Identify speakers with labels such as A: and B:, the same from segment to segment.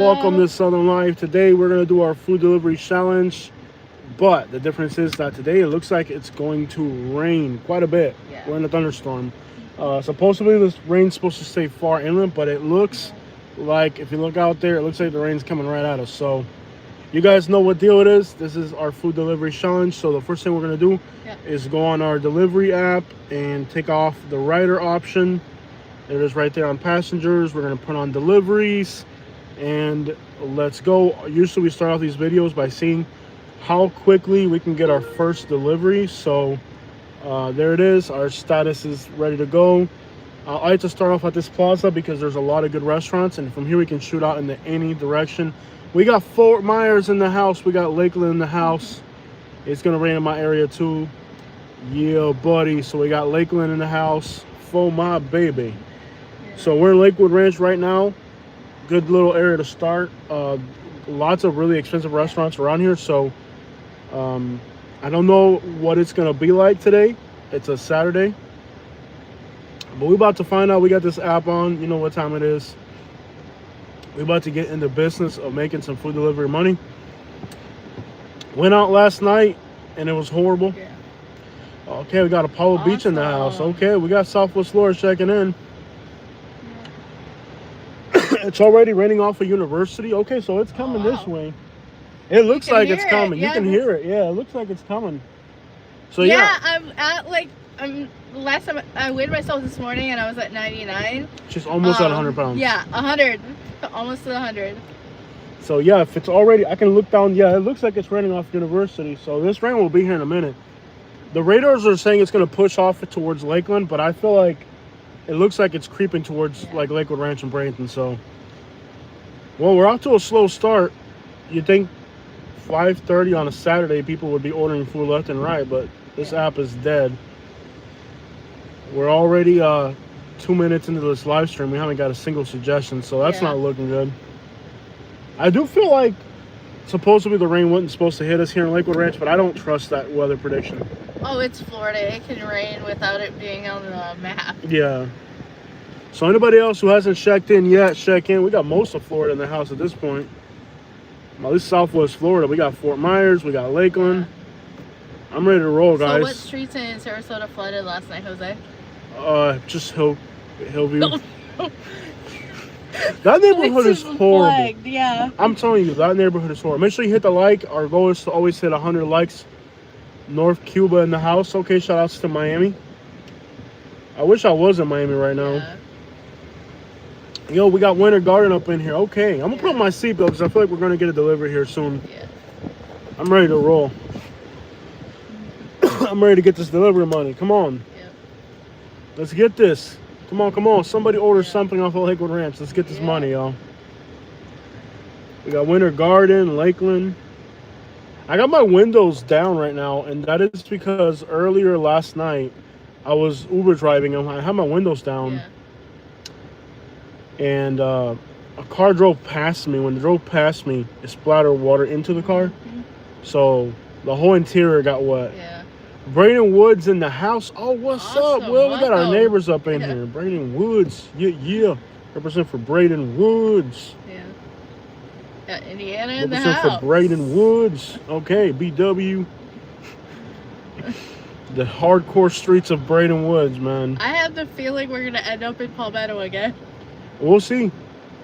A: Welcome to Southern Life. Today we're going to do our food delivery challenge. But the difference is that today it looks like it's going to rain quite a bit.
B: Yeah.
A: We're in a thunderstorm. Supposedly this rain's supposed to stay far inland, but it looks like, if you look out there, it looks like the rain's coming right at us. So you guys know what deal it is. This is our food delivery challenge. So the first thing we're going to do is go on our delivery app and take off the rider option. It is right there on passengers. We're going to put on deliveries. And let's go. Usually we start off these videos by seeing how quickly we can get our first delivery. So there it is. Our status is ready to go. I like to start off at this plaza because there's a lot of good restaurants, and from here we can shoot out into any direction. We got Fort Myers in the house. We got Lakeland in the house. It's gonna rain in my area too. Yeah, buddy. So we got Lakeland in the house for my baby. So we're in Lakewood Ranch right now. Good little area to start. Lots of really expensive restaurants around here. So I don't know what it's gonna be like today. It's a Saturday, but we're about to find out. We got this app on. You know what time it is. We're about to get in the business of making some food delivery money. Went out last night and it was horrible.
B: Yeah.
A: Okay, we got Apollo Beach in the house. Okay, we got Southwest Florida checking in. It's already raining off a university. Okay, so it's coming this way. It looks like it's coming. You can hear it. Yeah, it looks like it's coming. So yeah.
B: I'm at last time I weighed myself this morning and I was at 99.
A: She's almost at 100 pounds.
B: Yeah, 100. Almost to 100.
A: So yeah, if it's already, I can look down. Yeah, it looks like it's raining off university. So this rain will be here in a minute. The radars are saying it's going to push off towards Lakeland, but I feel like it looks like it's creeping towards like Lakewood Ranch and Bradenton. So, well, we're off to a slow start. You'd think 5:30 on a Saturday people would be ordering food left and right, but this app is dead. We're already 2 minutes into this live stream. We haven't got a single suggestion, so that's not looking good. I do feel like supposedly the rain wasn't supposed to hit us here in Lakewood Ranch, but I don't trust that weather prediction.
B: Oh, it's Florida. It can rain without it being on the map.
A: Yeah. So anybody else who hasn't checked in yet, check in. We got most of Florida in the house at this point. Well, this is Southwest Florida. We got Fort Myers. We got Lakeland. I'm ready to roll, guys.
B: So what streets in Sarasota flooded last night, Jose?
A: Just Hillview. That neighborhood is horrible.
B: Flagged, yeah.
A: I'm telling you, that neighborhood is horrible. Make sure you hit the like. Our goal is to always hit 100 likes. North Cuba in the house. Okay, shout outs to Miami. I wish I was in Miami right now.
B: Yeah.
A: Yo, we got Winter Garden up in here. Okay, I'm gonna put on my seatbelt because I feel like we're gonna get a delivery here soon.
B: Yeah.
A: I'm ready to roll. I'm ready to get this delivery money. Come on.
B: Yeah.
A: Let's get this. Come on, come on. Somebody order something off of Lakewood Ranch. Let's get this money, y'all. We got Winter Garden, Lakeland. I got my windows down right now, and that is because earlier last night I was Uber driving and I had my windows down. Yeah. And a car drove past me. When it drove past me, it splattered water into the car. Mm-hmm. So the whole interior got wet. Yeah. Braden Woods in the house. Oh, what's up? Well, we got our neighbors up in here. Braden Woods. Yeah. Represent for Braden Woods.
B: Yeah. Indiana in the house.
A: Represent for Braden Woods. Okay, BW. The hardcore streets of Braden Woods, man.
B: I have the feeling we're going to end up in Palmetto again.
A: We'll see.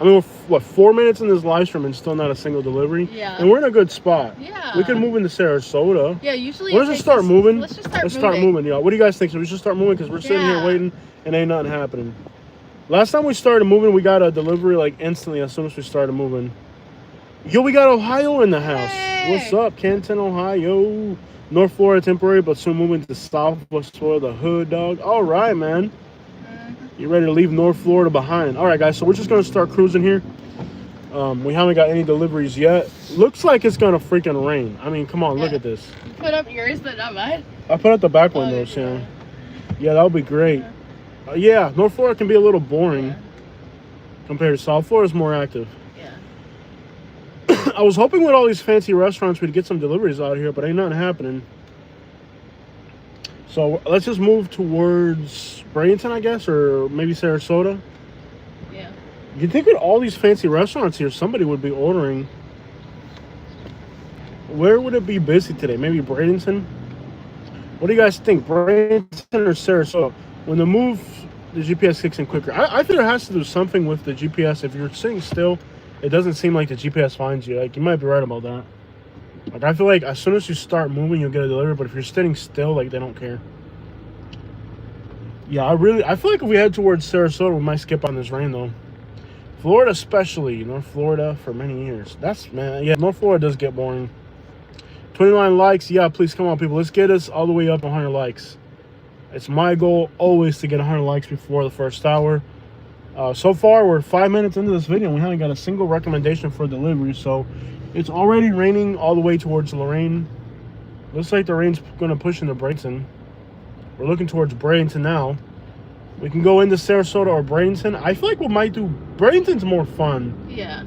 A: I mean, we're 4 minutes in this live stream and still not a single delivery?
B: Yeah.
A: And we're in a good spot.
B: Yeah.
A: We could move into Sarasota.
B: Yeah, usually
A: Let's just start moving.
B: Let's just start moving.
A: Let's start moving, y'all. What do you guys think? So we should start moving because we're sitting here waiting and ain't nothing happening. Last time we started moving, we got a delivery like instantly as soon as we started moving. Yo, we got Ohio in the house. Hey. What's up, Canton, Ohio? North Florida temporary, but soon moving to Southwest Florida, the hood, dog. All right, man. You ready to leave North Florida behind? All right, guys. So we're just gonna start cruising here. We haven't got any deliveries yet. Looks like it's gonna freaking rain. I mean, come on, look at this.
B: You put up yours, but not mine.
A: I put up the back windows, yeah. Yeah, that would be great. Yeah, North Florida can be a little boring compared to South Florida. Is more active. Yeah. I was hoping with all these fancy restaurants we'd get some deliveries out here, but ain't nothing happening. So let's just move towards Bradenton, I guess, or maybe Sarasota.
B: Yeah.
A: You think with all these fancy restaurants here, somebody would be ordering. Where would it be busy today? Maybe Bradenton? What do you guys think? Bradenton or Sarasota? When the move, the GPS kicks in quicker. I think it has to do something with the GPS. If you're sitting still, it doesn't seem like the GPS finds you. Like, you might be right about that. Like, I feel like as soon as you start moving, you'll get a delivery. But if you're sitting still, like, they don't care. Yeah, I feel like if we head towards Sarasota, we might skip on this rain, though. Florida especially. North Florida for many years. Yeah, North Florida does get boring. 29 likes. Yeah, please come on, people. Let's get us all the way up 100 likes. It's my goal always to get 100 likes before the first hour. So far, we're 5 minutes into this video, and we haven't got a single recommendation for delivery. So it's already raining all the way towards Lorraine. Looks like the rain's going to push into Bradenton. We're looking towards Bradenton now. We can go into Sarasota or Bradenton. I feel like we might do... Bradenton's more fun.
B: Yeah.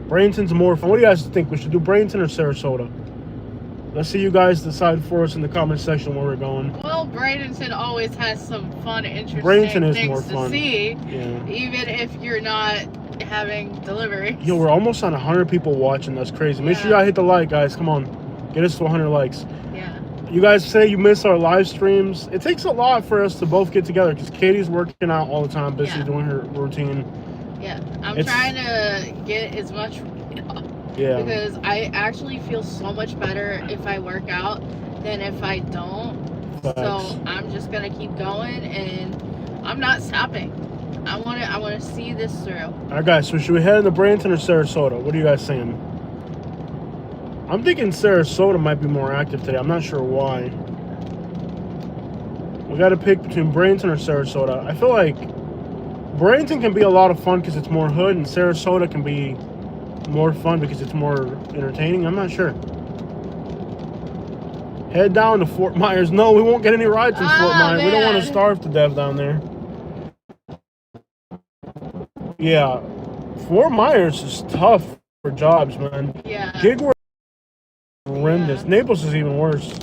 A: Bradenton's more fun. What do you guys think? We should do Bradenton or Sarasota? Let's see you guys decide for us in the comment section where we're going.
B: Well, Bradenton always has some fun, interesting
A: more
B: things
A: fun.
B: to see.
A: Yeah.
B: Even if you're not having delivery.
A: Yo, we're almost on 100 people watching. That's crazy. Make sure y'all hit the like, guys. Come on. Get us to 100 likes.
B: Yeah.
A: You guys say you miss our live streams. It takes a lot for us to both get together because Katie's working out all the time, busy doing her routine.
B: Yeah. I'm trying to get as much...
A: Yeah.
B: Because I actually feel so much better if I work out than if I don't.
A: Facts.
B: So I'm just gonna keep going, and I'm not stopping. I want to see this through.
A: All right, guys. So should we head into Bradenton or Sarasota? What are you guys saying? I'm thinking Sarasota might be more active today. I'm not sure why. We got to pick between Bradenton or Sarasota. I feel like Bradenton can be a lot of fun because it's more hood, and Sarasota can be more fun because it's more entertaining. I'm not sure. Head down to Fort Myers. No, we won't get any rides in Fort Myers. We don't want to starve to death down there. Yeah, Fort Myers is tough for jobs, man.
B: Yeah.
A: Gig work is horrendous.
B: Yeah.
A: Naples is even worse.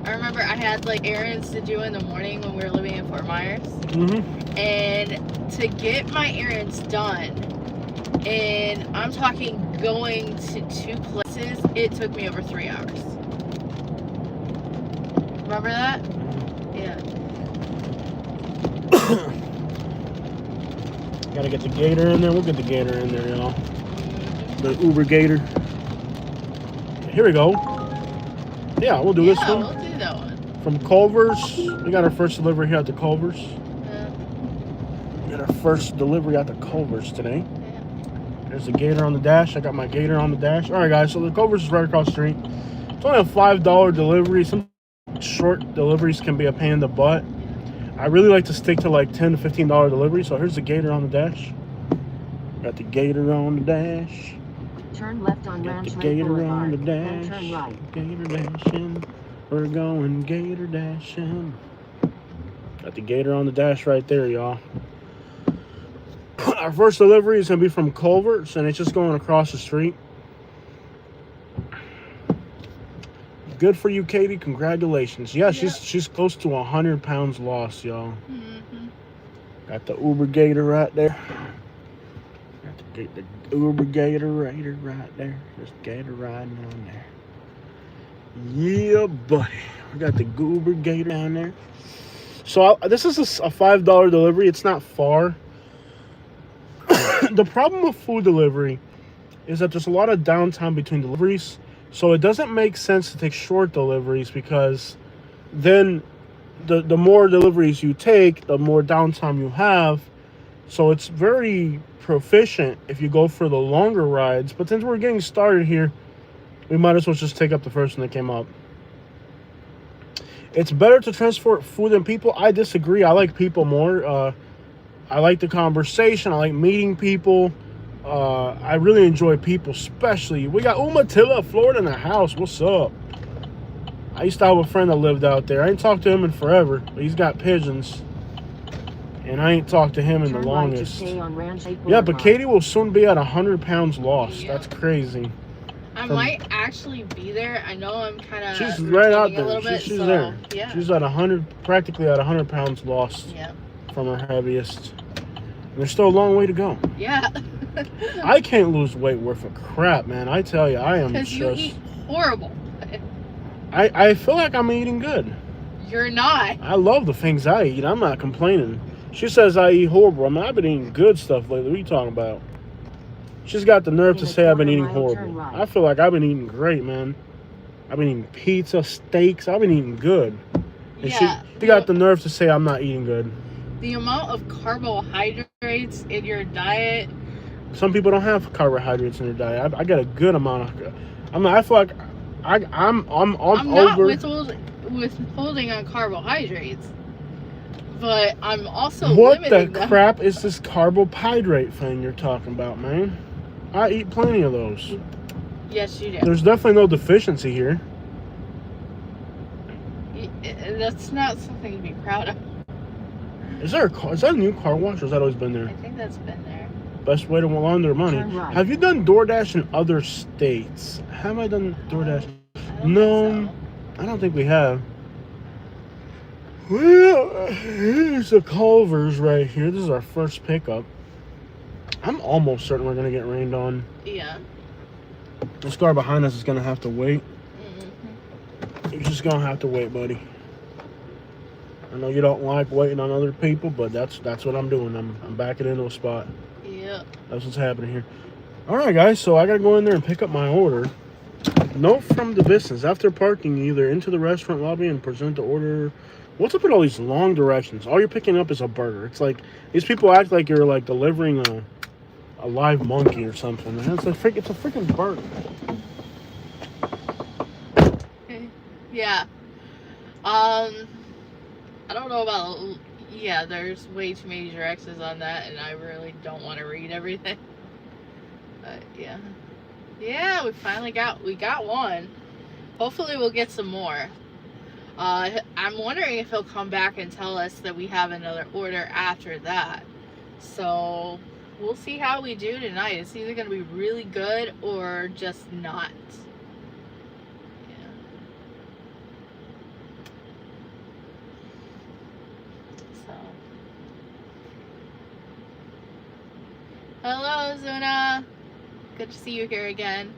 B: I remember I had like errands to do in the morning when we were living in Fort Myers.
A: Mm-hmm.
B: And to get my errands done, and I'm talking going to 2 places, it took me over 3 hours. Remember that? Yeah.
A: Gotta get the gator in there. We'll get the gator in there, y'all. The Uber gator. Here we go. Yeah, we'll do this one.
B: We'll do that one.
A: From Culver's. We got our first delivery here at the Culver's.
B: Yeah.
A: We got our first delivery at the Culver's today. There's the gator on the dash. I got my gator on the dash. All right, guys. So the Culver's is right across the street. It's only a $5 delivery. Some short deliveries can be a pain in the butt. I really like to stick to like $10 to $15 delivery. So here's the gator on the dash. Got the gator on the dash.
C: Turn left on Ranch
A: Got the gator on the
C: then
A: dash.
C: turn right.
A: Gator dashing. We're going gator dashing. Got the gator on the dash right there, y'all. Our first delivery is going to be from Culver's, and it's just going across the street. Good for you, Katie. Congratulations. Yeah, she's close to 100 pounds lost, y'all.
B: Mm-hmm.
A: Got the Uber gator right there. Got the Uber gator right there. Just gator riding on there. Yeah, buddy. We got the Uber gator down there. So this is a $5 delivery. It's not far. The problem with food delivery is that there's a lot of downtime between deliveries. So it doesn't make sense to take short deliveries because then the more deliveries you take, the more downtime you have. So it's very proficient if you go for the longer rides. But since we're getting started here, we might as well just take up the first one that came up. It's better to transport food than people. I disagree. I like people more. I like the conversation. I like meeting people. I really enjoy people, especially. We got Umatilla, Florida in the house. What's up? I used to have a friend that lived out there. I ain't talked to him in forever, but he's got pigeons. And I ain't talked to him in the longest. Yeah, but Katie will soon be at 100 pounds lost.
B: Yeah.
A: That's crazy.
B: I might actually be there. I know I'm kind of.
A: She's right out there.
B: A little bit,
A: she's
B: so,
A: there.
B: Yeah.
A: She's at 100, practically at 100 pounds lost.
B: Yeah.
A: From her heaviest. There's still a long way to go.
B: Yeah.
A: I can't lose weight worth a crap, man. I tell you, I am
B: Because you eat horrible.
A: I feel like I'm eating good.
B: You're not.
A: I love the things I eat. I'm not complaining. She says I eat horrible. I mean, I've been eating good stuff lately. What are you talking about? She's got the nerve to say I've been eating horrible. I feel like I've been eating great, man. I've been eating pizza, steaks. I've been eating good. And
B: Yeah.
A: she got the nerve to say I'm not eating good.
B: The amount of carbohydrates in your diet.
A: Some people don't have carbohydrates in their diet. I got a good amount of. I feel like I'm
B: not
A: over.
B: withholding on carbohydrates, but I'm also
A: What
B: limiting
A: the
B: them.
A: crap is this carbohydrate thing you're talking about, man? I eat plenty of those.
B: Yes, you do.
A: There's definitely no deficiency here.
B: That's not something to be proud of.
A: Is that a new car wash, or has that always been there?
B: I think that's been there.
A: Best way to launder money.
C: Right.
A: Have you done DoorDash in other states? Have I done DoorDash? No, I don't think we have. Well, here's the Culvers right here. This is our first pickup. I'm almost certain we're going to get rained on.
B: Yeah.
A: This car behind us is going to have to wait.
B: Mm-hmm.
A: You're just going to have to wait, buddy. I know you don't like waiting on other people, but that's what I'm doing. I'm backing into a spot.
B: Yeah.
A: That's what's happening here. All right, guys. So I got to go in there and pick up my order. Note from the business. After parking, either into the restaurant lobby and present the order. What's up with all these long directions? All you're picking up is a burger. It's like these people act like you're like delivering a live monkey or something. Man. It's a freaking burger.
B: Yeah. I don't know about. Yeah, there's way too many directions on that, and I really don't want to read everything. But yeah. Yeah, we got one. Hopefully we'll get some more. I'm wondering if he'll come back and tell us that we have another order after that. So we'll see how we do tonight. It's either going to be really good or just not. Yeah. So. Hello, Zuna. Good to see you here again.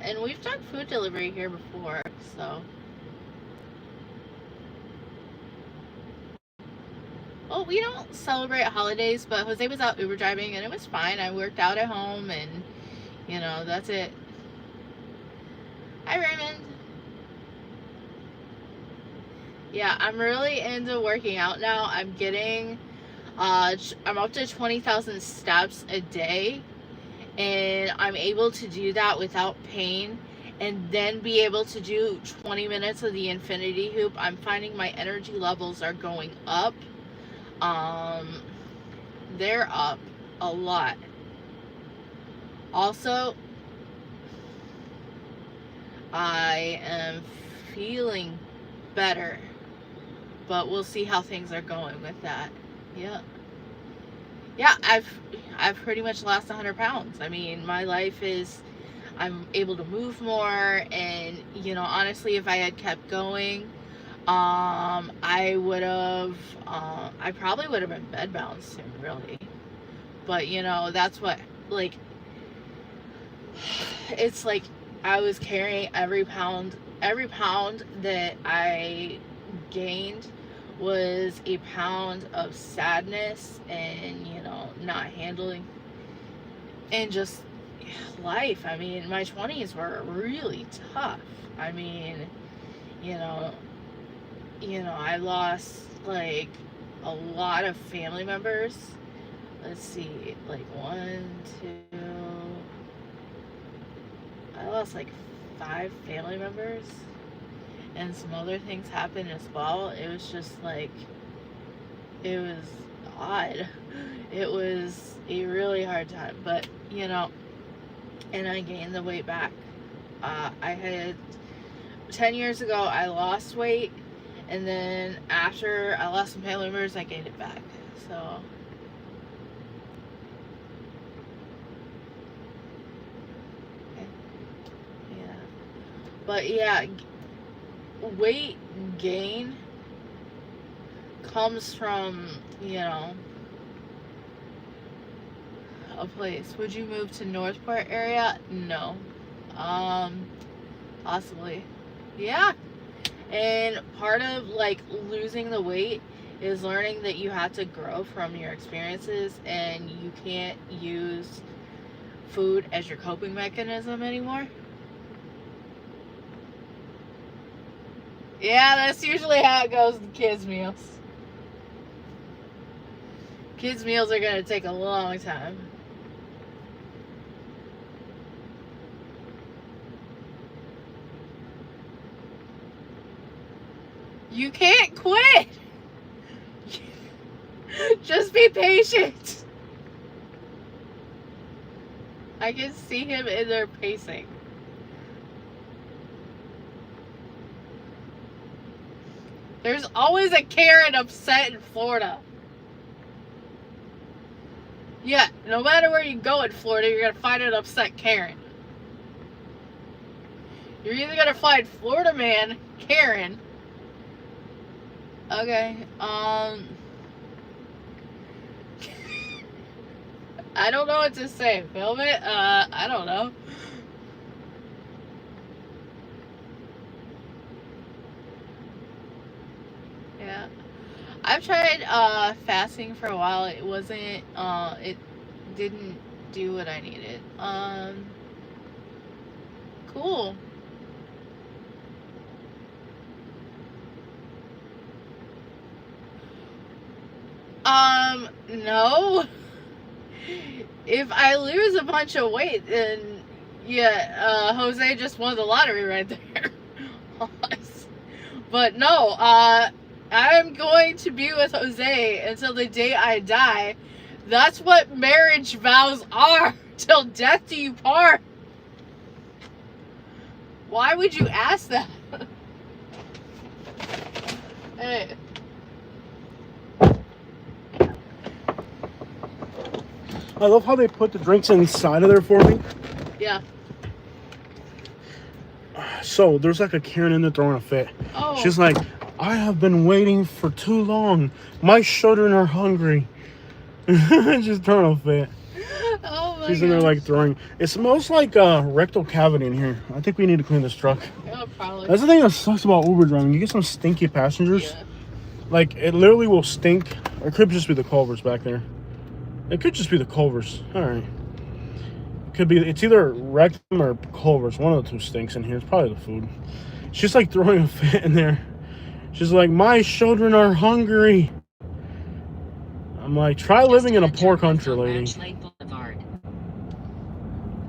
B: And we've done food delivery here before, so. Well, we don't celebrate holidays, but Jose was out Uber driving and it was fine. I worked out at home and, you know, that's it. Hi, Raymond. Yeah, I'm really into working out now. I'm getting, I'm up to 20,000 steps a day. And I'm able to do that without pain, and then be able to do 20 minutes of the infinity hoop. I'm finding my energy levels are going up. They're up a lot. Also, I am feeling better, but we'll see how things are going with that. Yeah. Yeah, I've pretty much lost 100 pounds. I mean, my life is, I'm able to move more, and, you know, honestly, if I had kept going, I probably would have been bedbound soon, really. But, you know, that's what, like, it's like I was carrying every pound that I gained was a pound of sadness and, you know, not handling and just life. I mean, my 20s were really tough. I mean, you know, I lost like a lot of family members. Let's see, like 1, 2, I lost like 5 family members. And some other things happened as well. It was just like, it was odd. It was a really hard time. But, you know, and I gained the weight back. I had, 10 years ago, I lost weight. And then after I lost some family members, I gained it back. So. Okay. Yeah. But yeah. weight gain comes from, a place. Would you move to Northport area? No. Possibly. Yeah. And part of like losing the weight is learning that you have to grow from your experiences and you can't use food as your coping mechanism anymore. Yeah, that's usually how it goes in kids' meals. Kids' meals are gonna take a long time. You can't quit. Just be patient. I can see him in there pacing. There's always a Karen upset in Florida. Yeah, no matter where you go in Florida, you're gonna find an upset Karen. You're either gonna find Florida man, Karen. Okay, I don't know what to say. Film it? I don't know. Yeah. I've tried fasting for a while. It wasn't it didn't do what I needed. Cool. No. If I lose a bunch of weight, then yeah, Jose just won the lottery right there. But no, I'm going to be with Jose until the day I die. That's what marriage vows are. Till death do you part. Why would you ask that? Hey.
A: I love how they put the drinks inside of there for me.
B: Yeah.
A: So there's like a Karen in there throwing a fit.
B: Oh.
A: She's like, I have been waiting for too long. My children are hungry. Just throwing a fit.
B: Oh my
A: She's in there like throwing. It smells like rectal cavity in here. I think we need to clean this truck.
B: Yeah, probably.
A: That's the thing that sucks about Uber driving. You get some stinky passengers.
B: Yeah.
A: Like it literally will stink. Or it could just be the Culvers back there. It could just be the Culvers. All right. It could be. It's either rectum or Culvers. One of the two stinks in here. It's probably the food. She's like throwing a fit in there. She's like, my children are hungry. I'm like, try living in a poor country, lady.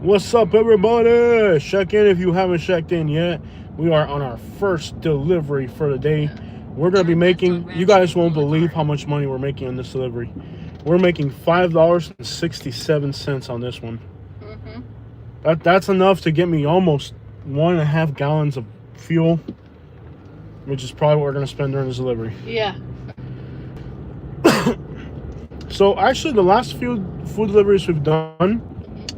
A: What's up, everybody? Check in if you haven't checked in yet. We are on our first delivery for the day. We're going to be making, you guys won't believe how much money we're making on this delivery. We're making $5.67 on this one. Mm-hmm. That's enough to get me almost 1.5 gallons of fuel, which is probably what we're going to spend during this delivery.
B: Yeah.
A: So actually, the last few food deliveries we've done,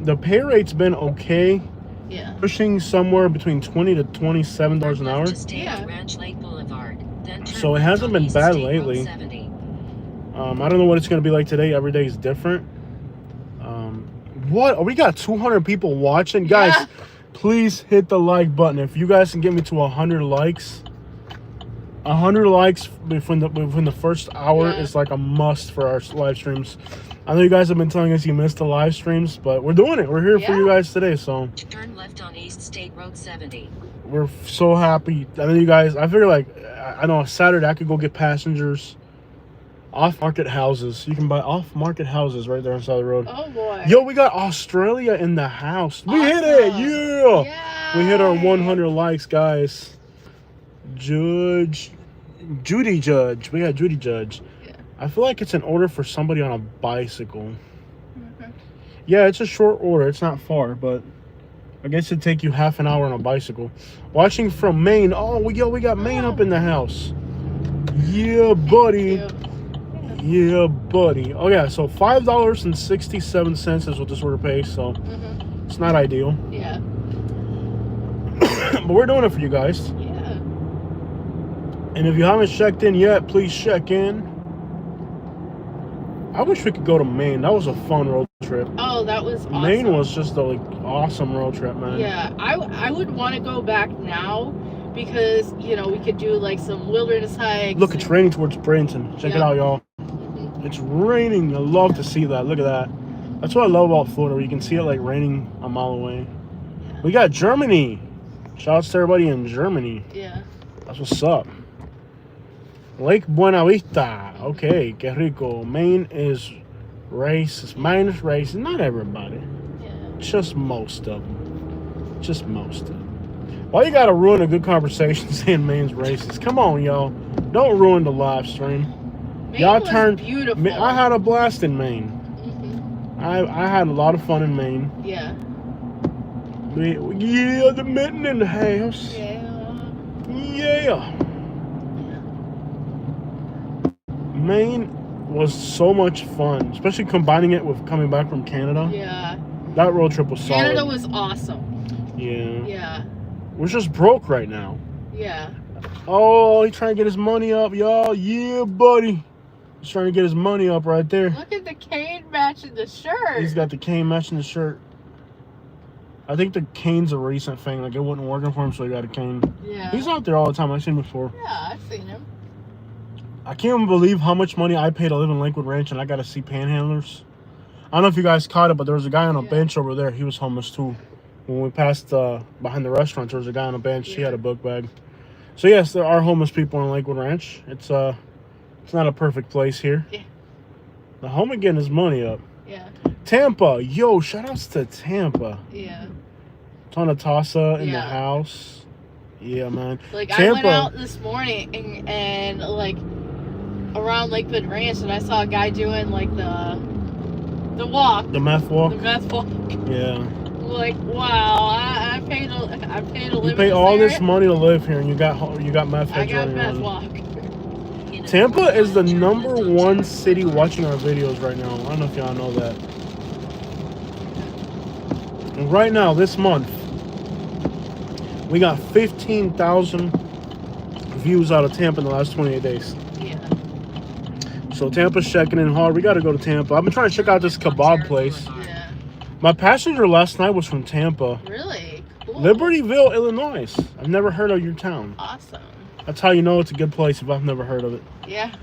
A: the pay rate's been okay.
B: Yeah.
A: Pushing somewhere between $20 to $27 an hour.
B: Yeah.
A: So it hasn't been bad lately. I don't know what it's going to be like today. Every day is different. What? We got 200 people watching. Guys, please hit the like button. If you guys can get me to 100 likes. 100 likes within the first hour is like a must for our live streams. I know you guys have been telling us you missed the live streams, but we're doing it. We're here for you guys today, so.
C: Turn left on East State Road 70.
A: We're so happy. I know you guys, I figure like, I know Saturday I could go get passengers off-market houses. You can buy off-market houses right there on the side of the road.
B: Oh, boy.
A: Yo, we got Australia in the house. We hit it, yeah. We hit our 100 likes, guys. Judy Judge. We got Judy Judge.
B: Yeah.
A: I feel like it's an order for somebody on a bicycle. Mm-hmm. Yeah, it's a short order. It's not far, but I guess it'd take you half an hour on a bicycle. Watching from Maine. Oh, we got Maine up in the house. Yeah, buddy. Yeah, buddy. Oh, yeah, so $5.67 is what this order pays, so it's not ideal.
B: Yeah.
A: But we're doing it for you guys.
B: Yeah.
A: And if you haven't checked in yet, please check in. I wish we could go to Maine. That was a fun road trip.
B: Oh, that was awesome.
A: Maine was just a awesome road trip, man.
B: Yeah, I would want to go back now because, you know, we could do like some wilderness hikes.
A: Look, it's raining towards Bradenton. Check it out, y'all. It's raining. I love to see that. Look at that. That's what I love about Florida, where you can see it like raining a mile away.
B: Yeah.
A: We got Germany. Shout out to everybody in Germany.
B: Yeah.
A: That's what's up. Lake Buena Vista. Okay, que rico. Maine is racist. Maine is racist. Not everybody.
B: Yeah.
A: Just most of them. Just most of them. Why you gotta ruin a good conversation saying Maine's racist? Come on, y'all. Don't ruin the live stream.
B: Maine
A: Y'all
B: was
A: turned.
B: beautiful.
A: I had a blast in Maine. I had a lot of fun in Maine.
B: Yeah.
A: Yeah, the mitten in the house.
B: Yeah.
A: Yeah. Maine was so much fun, especially combining it with coming back from Canada.
B: Yeah.
A: That road trip was solid.
B: Canada was awesome.
A: Yeah.
B: Yeah.
A: We're just broke right now.
B: Yeah.
A: Oh, he's trying to get his money up, y'all. Yeah, buddy. He's trying to get his money up right there.
B: Look at the cane matching the shirt.
A: He's got the cane matching the shirt. I think the cane's a recent thing. Like, it wasn't working for him, so he got a cane.
B: Yeah.
A: He's out there all the time. I've seen him before.
B: Yeah, I've seen him.
A: I can't even believe how much money I pay to live in Lakewood Ranch, and I got to see panhandlers. I don't know if you guys caught it, but there was a guy on a bench over there. He was homeless, too. When we passed behind the restaurant, there was a guy on a bench. He had a book bag. So, yes, there are homeless people in Lakewood Ranch. It's not a perfect place here.
B: Yeah.
A: The home again is money up.
B: Yeah.
A: Tampa. Yo, shout outs to Tampa.
B: Yeah.
A: Tonatassa in the house. Yeah, man.
B: Like,
A: Tampa.
B: I went out this morning and like, around Lakewood Ranch, and I saw a guy doing, like, the walk.
A: The meth walk?
B: The meth walk.
A: Yeah.
B: Like, wow, I paid to live
A: You pay all this money to live here, and you got meth heads running
B: meth
A: around.
B: walk.
A: Tampa is the #1 city watching our videos right now. I don't know if y'all know that. And right now, this month, we got 15,000 views out of Tampa in the last 28 days.
B: Yeah.
A: So Tampa's checking in hard. We got to go to Tampa. I've been trying to check out this kebab place.
B: Yeah.
A: My passenger last night was from Tampa.
B: Really? Cool.
A: Libertyville, Illinois. I've never heard of your town.
B: Awesome.
A: That's how you know it's a good place if I've never heard of it.
B: Yeah.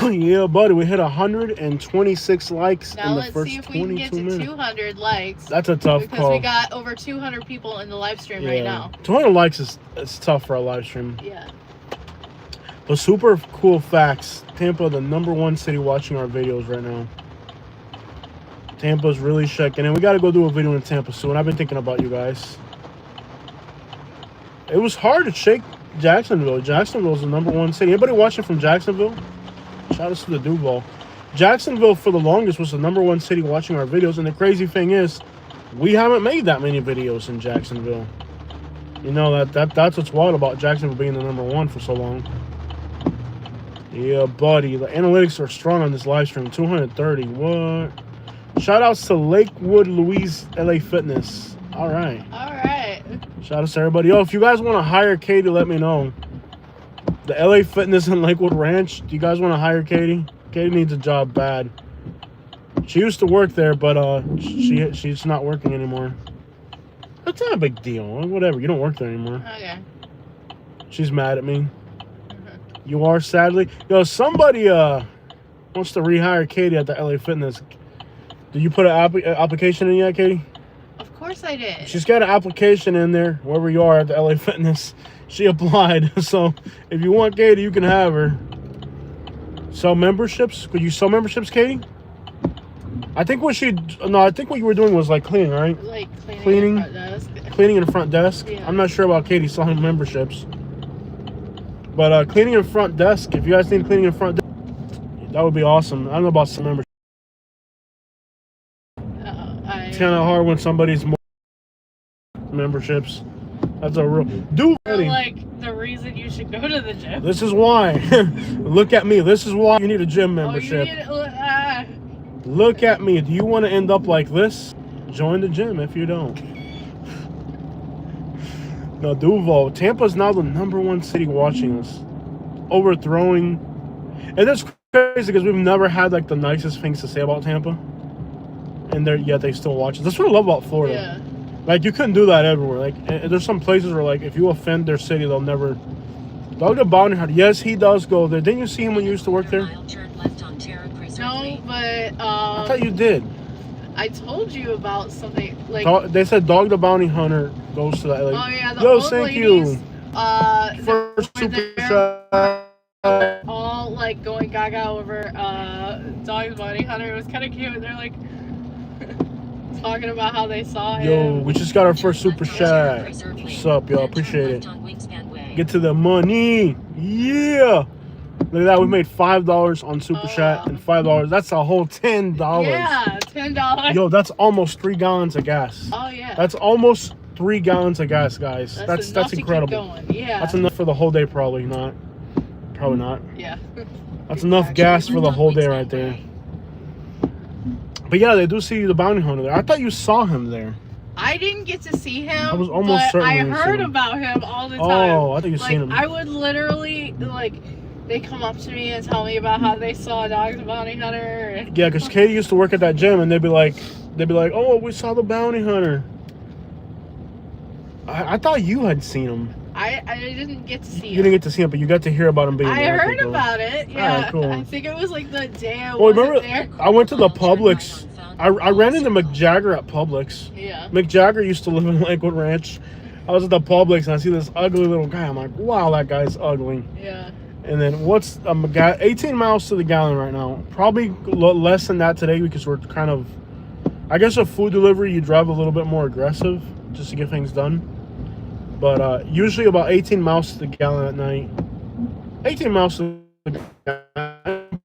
A: Yeah, buddy, we hit 126 likes
B: Now
A: in the
B: let's
A: first
B: see if we
A: 22
B: can get to
A: minutes.
B: 200 likes.
A: That's a tough
B: because
A: call.
B: we got over 200 people in the live stream right now.
A: 200 likes is tough for a live stream.
B: Yeah.
A: But super cool facts. Tampa, the #1 city watching our videos right now. Tampa's really shaking, and we got to go do a video in Tampa soon. I've been thinking about you guys. It was hard to shake Jacksonville. Jacksonville's the #1 city. Anybody watching from Jacksonville? Shout out to the Duval. Jacksonville for the longest was the #1 city watching our videos, and the crazy thing is, we haven't made that many videos in Jacksonville. You know that's what's wild about Jacksonville being the #1 for so long. Yeah, buddy. The analytics are strong on this live stream. 230. What? Shout outs to Lakewood, Louise, LA Fitness. All right.
B: All right.
A: Shout out to everybody. Yo, if you guys want to hire Katie, let me know. The LA Fitness in Lakewood Ranch. Do you guys want to hire Katie? Katie needs a job bad. She used to work there, but she's not working anymore. That's not a big deal. Whatever. You don't work there anymore.
B: Okay.
A: She's mad at me. You are, sadly. Yo, somebody wants to rehire Katie at the LA Fitness. Did you put an application in yet, Katie?
B: Of course I did.
A: She's got an application in there, wherever you are at the LA Fitness. She applied. So if you want Katie, you can have her. Sell memberships? Could you sell memberships, Katie? I think what you were doing was like cleaning, right?
B: Like
A: Cleaning
B: the front desk.
A: Cleaning in the front desk.
B: Yeah.
A: I'm not sure about Katie selling memberships. But cleaning in front desk, if you guys need cleaning in front desk, that would be awesome. I don't know about some memberships. It's kind of hard when somebody's more memberships. That's a real
B: like the reason you should go to the gym.
A: This is why. Look at me. This is why you need a gym membership. Look at me. Do you want to end up like this? Join the gym if you don't. No, Duval. Tampa's now the #1 city watching us, overthrowing, and that's crazy because we've never had like the nicest things to say about Tampa, and yet they still watch us. That's what I love about Florida.
B: Yeah.
A: Like you couldn't do that everywhere. Like there's some places where like if you offend their city, they'll never. Dog the Bounty Hunter. Yes, he does go there. Didn't you see him when you used to work there?
B: No, but
A: I thought you did.
B: I told you about something like.
A: They said Dog the Bounty Hunter goes to that. Like,
B: Oh yeah, the
A: yo,
B: old
A: thank
B: ladies,
A: you. First
B: over
A: super
B: there,
A: chat.
B: all like going gaga over Dog the Bounty Hunter. It was kind of cute. They're like talking about how they saw him.
A: Yo, we just got our first super chat. What's up, y'all? Appreciate it. Get to the money. Yeah. Look at that. We made $5 on super chat and $5. That's a whole $10.
B: Yeah, $10.
A: Yo, that's almost 3 gallons of gas.
B: Oh yeah.
A: That's almost 3 gallons of gas, guys. That's
B: enough
A: incredible.
B: To keep going. Yeah.
A: That's enough for the whole day, probably not. Probably not.
B: Yeah.
A: That's enough gas for the whole day right there. But yeah, they do see the bounty hunter there. I thought you saw him there.
B: I didn't get to see him.
A: I was almost certain
B: I
A: you
B: heard
A: seen him.
B: about him all the time.
A: Oh, I think you've seen him.
B: I would literally they come up to me and tell me about how they saw Dog the Bounty Hunter.
A: Yeah, because Katie used to work at that gym, and they'd be like, "Oh, we saw the bounty hunter." I thought you had seen him.
B: I didn't get to see him.
A: You didn't get to see him, but you got to hear about him being there.
B: I heard about it. Yeah.
A: Alright, cool.
B: I think it was like the day I
A: Well,
B: wasn't
A: remember,
B: there.
A: I went to the Publix. I ran into Mick Jagger at Publix.
B: Yeah.
A: Mick Jagger used to live in Lakewood Ranch. I was at the Publix and I see this ugly little guy. I'm like, wow, that guy's ugly.
B: Yeah.
A: And then what's 18 miles to the gallon right now? Probably less than that today because we're kind of, I guess a food delivery, you drive a little bit more aggressive just to get things done. But usually about 18 miles to the gallon at night. 18 miles to the gallon.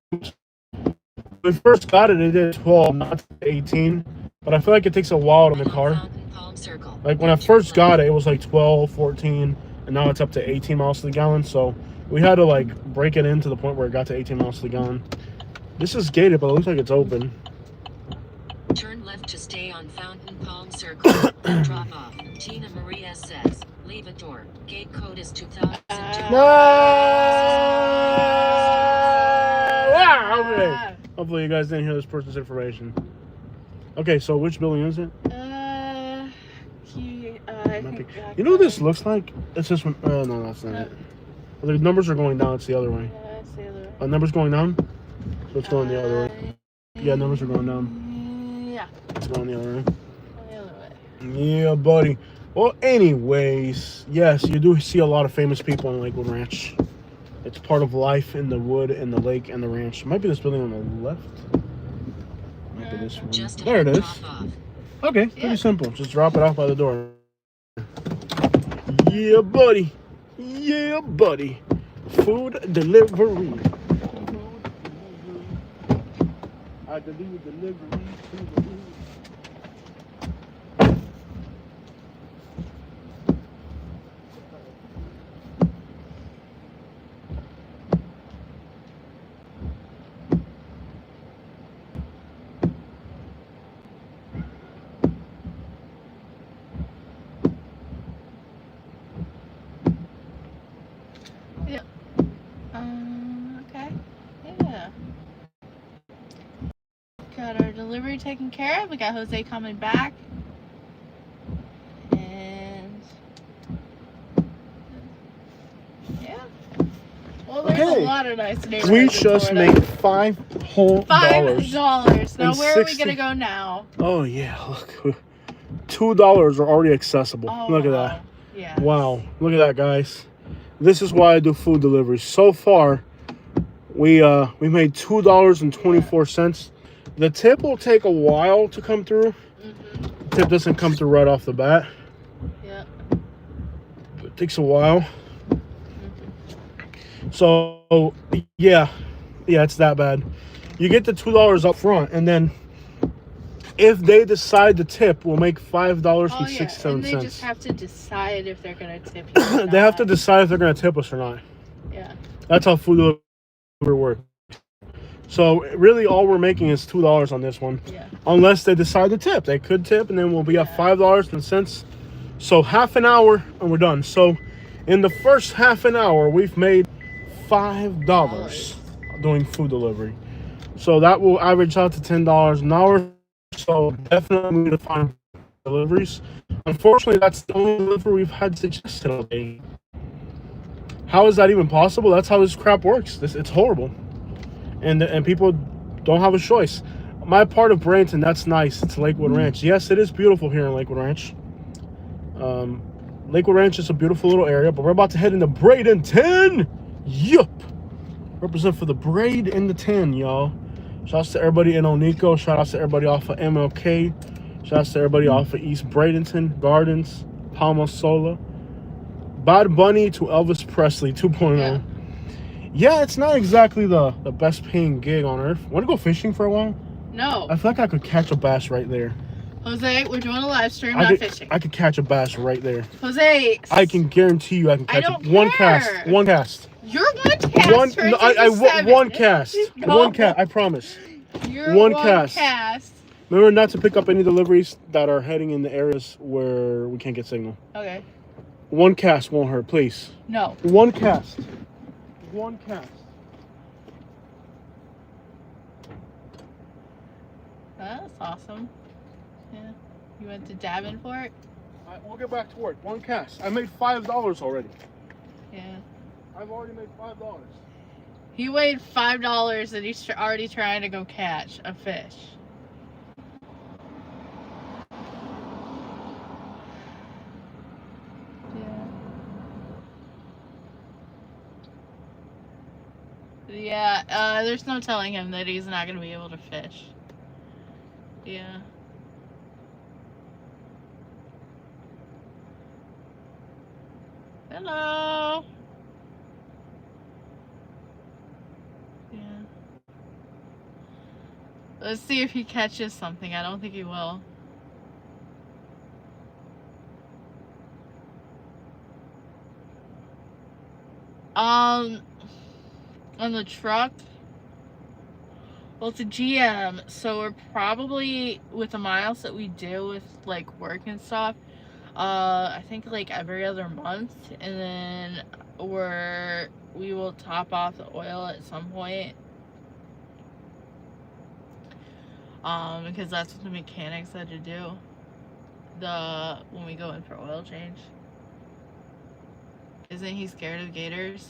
A: When we first got it, it did 12, not 18. But I feel like it takes a while to the car. Like when I first got it, it was like 12, 14, and now it's up to 18 miles to the gallon. So we had to like break it in to the point where it got to 18 miles to the gallon. This is gated, but it looks like it's open.
C: Turn left to stay on Fountain Palm Circle. Drop off. Tina Maria says, leave a door. Gate code is 2002.
A: Okay. Hopefully you guys didn't hear this person's information. Okay, so which building is it?
B: I think
A: you know what this looks like? It's this one. No, that's not it. The numbers are going down. It's the other way.
B: Yeah, it's the other way.
A: Numbers going down? So it's going the other way. Yeah, numbers are going down.
B: Yeah.
A: It's going the other way.
B: The other way.
A: Yeah, buddy. Well, anyways, yes, you do see a lot of famous people on Lakewood Ranch. It's part of life in the wood and the lake and the ranch. Might be this building on the left. Might be this one. There it is. Okay, pretty simple. Just drop it off by the door. Yeah, buddy. Yeah, buddy. Food delivery. I deliver delivery.
B: Okay. Yeah. Got our delivery taken care of. We got Jose coming back. And yeah. Well, there's a lot of nice neighborhoods.
A: We just made $5 whole
B: $5. Now where are we
A: 60
B: gonna go now?
A: Oh yeah, look. $2 are already accessible.
B: Oh,
A: look at that.
B: Yeah.
A: Wow. Look at that, guys. This is why I do food delivery. So far, we made $2.24. The tip will take a while to come through.
B: Mm-hmm.
A: The tip doesn't come through right off the bat.
B: Yeah.
A: It takes a while.
B: Mm-hmm.
A: So yeah, it's that bad. You get the $2 up front, and then if they decide to tip, we'll make $5.67.
B: And they just have to decide if they're gonna tip you or
A: They have
B: not.
A: to decide if they're gonna tip us or not.
B: Yeah.
A: That's how food delivery works. So really, all we're making is $2 on this one,
B: Yeah.
A: unless they decide to tip. They could tip, and then we'll be at $5.00. So half an hour and we're done. So in the first half an hour, we've made $5 doing food delivery. So that will average out to $10 an hour. So definitely need to find deliveries. Unfortunately, that's the only delivery we've had suggested all day. How is that even possible? That's how this crap works. It's horrible. And people don't have a choice. My part of Bradenton, that's nice. It's Lakewood Ranch. Yes, it is beautiful here in Lakewood Ranch. Lakewood Ranch is a beautiful little area, but we're about to head into Bradenton. Yup. Represent for the Braid in the 10, y'all. Shouts to everybody in Onico. Shout out to everybody off of MLK. Shouts to everybody off of East Bradenton, Gardens, Palmasola. Bad Bunny to Elvis Presley 2.0. Yeah, it's not exactly the best paying gig on earth. Want to go fishing for a while?
B: No.
A: I feel like I could catch a bass right there.
B: Jose, we're doing a live stream, not fishing.
A: I could catch a bass right there.
B: Jose.
A: I can guarantee you I can catch it. One cast. One cast.
B: You're one cast.
A: One cast.
B: No.
A: One cast. I promise.
B: You're
A: one cast. Remember not to pick up any deliveries that are heading in the areas where we can't get signal.
B: Okay.
A: One cast won't hurt, please.
B: No.
A: One cast. One cast.
B: That's awesome. Yeah. You went to Davenport?
A: We'll get back to work. One cast. I made $5 already.
B: Yeah.
A: I've already made $5.
B: He weighed $5 and he's already trying to go catch a fish. Yeah, there's no telling him that he's not going to be able to fish. Yeah. Hello. Yeah. Let's see if he catches something. I don't think he will. On the truck, well, it's a GM, so we're probably, with the miles that we do with like work and stuff, I think like every other month, and then we will top off the oil at some point, because that's what the mechanics had to do when we go in for oil change. Isn't he scared of gators?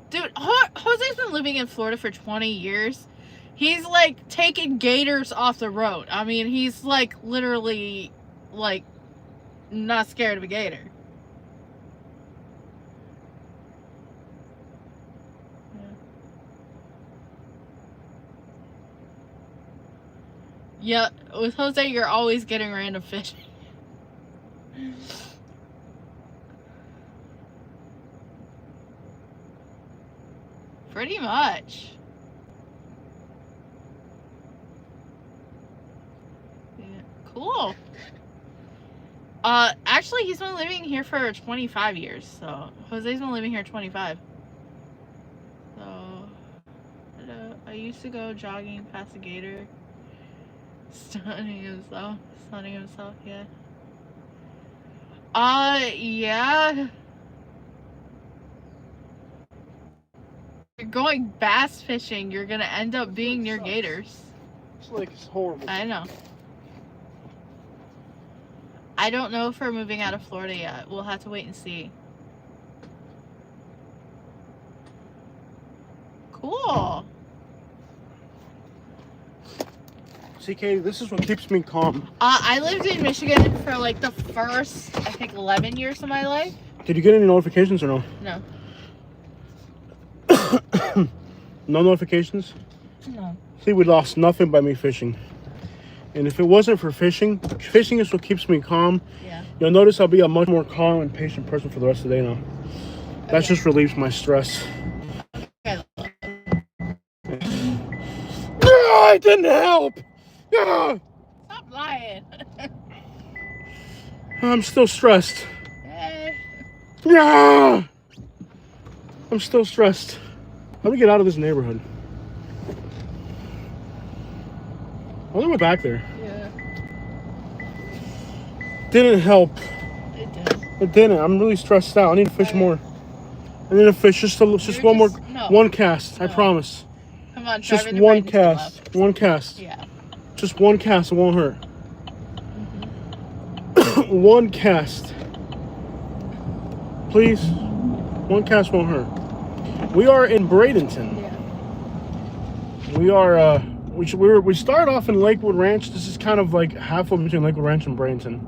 B: Dude, Jose's been living in Florida for 20 years. He's like taking gators off the road. I mean, he's like literally like not scared of a gator. Yeah, with Jose, you're always getting random fish. Pretty much. Yeah, cool. Actually, he's been living here for 25 years, so Jose's been living here 25. So, I used to go jogging past a gator, stunning himself, yeah. Yeah. You're going bass fishing, you're gonna end up being near gators.
A: It's like it's horrible.
B: I know. I don't know if we're moving out of Florida yet. We'll have to wait and see. Cool.
A: See, Katie, this is what keeps me calm.
B: I lived in Michigan for like the first, I think, 11 years of my life.
A: Did you get any notifications or no?
B: No.
A: No notifications?
B: No.
A: See, we lost nothing by me fishing. And if it wasn't for fishing is what keeps me calm.
B: Yeah.
A: You'll notice I'll be a much more calm and patient person for the rest of the day now. That just relieves my stress.
B: Okay.
A: No, it didn't help! Ah!
B: Stop lying.
A: I'm still stressed.
B: Hey.
A: Yeah! I'm still stressed. How do we get out of this neighborhood? I only went back there.
B: Yeah.
A: didn't help.
B: It did.
A: It didn't. I'm really stressed out. I need to fish more. I need to fish just one more,
B: no.
A: one cast. I
B: No.
A: promise.
B: Come on,
A: Just
B: drive into
A: one
B: Bradenton
A: cast.
B: left.
A: One cast.
B: Yeah.
A: Just one cast. It won't hurt. One cast. Please. One cast won't hurt. We are in Bradenton.
B: Yeah.
A: We are. We started off in Lakewood Ranch. This is kind of like halfway between Lakewood Ranch and Bradenton.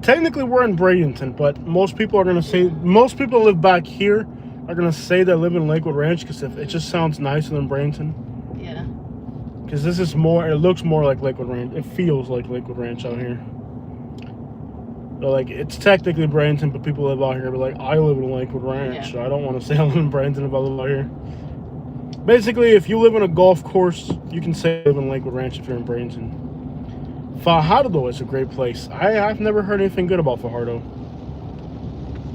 A: Technically, we're in Bradenton, but most people that live back here are gonna say they live in Lakewood Ranch because it just sounds nicer than Bradenton.
B: Yeah.
A: Because this is more. It looks more like Lakewood Ranch. It feels like Lakewood Ranch out here. So like it's technically Bradenton, but people live out here. But like I live in Lakewood Ranch,
B: Yeah.
A: so I don't want to say I live in Bradenton if I live out here. Basically, if you live in a golf course, you can say you live in Lakewood Ranch if you're in Bradenton. Fajardo is a great place. I've never heard anything good about Fajardo.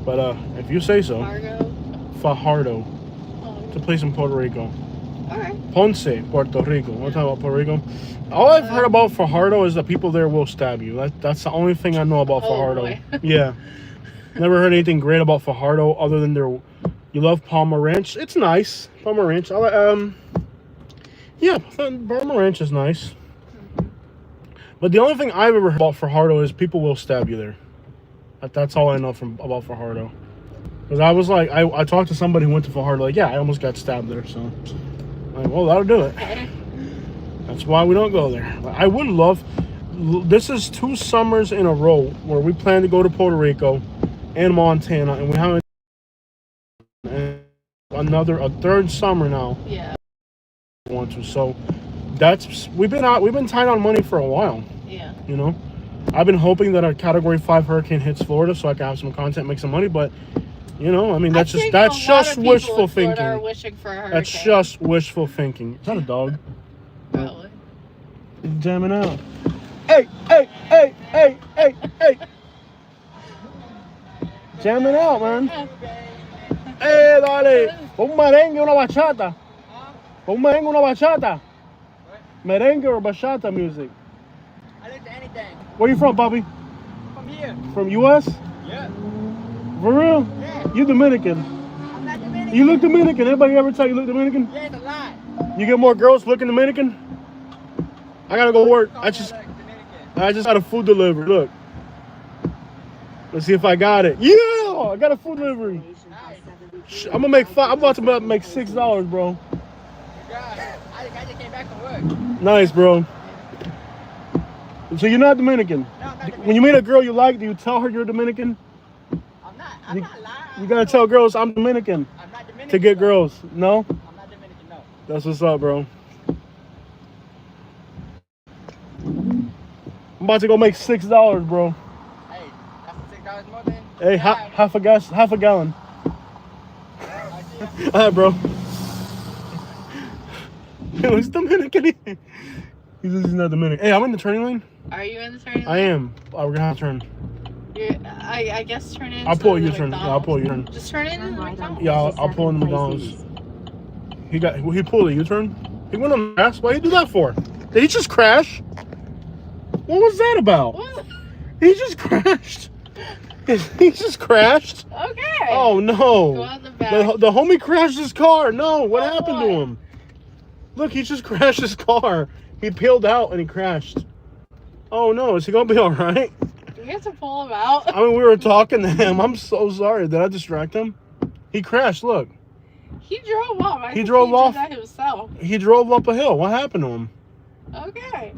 A: But if you say so. Fajardo.
B: Oh,
A: It's a place in Puerto Rico.
B: okay.
A: Ponce, Puerto Rico. Want to talk about Puerto Rico? All I've heard about Fajardo is that people there will stab you. That's the only thing I know about
B: Oh,
A: Fajardo.
B: boy.
A: Yeah. Never heard anything great about Fajardo other than you love Palma Ranch. It's nice. Palma Ranch. Yeah, Palma Ranch is nice. But the only thing I've ever heard about Fajardo is people will stab you there. That's all I know about Fajardo. Because I was like, I talked to somebody who went to Fajardo, like, yeah, I almost got stabbed there, so. I'm like, well, that'll do it.
B: Okay.
A: That's why we don't go there. I would love, this is 2 summers in a row where we plan to go to Puerto Rico and Montana, and we haven't, and a third summer now.
B: Yeah.
A: We want to, so we've been tight on money for a while.
B: Yeah.
A: You know, I've been hoping that a Category 5 hurricane hits Florida so I can have some content, make some money. But you know, I mean, that's just wishful thinking.
B: Are wishing for a hurricane.
A: That's just wishful thinking. Is that a dog?
B: Probably.
A: He's jamming out. Hey! Jamming out, man. Hey, dale. Un merengue, una bachata. Un merengue, una bachata. Merengue or bachata music.
D: I listen to anything.
A: Where you from, Bobby?
D: From here.
A: From U.S.?
D: Yeah.
A: For real?
D: Yeah.
A: You Dominican.
D: I'm not Dominican.
A: You look Dominican. Anybody ever tell you look Dominican?
D: Yeah, it's a lie.
A: You get more girls looking Dominican? I gotta go work. I just
D: Dominican.
A: got a food delivery. Look. Let's see if I got it. Yeah! I got a food delivery. I'm about to make $6, bro.
D: God, I just came back from work.
A: Nice, bro. So you're not Dominican?
D: No, I'm not Dominican.
A: When you meet a girl you like, do you tell her you're Dominican?
D: I'm not lying.
A: You gotta tell girls I'm Dominican
D: I'm not Dominican.
A: to get
D: bro.
A: girls. No?
D: I'm not Dominican, no.
A: That's what's up, bro. I'm about to go make $6, bro.
D: Hey, that's $6 more than.
A: Hey, half a gallon. All right, bro. Yo, he's Dominican. He's not Dominican. Hey, I'm in the turning lane.
B: Are you in the turning lane?
A: I am. We're gonna have to turn.
B: I guess turn in.
A: I'll pull you turn. Yeah, I'll pull you turn.
B: Just turn in the McDonald's.
A: Yeah, I'll pull in the McDonald's. He pulled a U-turn. He went on the gas. Why'd he do that for? Did he just crash? What was that about?
B: What?
A: He just crashed. He just crashed.
B: Okay.
A: Oh no.
B: Go out the back.
A: The homie crashed his car. No, what happened to
B: boy.
A: him? Look, he just crashed his car. He peeled out and he crashed. Oh no, is he gonna be all right?
B: Do we have to pull him out?
A: I mean, we were talking to him. I'm so sorry. Did I distract him? He crashed. Look,
B: He drove off. I
A: He
B: think
A: drove off?
B: Did that himself.
A: he drove up a hill. What happened to him?
B: Okay.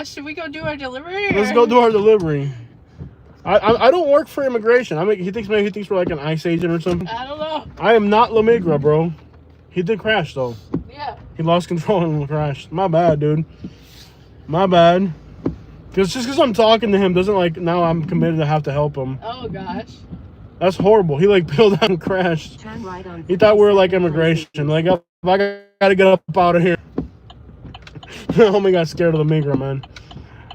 B: Should we go do our delivery?
A: Let's go do our delivery. I don't work for immigration. Maybe he thinks we're like an ICE agent or something.
B: I don't know.
A: I am not La Migra, bro. He did crash though.
B: Yeah.
A: He lost control and crashed. My bad, dude. My bad. Just because I'm talking to him doesn't like now I'm committed to have to help him.
B: Oh gosh.
A: That's horrible. He like peeled out and crashed.
C: Turn right on.
A: He thought we were like immigration. Like I gotta get up out of here. Homie got scared of the Migra, man.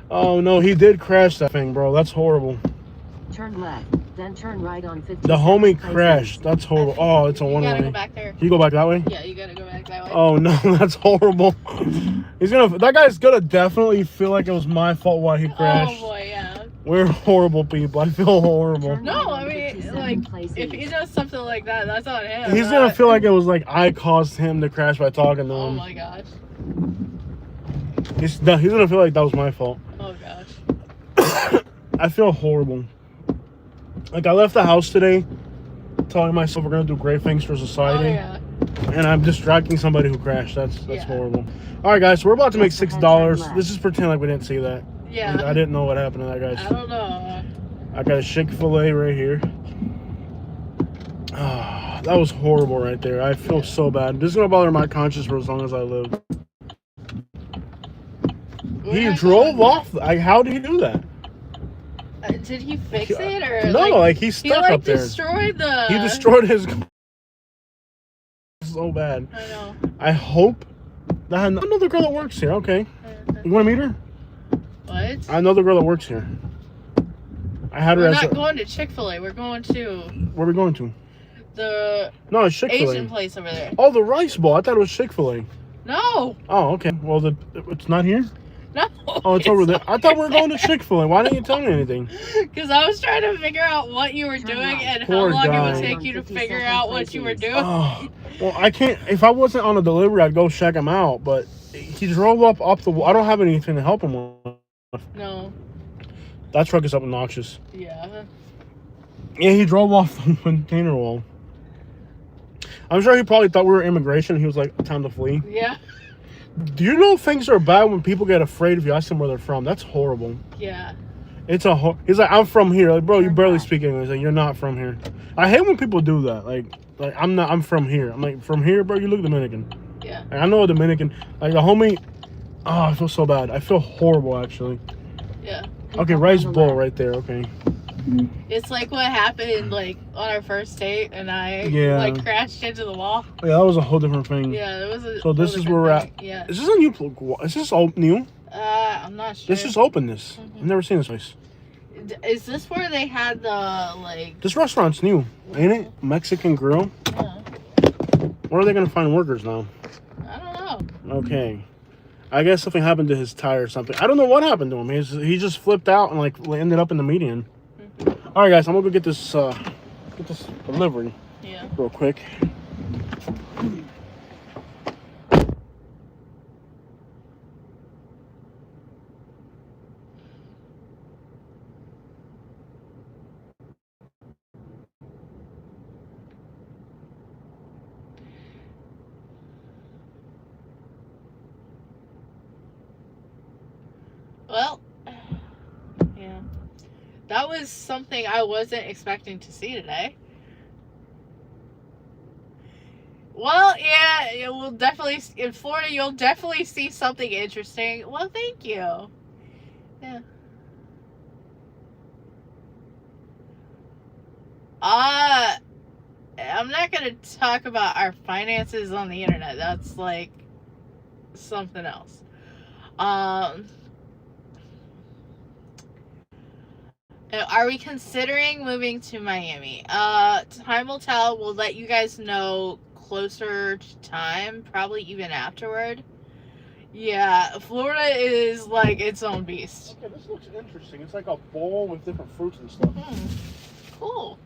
A: Oh no, he did crash that thing, bro. That's horrible.
C: Turn left, then turn right on 50.
A: The homie crashed. That's horrible. Oh, it's a
B: You
A: one
B: gotta
A: way.
B: go back there.
A: Can you go back that way?
B: Yeah, you gotta go back that way.
A: Oh no, that's horrible. That guy's gonna definitely feel like it was my fault why he crashed.
B: Oh boy, yeah.
A: We're horrible people. I feel horrible.
B: No, I mean, like, if he does something like that, that's on him.
A: He's gonna feel like it was like I caused him to crash by talking to
B: Oh
A: him.
B: my gosh.
A: He's gonna feel like that was my fault.
B: Oh gosh.
A: I feel horrible. Like I left the house today telling myself we're gonna do great things for
B: Oh
A: society.
B: yeah.
A: And I'm distracting somebody who crashed. That's
B: Yeah.
A: horrible. All right, guys, so we're about to make $6. Let's just pretend like we didn't see that.
B: Yeah.
A: I didn't know what happened to that,
B: I
A: guys.
B: don't know.
A: I got a Chick-fil-A right here. That was horrible right there. I feel so bad. This is gonna bother my conscience for as long as I live. He drove off. Like, how did he do that?
B: Did he fix it or
A: No, like he's stuck
B: he like
A: up there.
B: destroyed the.
A: He destroyed his. So bad.
B: I know.
A: I hope that another girl that works here. Okay, you want to meet her?
B: What?
A: I know the girl that works here. I had her
B: We're
A: as.
B: not going to Chick-fil-A. We're going to
A: Where are we going to?
B: the
A: No, it's Chick-fil-A.
B: Asian place over there.
A: Oh, the Rice Bowl. I thought it was Chick-fil-A.
B: No.
A: Oh, okay. Well, it's not here.
B: No.
A: Oh, it's over there. I thought we were going to Chick-fil-A. Why didn't you tell me anything?
B: Because I was trying to figure out what you were doing and
A: Poor
B: how long
A: guy.
B: it would take you to figure out what you were doing.
A: Oh, well, I can't. If I wasn't on a delivery, I'd go check him out. But he drove up the. I don't have anything to help him with.
B: No.
A: That truck is obnoxious.
B: Yeah.
A: Yeah, he drove off the container wall. I'm sure he probably thought we were immigration. He was like, time to flee.
B: Yeah.
A: Do you know things are bad when people get afraid if you ask them where they're from? That's horrible.
B: Yeah.
A: He's like, I'm from here. Like, bro, you barely speak English. Like, you're not from here. I hate when people do that. Like I'm from here. I'm like, from here, bro? You look Dominican.
B: Yeah.
A: Like, I know a Dominican. Like, the homie. Oh, I feel so bad. I feel horrible, actually.
B: Yeah.
A: Okay, Rice Bowl right there. Okay.
B: It's like what happened like on our first date and I
A: Yeah.
B: like crashed into the wall.
A: Yeah, that was a whole different thing.
B: Yeah, it was a
A: So this
B: whole
A: is where we're
B: different
A: at.
B: thing. Yeah.
A: Is this a new? Is this new?
B: I'm not sure.
A: Let's just open this.
B: Mhm.
A: I've never seen this place.
B: Is this where they had the like?
A: This restaurant's new, ain't it? Mexican grill.
B: Yeah,
A: Where are they gonna find workers now?
B: I don't know.
A: Okay. I guess something happened to his tire or something. I don't know what happened to him. He just flipped out and like ended up in the median. All right, guys, I'm gonna go get this delivery
B: Yeah.
A: real quick.
B: Well, yeah. That was something I wasn't expecting to see today. Well, yeah, we'll definitely in Florida. You'll definitely see something interesting. Well, thank you. Yeah. I'm not gonna talk about our finances on the internet. That's like something else. Are we considering moving to Miami? Time will tell. We'll let you guys know closer to time, probably even afterward. Yeah, Florida is like its own beast.
A: Okay, this looks interesting. It's like a bowl with different fruits and stuff.
B: Cool.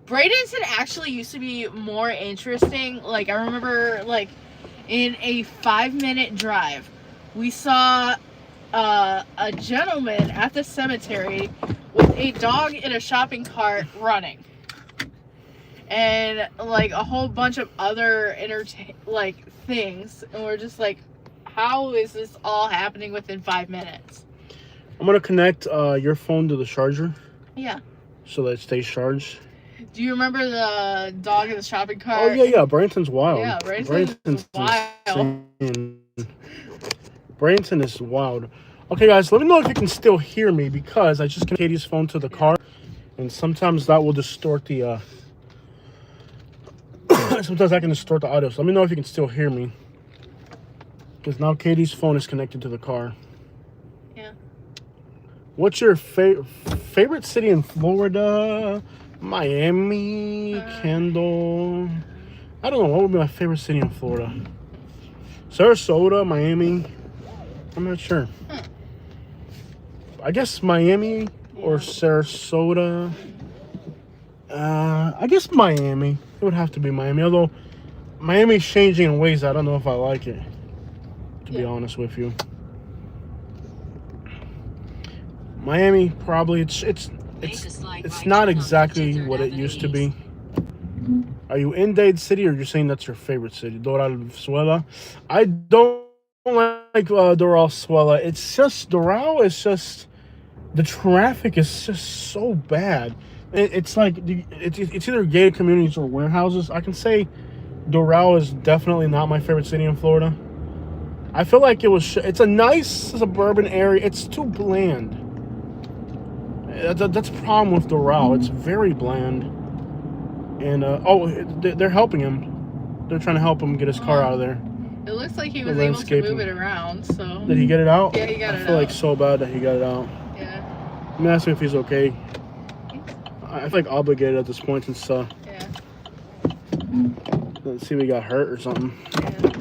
B: Bradenton actually used to be more interesting. Like, I remember, like, in a 5-minute drive, we saw a gentleman at the cemetery with a dog in a shopping cart running. And, like, a whole bunch of other things. And we're just like, how is this all happening within 5 minutes?
A: I'm gonna connect your phone to the charger.
B: Yeah.
A: So that it stays charged.
B: Do you remember the dog in the shopping cart?
A: Oh yeah. Bradenton's wild.
B: Yeah, Bradenton's wild.
A: Insane. Bradenton is wild. Okay, guys, let me know if you can still hear me because I just connected Katie's phone to the car, and sometimes that will distort the. Sometimes I can distort the audio. So let me know if you can still hear me. Because now Katie's phone is connected to the car.
B: Yeah.
A: What's your favorite city in Florida? Miami, Kendall. I don't know. What would be my favorite city in Florida? Sarasota, Miami. I'm not sure. I guess Miami or Sarasota. I guess Miami. It would have to be Miami. Although Miami's changing in ways I don't know if I like it. To be honest with you. Miami probably it's not exactly what it used to be. Are you in Dade City, or you're saying that's your favorite city, Doral? I don't like Doral. It's just Doral is just the traffic is just so bad. It's like it's either gated communities or warehouses. I can say Doral is definitely not my favorite city in Florida. I feel like it's a nice suburban area. It's too bland. That's a problem with Doral. It's very bland. And they're helping him. They're trying to help him get his car out of there.
B: It looks like he was able to move it around. So
A: did he get it out?
B: Yeah, he got it out.
A: I feel like so bad that he got it out.
B: Yeah.
A: I'm gonna ask him if he's okay. I feel like obligated at this point since
B: yeah.
A: Let's see if he got hurt or something.
B: Yeah.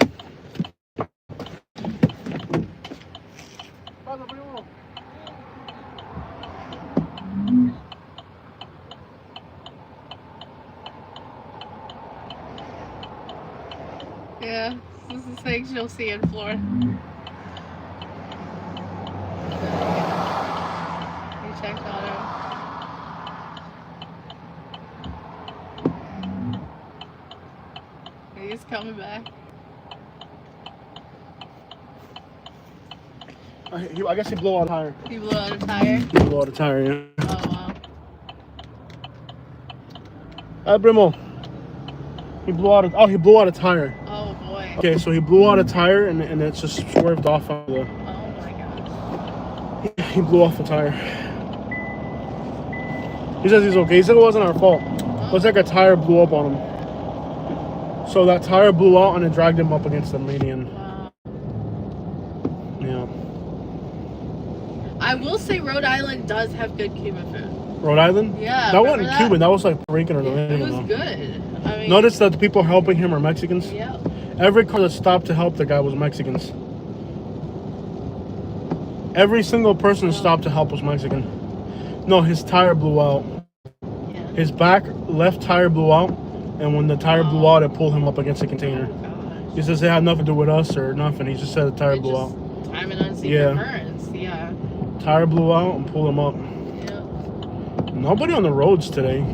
B: Yeah, this is the things you'll see in Florida. You checked on him. He's coming back.
A: I guess he blew out a tire.
B: He blew out a tire?
A: He blew out a tire, yeah.
B: Oh, wow.
A: Primo. He blew out a tire.
B: Oh, boy.
A: Okay, so he blew out a tire and it's just swerved off on the...
B: Oh, my gosh.
A: He blew off a tire. He says he's okay. He said it wasn't our fault. It was like a tire blew up on him. So that tire blew out and it dragged him up against the median.
B: Wow.
A: Yeah.
B: I will say Rhode Island does have good Cuban food.
A: Rhode Island?
B: Yeah.
A: That wasn't Cuban. That was like Puerto Rican or Dominican.
B: It was good. I mean,
A: notice that the people helping him are Mexicans?
B: Yeah.
A: Every car that stopped to help the guy was Mexicans. Every single person that stopped to help was Mexican. No, his tire blew out.
B: Yeah.
A: His back left tire blew out, and when the tire blew out, it pulled him up against the container.
B: Oh, gosh.
A: He says it had nothing to do with us or nothing. He just said the tire blew out.
B: Time and unseen occurrence. Yeah.
A: Tire blew out and pulled him up.
B: Yeah.
A: Nobody on the roads today.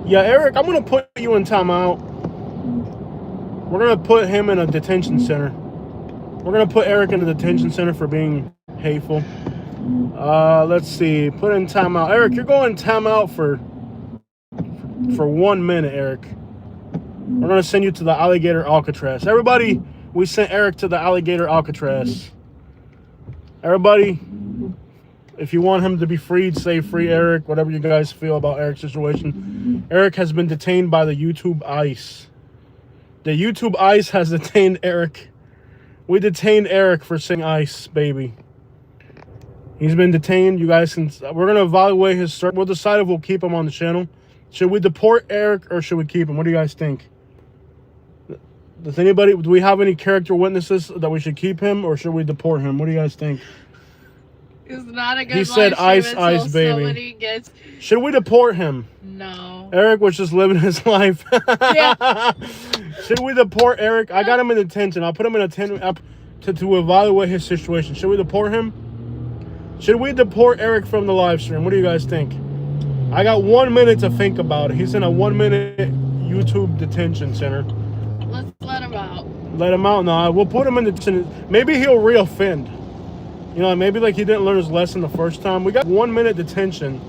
A: Yeah, Eric, I'm going to put you in timeout. We're going to put him in a detention center. We're going to put Eric in a detention center for being hateful. Let's see. Put in timeout. Eric, you're going timeout for 1 minute, Eric. We're going to send you to the alligator Alcatraz. Everybody, we sent Eric to the alligator Alcatraz. Everybody, if you want him to be freed, say free Eric. Whatever you guys feel about Eric's situation. Eric has been detained by the YouTube ICE. The YouTube ICE has detained Eric. We detained Eric for saying ICE, baby. He's been detained. You guys can... We're going to evaluate his... We'll decide if we'll keep him on the channel. Should we deport Eric or should we keep him? What do you guys think? Does anybody... Do we have any character witnesses that we should keep him or should we deport him? What do you guys think?
B: It's not a good
A: He said ice, baby.
B: Somebody gets...
A: Should we deport him?
B: No.
A: Eric was just living his life.
B: Yeah.
A: Should we deport Eric? I got him in detention. I'll put him in a tent to evaluate his situation. Should we deport him? Should we deport Eric from the live stream? What do you guys think? I got 1 minute to think about it. He's in a 1 minute YouTube detention center.
B: Let's let him out.
A: Let him out? No, we'll put him in detention. Maybe he'll reoffend. You know, maybe like he didn't learn his lesson the first time. We got 1 minute detention.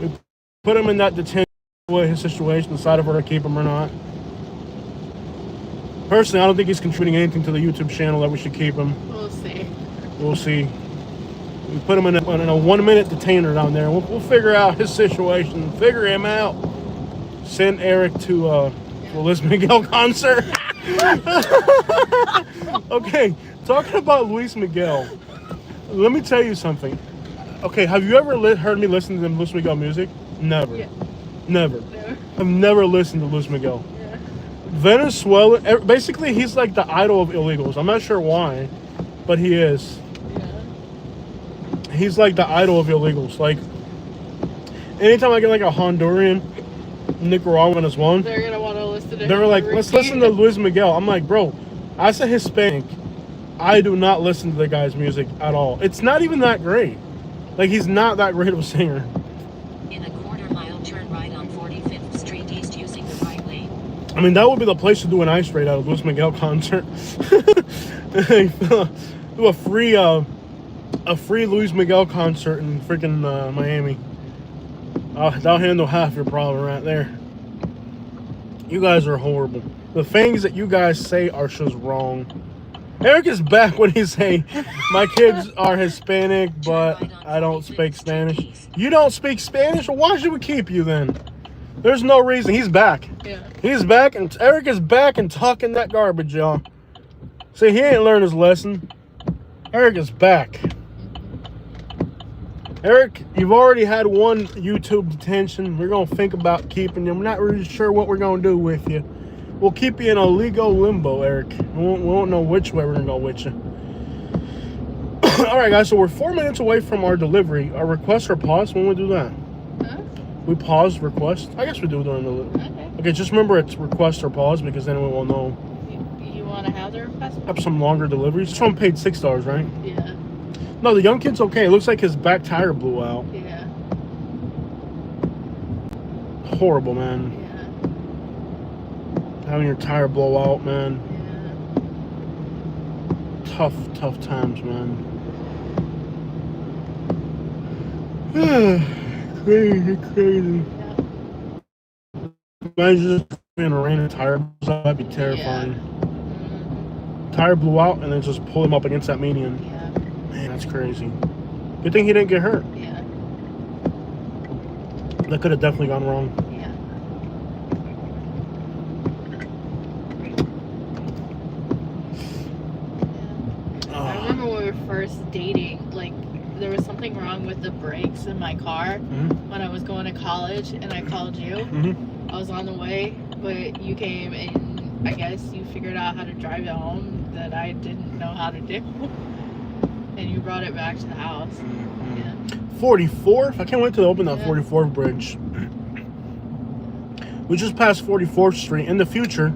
A: We put him in that detention, his situation, decide if we're going to keep him or not. Personally, I don't think he's contributing anything to the YouTube channel that we should keep him.
B: We'll see.
A: We'll see. We put him in a 1 minute detainer down there. We'll figure out his situation. Figure him out. Send Eric to the Luis Miguel concert. Okay, talking about Luis Miguel. Let me tell you something. Okay, have you ever heard me listen to Luis Miguel music? Never.
B: Yeah.
A: Never.
B: Never.
A: I've never listened to Luis Miguel.
B: Yeah.
A: Venezuela, basically, he's like the idol of illegals. I'm not sure why, but he is.
B: Yeah.
A: He's like the idol of illegals. Like, anytime I get like a Honduran, Nicaraguan as one,
B: They're gonna want to listen to
A: they were
B: him
A: like,
B: on
A: let's
B: repeat.
A: listen to Luis Miguel. I'm like, bro, as a Hispanic, I do not listen to the guy's music at all. It's not even that great. Like, he's not that great of a singer.
C: In a quarter-mile, turn right on 45th Street East using the right lane.
A: I mean, that would be the place to do an ice raid at a Luis Miguel concert. Do a free Luis Miguel concert in freaking Miami. That'll handle half your problem right there. You guys are horrible. The things that you guys say are just wrong. Eric is back when he's saying, my kids are Hispanic, but I don't speak Spanish. You don't speak Spanish? Well, why should we keep you then? There's no reason. He's back.
B: Yeah.
A: He's back, and Eric is back and talking that garbage, y'all. See, he ain't learned his lesson. Eric is back. Eric, you've already had one YouTube detention. We're going to think about keeping you. I'm not really sure what we're going to do with you. We'll keep you in a legal limbo, Eric. We won't know which way we're going to go with you. All right, guys, so we're 4 minutes away from our delivery. Our requests are paused when we do that.
B: Huh?
A: We pause request. I guess we do during the
B: Okay.
A: Okay, just remember it's request or pause because then we will know.
B: You want to have the request?
A: Have some longer deliveries. This one paid $6, right?
B: Yeah.
A: No, the young kid's okay. It looks like his back tire blew out.
B: Yeah.
A: Horrible, man.
B: Yeah.
A: Having your tire blow out, man.
B: Yeah.
A: Tough times, man. Crazy.
B: Yeah.
A: Imagine just being a rain and tire blows out. That'd be terrifying.
B: Mm,
A: Tire blew out and then just pull him up against that median.
B: yeah.
A: Man, that's crazy. Good thing he didn't get hurt.
B: Yeah.
A: That could have definitely gone wrong.
B: Yeah. I remember when we were first dating, like, there was something wrong with the brakes in my car when I was going to college, and I called you. I was on the way, but you came and I guess you figured out how to drive it home that I didn't know how to do. And you brought it back to the house. Yeah.
A: 44th? I can't wait to open that
B: Yeah.
A: 44th bridge. We just passed 44th Street. In the future,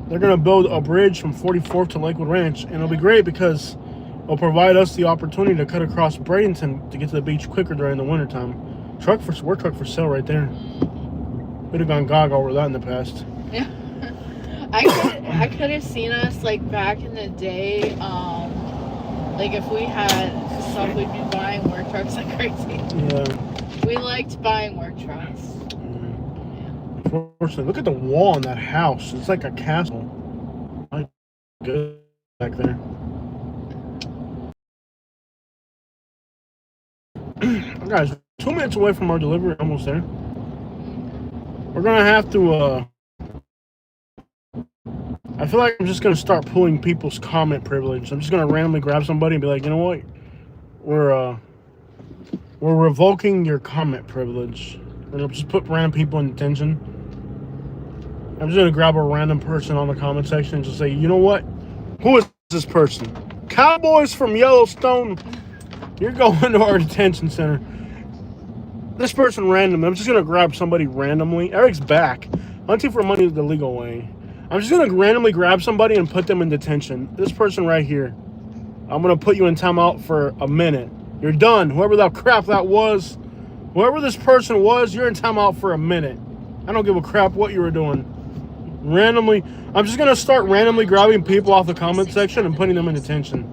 A: they're going to build a bridge from 44th to Lakewood Ranch, and it'll be great because it'll provide us the opportunity to cut across Bradenton to get to the beach quicker during the wintertime. Work truck for sale right there. We'd have gone gaga over that in the past.
B: Yeah. I could have seen us like back in the day, like if we had stuff, we'd be buying work trucks like crazy.
A: Yeah.
B: We liked buying work trucks.
A: Unfortunately, look at the wall on that house. It's like a castle. My good back there. Guys, 2 minutes away from our delivery, almost there. We're gonna have to I feel like I'm just gonna start pulling people's comment privilege. I'm just gonna randomly grab somebody and be like, you know what? We're revoking your comment privilege. We're gonna just put random people in detention. I'm just gonna grab a random person on the comment section and just say, you know what? Who is this person? Cowboys from Yellowstone. You're going to our detention center. This person randomly. I'm just gonna grab somebody randomly. Eric's back. Hunting for money the legal way. I'm just gonna randomly grab somebody and put them in detention. This person right here. I'm gonna put you in timeout for a minute. You're done. Whoever that crap that was, whoever this person was, you're in timeout for a minute. I don't give a crap what you were doing. Randomly, I'm just gonna start randomly grabbing people off the comment section and putting them in detention.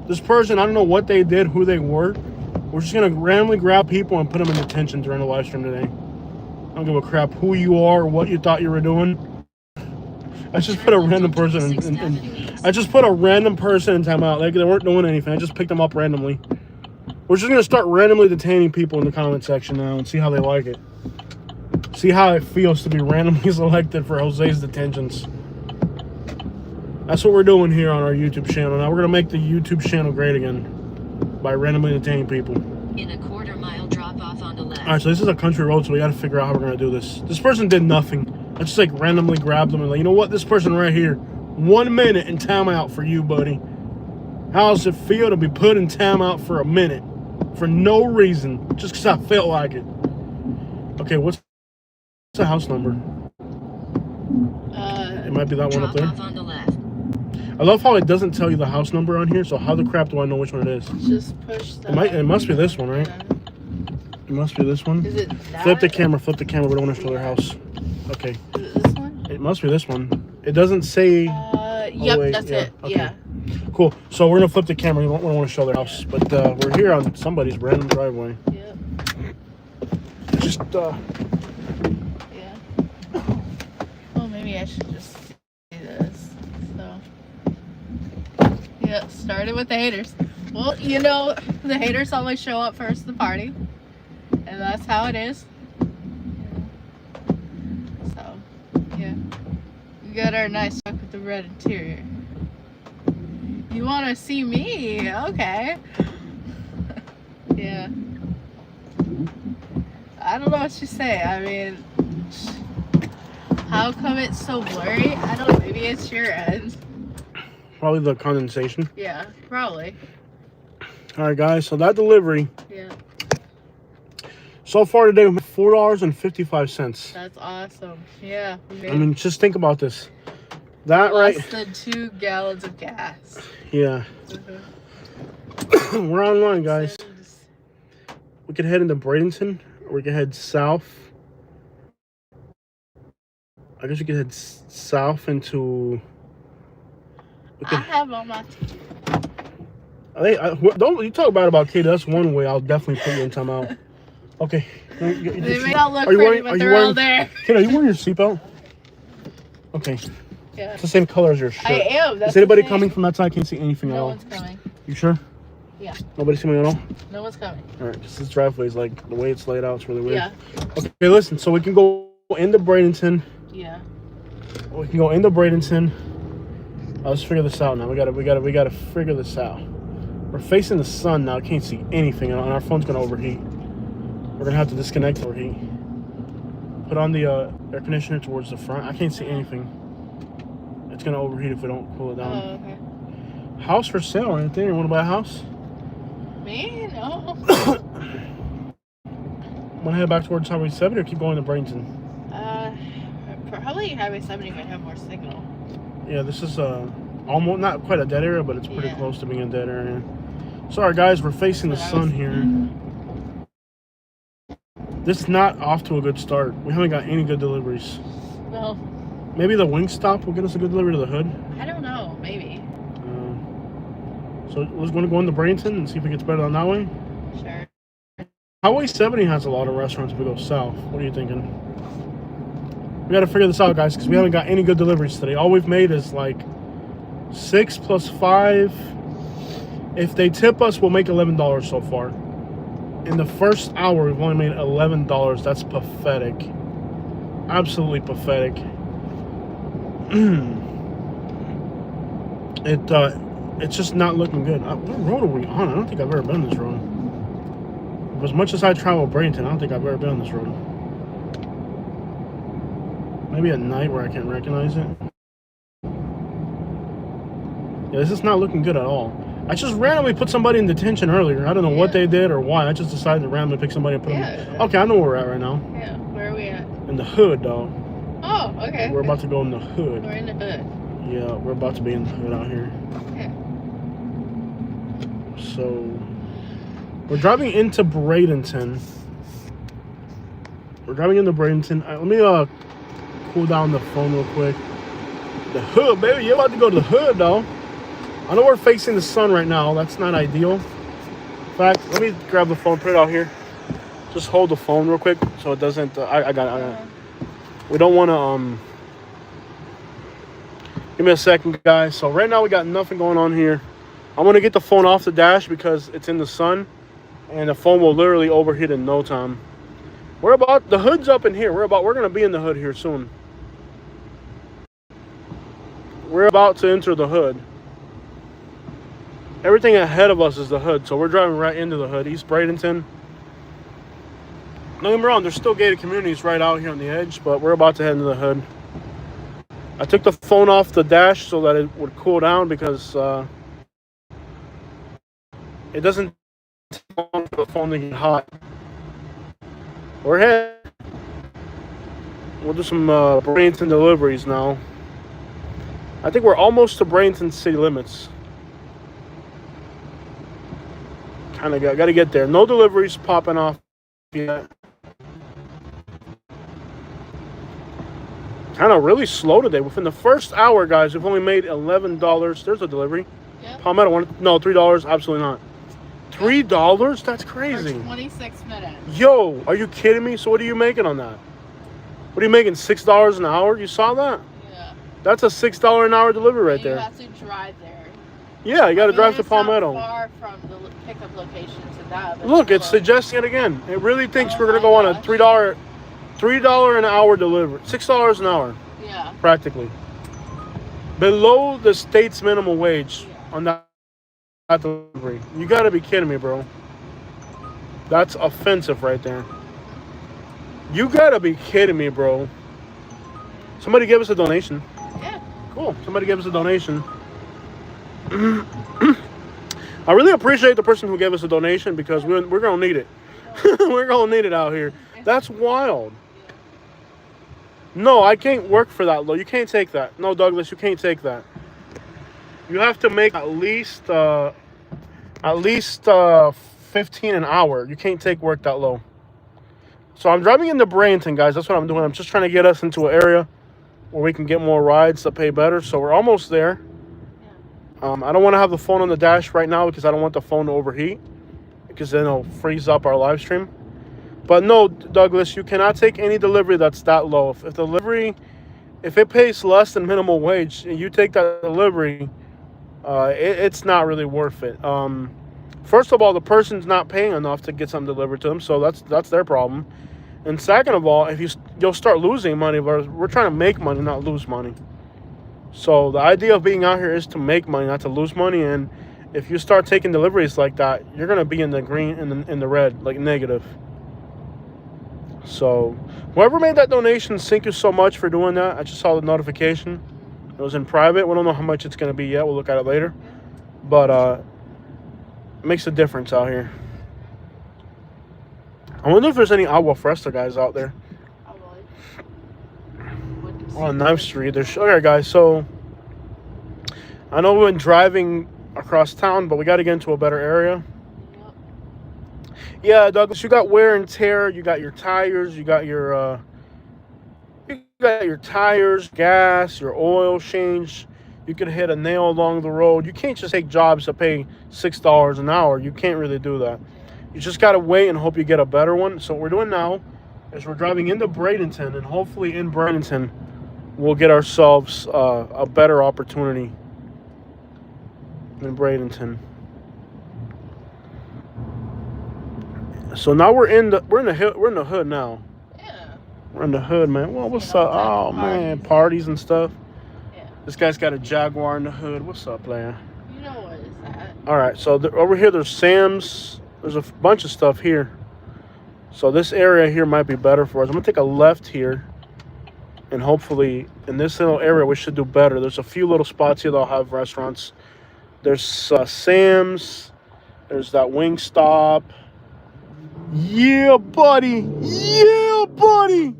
A: This person, I don't know what they did, who they were. We're just gonna randomly grab people and put them in detention during the live stream today. I don't give a crap who you are or what you thought you were doing. I just put a random person in I just put a random person in timeout. Like, they weren't doing anything. I just picked them up randomly. We're just gonna start randomly detaining people in the comment section now and see how they like it. See how it feels to be randomly selected for Jose's detentions. That's what we're doing here on our YouTube channel. Now we're gonna make the YouTube channel great again by randomly detaining people.
C: In a quarter-mile, drop Drop off on the left.
A: All right, so this is a country road, so we got to figure out how we're gonna do this. This person did nothing. I just like randomly grabbed them and like, you know what? This person right here, 1 minute in timeout for you, buddy. How does it feel to be put in timeout for a minute for no reason, just because I felt like it? Okay, what's the house number? It might be that one up
C: Drop
A: there.
C: off on the left.
A: I love how it doesn't tell you the house number on here. So how the crap do I know which one it is?
B: Just push the...
A: It must be this one, right?
B: Yeah.
A: It must be this one.
B: Is it that?
A: Flip the camera. Flip the camera. We don't want to show their house. Okay.
B: Is it this one?
A: It must be this one. It doesn't say.
B: Yep,
A: wait,
B: that's
A: yeah,
B: it.
A: okay.
B: Yeah.
A: Cool. So we're gonna flip the camera. We don't want to show their house, but we're here on somebody's random driveway.
B: Yep.
A: Just
B: Yeah. Well, maybe I should just do this. So. Yeah, started with the haters. Well, you know, the haters always show up first at the party. And that's how it is. So, yeah. We got our nice truck with the red interior. You want to see me? Okay. Yeah. I don't know what you say. I mean, how come it's so blurry? I don't know. Maybe it's your end.
A: probably the condensation.
B: Yeah, probably.
A: All right, guys. So that delivery
B: Yeah.
A: so far today, $4.55.
B: That's awesome. Yeah.
A: I mean, just think about this. That
B: less
A: right?
B: than 2 gallons of gas.
A: Yeah. We're online, guys. We could head into Bradenton, or we could head south. I guess we could head south into.
B: I have all my.
A: Don't you talk bad about Katie? That's one way. I'll definitely put you in timeout. Okay.
B: They may not look pretty, but they're all there.
A: Katie, are you wearing your seatbelt? Okay.
B: Yeah.
A: It's the same color as your shirt.
B: I am. That's
A: Is anybody
B: the thing.
A: coming from that side? I can't see anything at
B: No
A: all.
B: one's coming.
A: You sure?
B: Yeah.
A: Nobody's coming at all?
B: No one's coming.
A: All right, because this driveway is like, the way it's laid out, it's really weird.
B: Yeah.
A: Okay, listen, so we can go into Bradenton.
B: Yeah.
A: We can go into Bradenton. Let's figure this out now. We gotta figure this out. We're facing the sun now. I can't see anything, and our phone's gonna overheat. We're gonna have to disconnect overheat. Put on the air conditioner towards the front. I can't see anything. It's gonna overheat if we don't cool it down.
B: Oh, okay.
A: House for sale right there. You wanna buy a house?
B: Me? No.
A: Wanna head back towards Highway 70 or keep going to Bradenton?
B: Probably Highway 70 might have more signal.
A: Yeah, this is almost not quite a dead area, but it's pretty
B: Yeah.
A: close to being a dead area. Sorry guys, we're facing the sun here. This is not off to a good start. We haven't got any good deliveries.
B: Well,
A: Maybe the Wingstop will get us a good delivery to the hood.
B: I don't know. Maybe.
A: So let's want to go into Bradenton and see if it gets better on that way.
B: Sure.
A: Highway 70 has a lot of restaurants if we go south. What are you thinking? We got to figure this out, guys, because we haven't got any good deliveries today. All we've made is like 6 plus 5. If they tip us, we'll make $11 so far. In the first hour, we've only made $11. That's pathetic. Absolutely pathetic. It's just not looking good. What road are we on? I don't think I've ever been on this road. As much as I travel Bradenton, I don't think I've ever been on this road. Maybe at night where I can't recognize it. Yeah, this is not looking good at all. I just randomly put somebody in detention earlier. I don't know what they did or why. I just decided to randomly pick somebody and put them. Okay, I know where we're at right now.
B: Yeah. Where are we at?
A: In the hood, though.
B: Oh, okay.
A: We're about to go in the hood.
B: We're in the hood.
A: Yeah, we're about to be in the hood out here.
B: Okay.
A: So, we're driving into Bradenton. Let me cool down the phone real quick. The hood, baby. You're about to go to the hood, though. I know we're facing the sun right now. That's not ideal. In fact, let me grab the phone, put it out here. Just hold the phone real quick so it doesn't. I got it. We don't want to. Give me a second, guys. So right now we got nothing going on here. I'm gonna get the phone off the dash because it's in the sun, and the phone will literally overheat in no time. The hood's up in here. We're gonna be in the hood here soon. We're about to enter the hood. Everything ahead of us is the hood, so we're driving right into the hood. East Bradenton. Don't get me wrong, there's still gated communities right out here on the edge, but we're about to head into the hood. I took the phone off the dash so that it would cool down because it doesn't take long for the phone to get hot. We're heading. We'll do some Bradenton deliveries now. I think we're almost to Bradenton city limits. Kind of got to get there. No deliveries popping off yet. Kind of really slow today. Within the first hour, guys, we've only made $11. There's a delivery.
B: Yep.
A: Palmetto one. No, $3. Absolutely not. $3? That's crazy.
B: For 26 minutes.
A: Yo, are you kidding me? So what are you making on that? What are you making? $6 an hour? You saw that?
B: Yeah.
A: That's a $6 an hour delivery right
B: You
A: there.
B: have to drive there.
A: Yeah, you got to drive to
B: it's not
A: Palmetto.
B: far from the pickup location to that. but
A: Look, it's
B: still.
A: suggesting it again. It really thinks
B: Oh
A: we're gonna
B: my
A: go on a
B: gosh.
A: $3 an hour delivery. $6 an hour,
B: Yeah.
A: practically. Below the state's minimum wage on that delivery. You gotta be kidding me, bro. That's offensive right there. You gotta be kidding me, bro. Somebody give us a donation.
B: Yeah.
A: Cool. Somebody give us a donation. I really appreciate the person who gave us a donation because we're gonna need it. We're gonna need it out here. That's wild. No, I can't work for that low. You can't take that. No, Douglas, you can't take that. You have to make at least 15 an hour. You can't take work that low. So I'm driving into Bradenton, guys. That's what I'm doing. I'm just trying to get us into an area where we can get more rides that pay better. So we're almost there. I don't want to have the phone on the dash right now because I don't want the phone to overheat because then it'll freeze up our live stream. But no, Douglas, you cannot take any delivery that's that low. If it pays less than minimum wage and you take that delivery, it's not really worth it. First of all, the person's not paying enough to get something delivered to them, so that's their problem. And second of all, if you'll start losing money, but we're trying to make money, not lose money. So the idea of being out here is to make money, not to lose money. And if you start taking deliveries like that, you're gonna be in the green, in the red, like negative. So whoever made that donation, thank you so much for doing that. I just saw the notification. It was in private. We don't know how much it's gonna be yet. We'll look at it later. But it makes a difference out here. I wonder if there's any Agua Fresca guys out there. On 9th Street. Okay, guys, so I know we've been driving across town, but we got to get into a better area. Yeah, Douglas, you got wear and tear. You got your tires. You got your tires, gas, your oil change. You could hit a nail along the road. You can't just take jobs that pay $6 an hour. You can't really do that. You just got to wait and hope you get a better one. So what we're doing now is we're driving into Bradenton, and hopefully in Bradenton, we'll get ourselves a better opportunity in Bradenton. So now we're in the hood now.
B: Yeah.
A: We're in the hood, man. Well, what's up? Oh man, parties and stuff.
B: Yeah.
A: This guy's got a Jaguar in the hood. What's up, player?
B: You know what is that?
A: All right, so over here there's Sam's. There's a bunch of stuff here. So this area here might be better for us. I'm gonna take a left here. And hopefully, in this little area, we should do better. There's a few little spots here that'll have restaurants. There's Sam's. There's that Wingstop. Yeah, buddy. Yeah, buddy.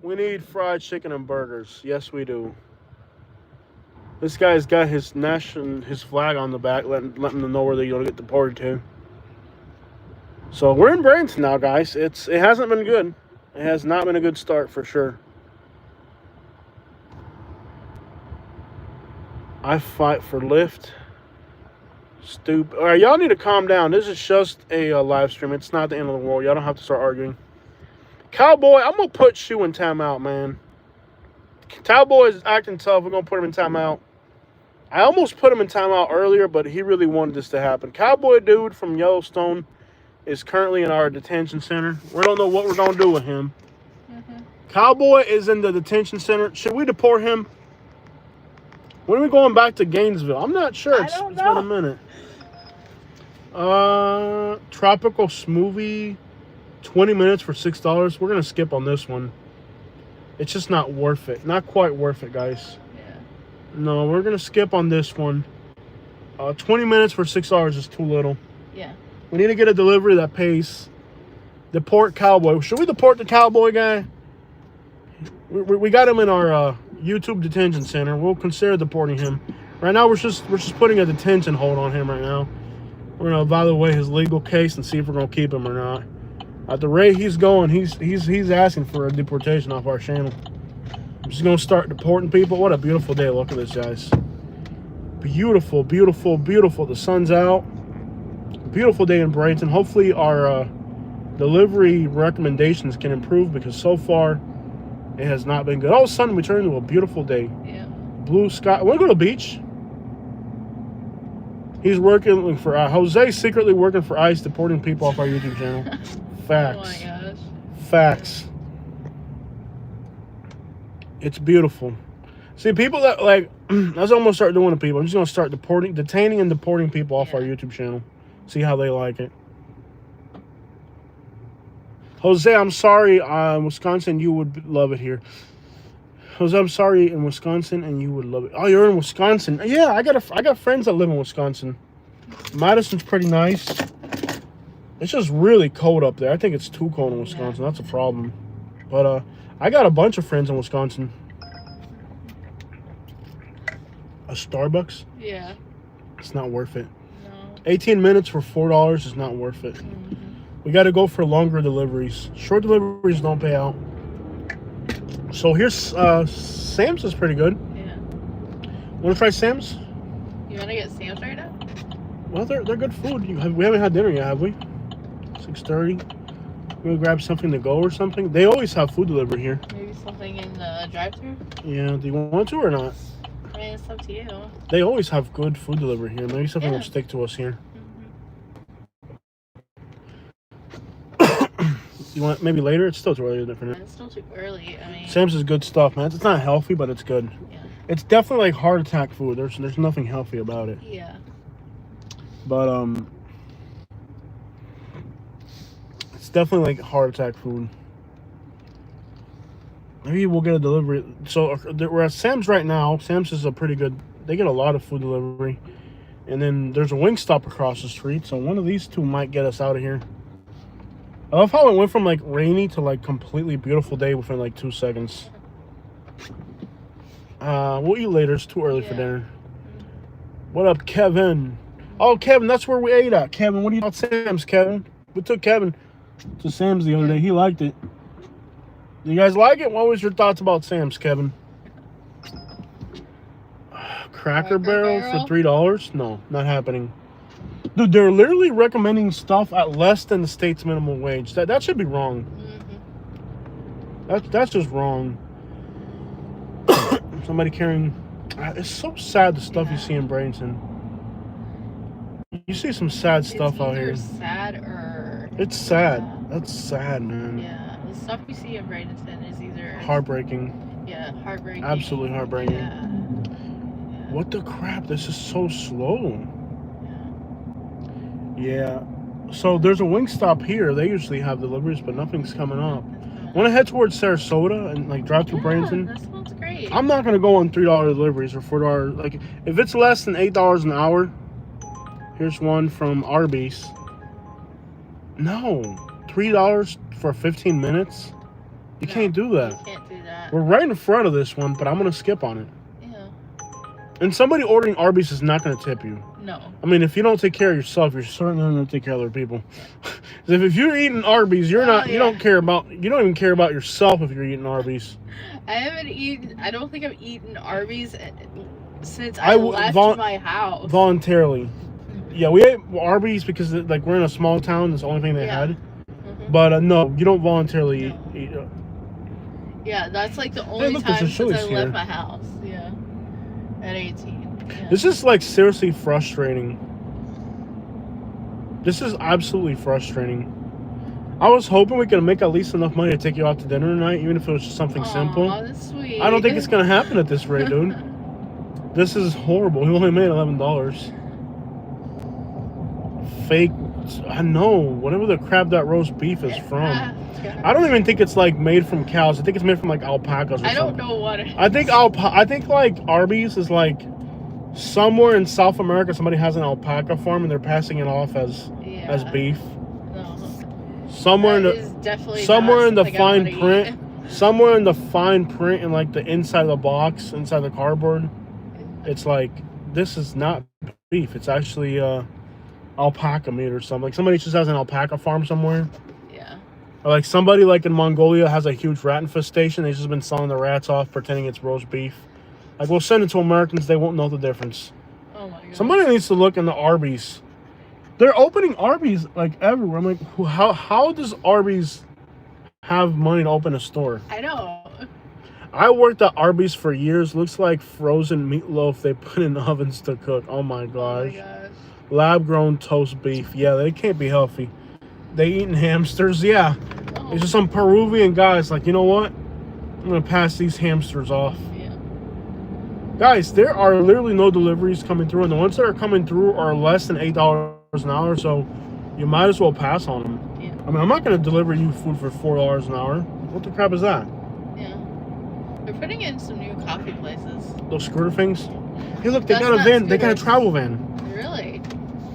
A: We need fried chicken and burgers. Yes, we do. This guy's got his flag on the back, letting them know where they're going to get deported to. So we're in Bradenton now, guys. It hasn't been good. It has not been a good start for sure. I fight for Lyft. Stupid. All right, y'all need to calm down. This is just a live stream. It's not the end of the world. Y'all don't have to start arguing. Cowboy, I'm going to put you in timeout, man. Cowboy is acting tough. We're going to put him in timeout. I almost put him in timeout earlier, but he really wanted this to happen. Cowboy dude from Yellowstone is currently in our detention center. We don't know what we're going to do with him. Mm-hmm. Cowboy is in the detention center. Should we deport him? When are we going back to Gainesville? I'm not sure. It's been a minute. Tropical smoothie, 20 minutes for $6. We're gonna skip on this one. It's just not worth it. Not quite worth it, guys.
B: Yeah.
A: No, we're gonna skip on this one. 20 minutes for $6 is too little.
B: Yeah.
A: We need to get a delivery that pays. Deport Cowboy. Should we deport the Cowboy guy? We got him in our YouTube detention center. We'll consider deporting him. Right now, we're just putting a detention hold on him right now. We're gonna evaluate his legal case and see if we're gonna keep him or not. At the rate he's going, he's asking for a deportation off our channel. I'm just gonna start deporting people. What a beautiful day! Look at this, guys. Beautiful, beautiful, beautiful. The sun's out. Beautiful day in Bradenton. Hopefully, our delivery recommendations can improve because so far it has not been good. All of a sudden, we turn into a beautiful day.
B: Yeah.
A: Blue sky. Want to go to the beach? He's working for Jose's secretly working for ICE, deporting people off our YouTube channel. Facts.
B: Oh my gosh.
A: Facts. It's beautiful. See, people that like, that's what I'm gonna start doing to people. I'm just gonna start detaining and deporting people off our YouTube channel. See how they like it. Jose, I'm sorry. Wisconsin, you would love it here. Jose, I'm sorry, in Wisconsin, and you would love it. Oh, you're in Wisconsin. Yeah, I got friends that live in Wisconsin. Madison's pretty nice. It's just really cold up there. I think it's too cold in Wisconsin. That's a problem. But I got a bunch of friends in Wisconsin. A Starbucks?
B: Yeah.
A: It's not worth it.
B: No.
A: 18 minutes for $4 is not worth it.
B: Mm-hmm.
A: We got to go for longer deliveries. Short deliveries don't pay out. So here's Sam's is pretty good.
B: Yeah.
A: Want to try Sam's?
B: You want to get Sam's right now?
A: Well, they're good food. We haven't had dinner yet, have we? 6:30. We'll grab something to go or something. They always have food delivery here.
B: Maybe something in the drive-thru?
A: Yeah, do you want to or not?
B: I mean, it's up to you.
A: They always have good food delivery here. Maybe something will
B: Yeah.
A: stick to us here. You want maybe later? It's still too early for now.
B: It's still too early. I mean,
A: Sam's is good stuff, man. It's not healthy, but it's good.
B: yeah.
A: It's definitely like heart attack food. There's nothing healthy about it.
B: Yeah.
A: But it's definitely like heart attack food. Maybe we'll get a delivery. So we're at Sam's right now. Sam's is a pretty good. They get a lot of food delivery, and then there's a Wingstop across the street. So one of these two might get us out of here. I love how it went from like rainy to like completely beautiful day within like 2 seconds. We'll eat later. It's too early for dinner. What up, Kevin? Oh, Kevin, that's where we ate at. Kevin, what do you think about Sam's, Kevin? We took Kevin to Sam's the other day. He liked it. You guys like it? What was your thoughts about Sam's, Kevin? Cracker Barrel for $3? No, not happening. Dude, they're literally recommending stuff at less than the state's minimum wage. That should be wrong.
B: Mm-hmm.
A: That's just wrong. Somebody carrying... It's so sad the stuff you see in Bradenton. You see some sad stuff out here.
B: It's sad or...
A: It's sad. That's sad, man.
B: Yeah, the stuff you see in Bradenton is either...
A: Heartbreaking.
B: Yeah, heartbreaking.
A: Absolutely heartbreaking.
B: Yeah.
A: What the crap? This is so slow. Yeah. So there's a Wingstop here. They usually have deliveries, but nothing's coming up. Want to head towards Sarasota and like drive through Bradenton?
B: That sounds great.
A: I'm not gonna go on $3 deliveries or $4. Like if it's less than $8 an hour. Here's one from Arby's. No, $3 for 15 minutes. You can't do that.
B: You can't do that.
A: We're right in front of this one, but I'm gonna skip on it.
B: Yeah.
A: And somebody ordering Arby's is not gonna tip you.
B: No.
A: I mean, if you don't take care of yourself, you're certainly not going to take care of other people. If you're eating Arby's, you're not. You don't care about. You don't even care about yourself if you're eating Arby's.
B: I don't think I've eaten Arby's since I left my house.
A: Voluntarily. Yeah, we ate Arby's because like we're in a small town. That's the only thing they had.
B: Mm-hmm.
A: But no, you don't voluntarily eat.
B: Yeah, that's like the only time since I left my house. Yeah. At 18. Yeah.
A: This is like seriously frustrating. This is absolutely frustrating. I was hoping we could make at least enough money to take you out to dinner tonight, even if it was just something simple.
B: That's sweet.
A: I don't think it's gonna happen at this rate, dude. This is horrible. We only made $11. Fake I know, whatever the crap that roast beef is from. I don't even think it's like made from cows. I think it's made from like alpacas or
B: I don't
A: something.
B: know what it is.
A: I think like Arby's is like somewhere in South America somebody has an alpaca farm and they're passing it off as beef.
B: No.
A: Somewhere
B: That
A: in
B: is
A: the
B: definitely
A: somewhere
B: not
A: in the
B: something I wanna
A: fine print, somewhere in the fine print in like the inside of the box, inside the cardboard, it's like this is not beef. It's actually alpaca meat or something. Like somebody just has an alpaca farm somewhere.
B: Yeah.
A: Or like somebody like in Mongolia has a huge rat infestation. They've just been selling the rats off, pretending it's roast beef. Like we'll send it to Americans, they won't know the difference.
B: Oh my god.
A: Somebody needs to look in the Arby's. They're opening Arby's like everywhere. I'm like, how does Arby's have money to open a store?
B: I know.
A: I worked at Arby's for years. Looks like frozen meatloaf they put in ovens to cook. Oh my
B: Oh
A: gosh.
B: my gosh.
A: Lab grown toast beef. Yeah, they can't be healthy. They eating hamsters. Yeah.
B: Oh.
A: It's just some Peruvian guys like, you know what? I'm going to pass these hamsters off.
B: Yeah.
A: Guys, there are literally no deliveries coming through. And the ones that are coming through are less than $8 an hour. So you might as well pass on them.
B: Yeah.
A: I mean, I'm not going to deliver you food for $4 an hour. What the crap is that?
B: Yeah. They're putting in some new coffee places.
A: Those scooter things? Hey, look, they
B: That's
A: got a
B: not
A: van. They got a
B: scooters.
A: travel van.
B: Really?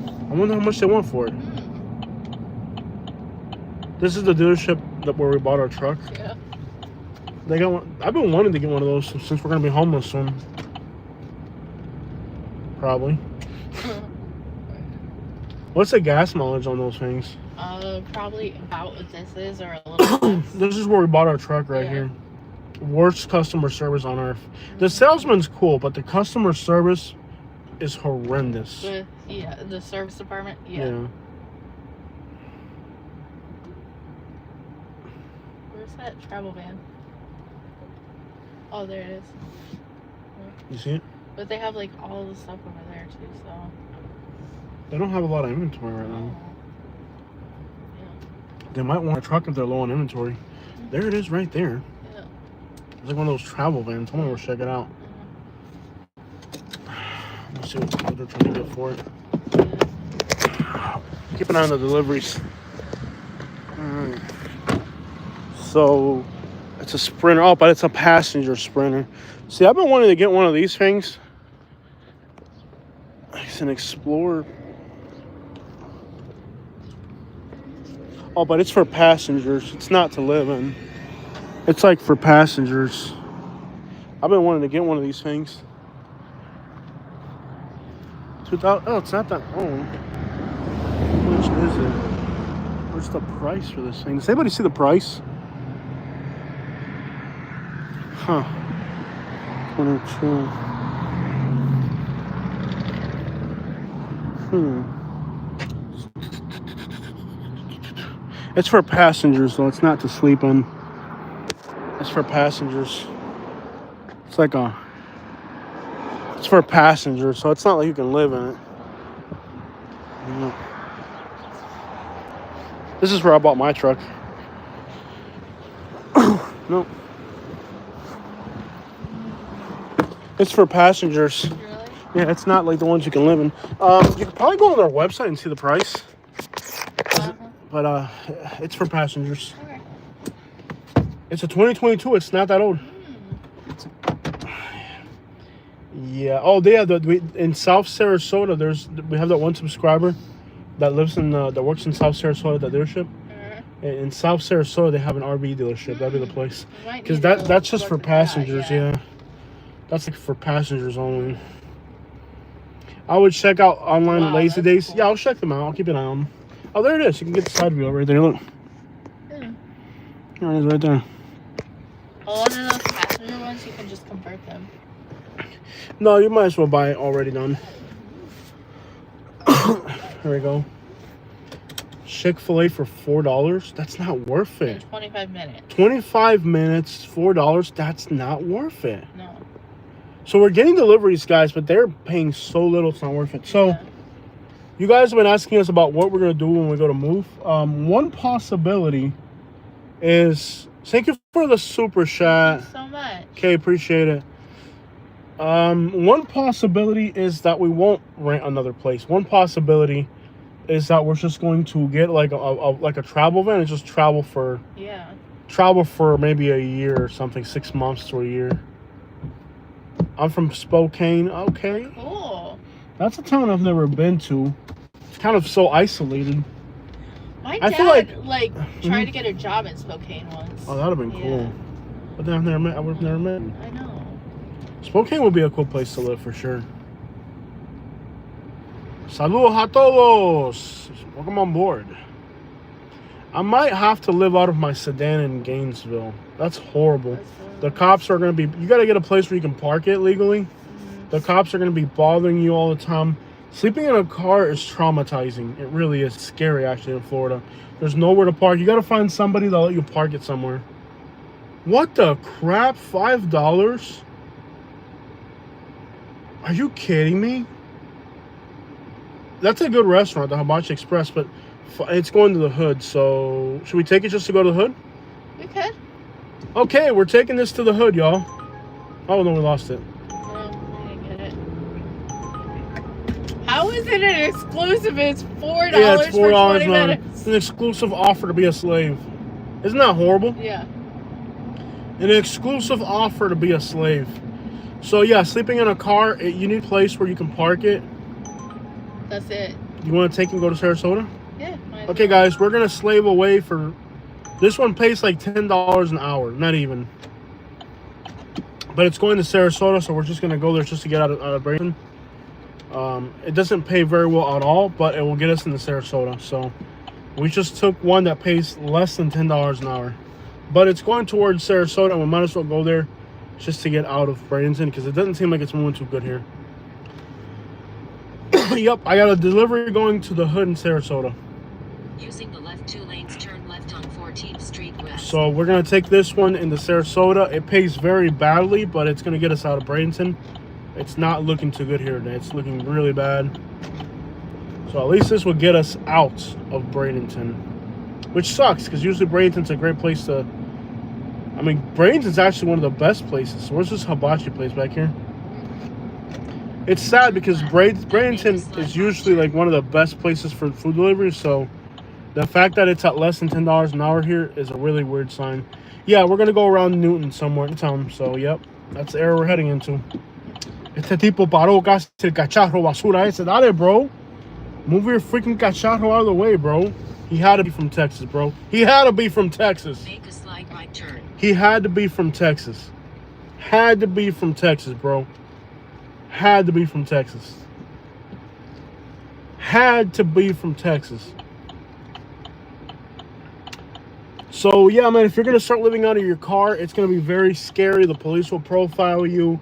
A: I wonder how much they want for it. This is the dealership where we bought our truck.
B: Yeah.
A: They got one. I've been wanting to get one of those since we're gonna be homeless soon. Probably. What's the gas mileage on those things?
B: Probably about what this is or a little less.
A: This is where we bought our truck right
B: Yeah.
A: here. Worst customer service on earth. The salesman's cool, but the customer service is horrendous.
B: The service department.
A: Yeah.
B: Where's that travel van? Oh, there it is.
A: You see it?
B: But they have like all the stuff over there too, so.
A: They don't have a lot of inventory right now.
B: Yeah.
A: They might want a truck if they're low on inventory. There it is right there.
B: Yeah.
A: It's like one of those travel vans. I'm gonna go check it out. Let's see what they're trying to get for it. Keep an eye on the deliveries. Alright. So it's a Sprinter. Oh, but it's a passenger Sprinter. See, I've been wanting to get one of these things. It's an Explorer. Oh, but it's for passengers. It's not to live in. It's like for passengers. I've been wanting to get one of these things. 2000. Oh, it's not that old. How much is it? What's the price for this thing? Does anybody see the price? Huh. 22. It's for passengers, though. It's not to sleep in. It's for passengers. It's like a... It's for passengers, so it's not like you can live in it. You know. This is where I bought my truck. No. It's for passengers.
B: Really?
A: Yeah, it's not like the ones you can live in. You could probably go on their website and see the price. But it's for passengers.
B: Okay.
A: It's a 2022. It's not that old. Yeah. Oh, yeah. In South Sarasota, we have that one subscriber that lives that works in South Sarasota, that dealership. In South Sarasota, they have an RV dealership. That'd be the place. Because that's just for passengers. Yeah. That's like for passengers only. I would check out online Lazy Days.
B: Cool.
A: Yeah, I'll check them out. I'll keep an eye on them. Oh, there it is. You can get the side view right there. Look.
B: Yeah.
A: There it is right there.
B: Well, one of those passenger ones, you can just convert them.
A: No, you might as well buy it already done. There we go. Chick-fil-A for $4. That's not worth it.
B: 25 minutes.
A: 25 minutes, $4. That's not worth it.
B: No.
A: So we're getting deliveries, guys, but they're paying so little, it's not worth it. So you guys have been asking us about what we're going to do when we go to move. One possibility is... Thank you for the super chat.
B: Thank you so much.
A: Okay, appreciate it. One possibility is that we won't rent another place. One possibility is that we're just going to get like a travel van and just travel for maybe a year or something, 6 months to a year. I'm from Spokane. Okay.
B: Cool.
A: That's a town I've never been to. It's kind of so isolated.
B: My
A: I
B: dad
A: feel
B: like tried to get a job in Spokane once.
A: Oh, that'd have been cool.
B: Yeah.
A: But then I would have never met him.
B: I know.
A: Spokane would be a cool place to live for sure. Saludos a todos. Welcome on board. I might have to live out of my sedan in Gainesville. That's horrible. The cops are going to be... You got to get a place where you can park it legally. The cops are going to be bothering you all the time. Sleeping in a car is traumatizing. It really is scary, actually, in Florida. There's nowhere to park. You got to find somebody that'll let you park it somewhere. What the crap? $5? Are you kidding me? That's a good restaurant, the Hibachi Express, but it's going to the hood, so... Should we take it just to go to the hood?
B: We could.
A: Okay, we're taking this to the hood, y'all. Oh, no, we lost it.
B: I didn't get it. How is it an exclusive? It's $4
A: Yeah, it's $4,
B: for 20
A: man.
B: minutes.
A: It's an exclusive offer to be a slave. Isn't that horrible?
B: Yeah.
A: An exclusive offer to be a slave. So, yeah, sleeping in a car, you need a place where you can park it.
B: That's it.
A: You want to take and go to Sarasota?
B: Yeah.
A: Okay, guys, we're going to slave away for... This one pays like $10 an hour. Not even. But it's going to Sarasota, so we're just going to go there just to get out of Bradenton. It doesn't pay very well at all, but it will get us into Sarasota. So we just took one that pays less than $10 an hour. But it's going towards Sarasota, and we might as well go there just to get out of Bradenton because it doesn't seem like it's moving too good here. Yep, I got a delivery going to the hood in Sarasota.
C: Using the left 2 lanes, turn left on 14th Street West.
A: So we're going to take this one into Sarasota. It pays very badly, but it's going to get us out of Bradenton. It's not looking too good here today. It's looking really bad. So at least this will get us out of Bradenton. Which sucks, because usually Bradenton's a great place to... I mean, Bradenton's actually one of the best places. So where's this hibachi place back here? It's sad because Bradenton is usually like one of the best places for food delivery. So the fact that it's at less than $10 an hour here is a really weird sign. Yeah, we're going to go around Newton somewhere in town. So, yep, that's the area we're heading into. Este tipo paró casi el cacharro basura ese. Dale, bro. Move your freaking cacharro out of the way, bro. He had to be from Texas, bro. He had to be from Texas.
C: Make a slide right turn.
A: He had to be from Texas. Had to be from Texas, bro. Had to be from Texas. Had to be from Texas. So, yeah, man, if you're going to start living out of your car, it's going to be very scary. The police will profile you.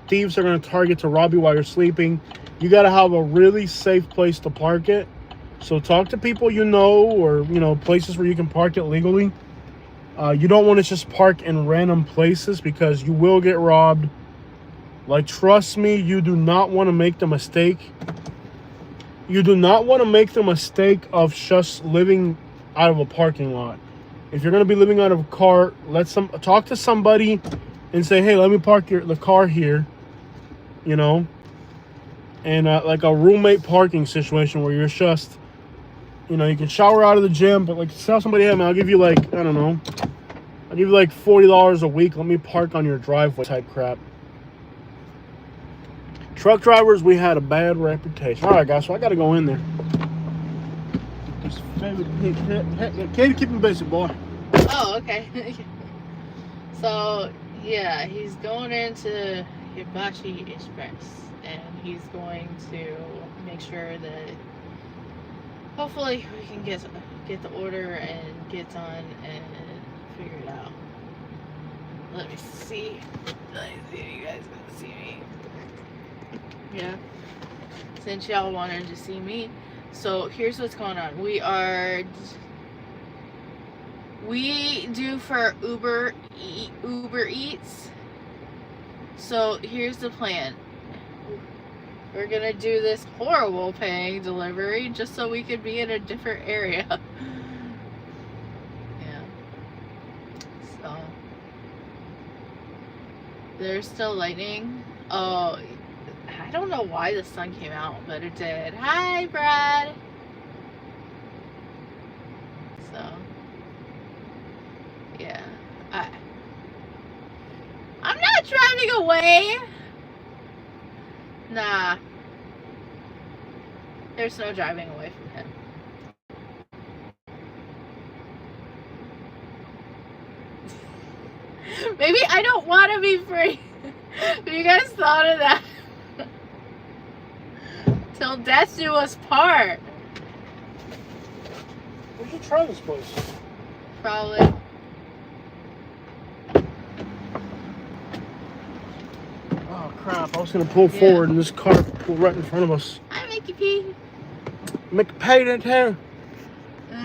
A: Thieves are going to target to rob you while you're sleeping. You got to have a really safe place to park it. So talk to people you know, or, you know, places where you can park it legally. You don't want to just park in random places because you will get robbed. Like, trust me, you do not want to make the mistake. You do not want to make the mistake of just living out of a parking lot. If you're going to be living out of a car, talk to somebody and say, hey, let me park the car here, you know, and like a roommate parking situation where you're just, you know, you can shower out of the gym, but like tell somebody, hey, man, I'll give you like, I don't know, I'll give you like $40 a week. Let me park on your driveway type crap. Truck drivers, we had a bad reputation. All right, guys, so I got to go in there. Katie, keep him busy, boy.
B: Oh, okay. So, yeah, he's going into Hibachi Express, and he's going to make sure that hopefully we can get the order and get done and figure it out. Let me see. Let me see if you guys can see me. Yeah. Since y'all wanted to see me. So here's what's going on. We do for Uber Eats. So here's the plan. We're gonna do this horrible paying delivery just so we could be in a different area. Yeah. So there's still lightning. Oh, I don't know why the sun came out, but it did. Hi, Brad. So, yeah. I'm not driving away. Nah. There's no driving away from him. Maybe I don't want to be free. Have you guys thought of that? Till death do us part.
A: We should try this place.
B: Probably.
A: Oh crap! I was gonna pull forward, and this car pulled right in front of us.
B: I make you pee.
A: Make a pay that here.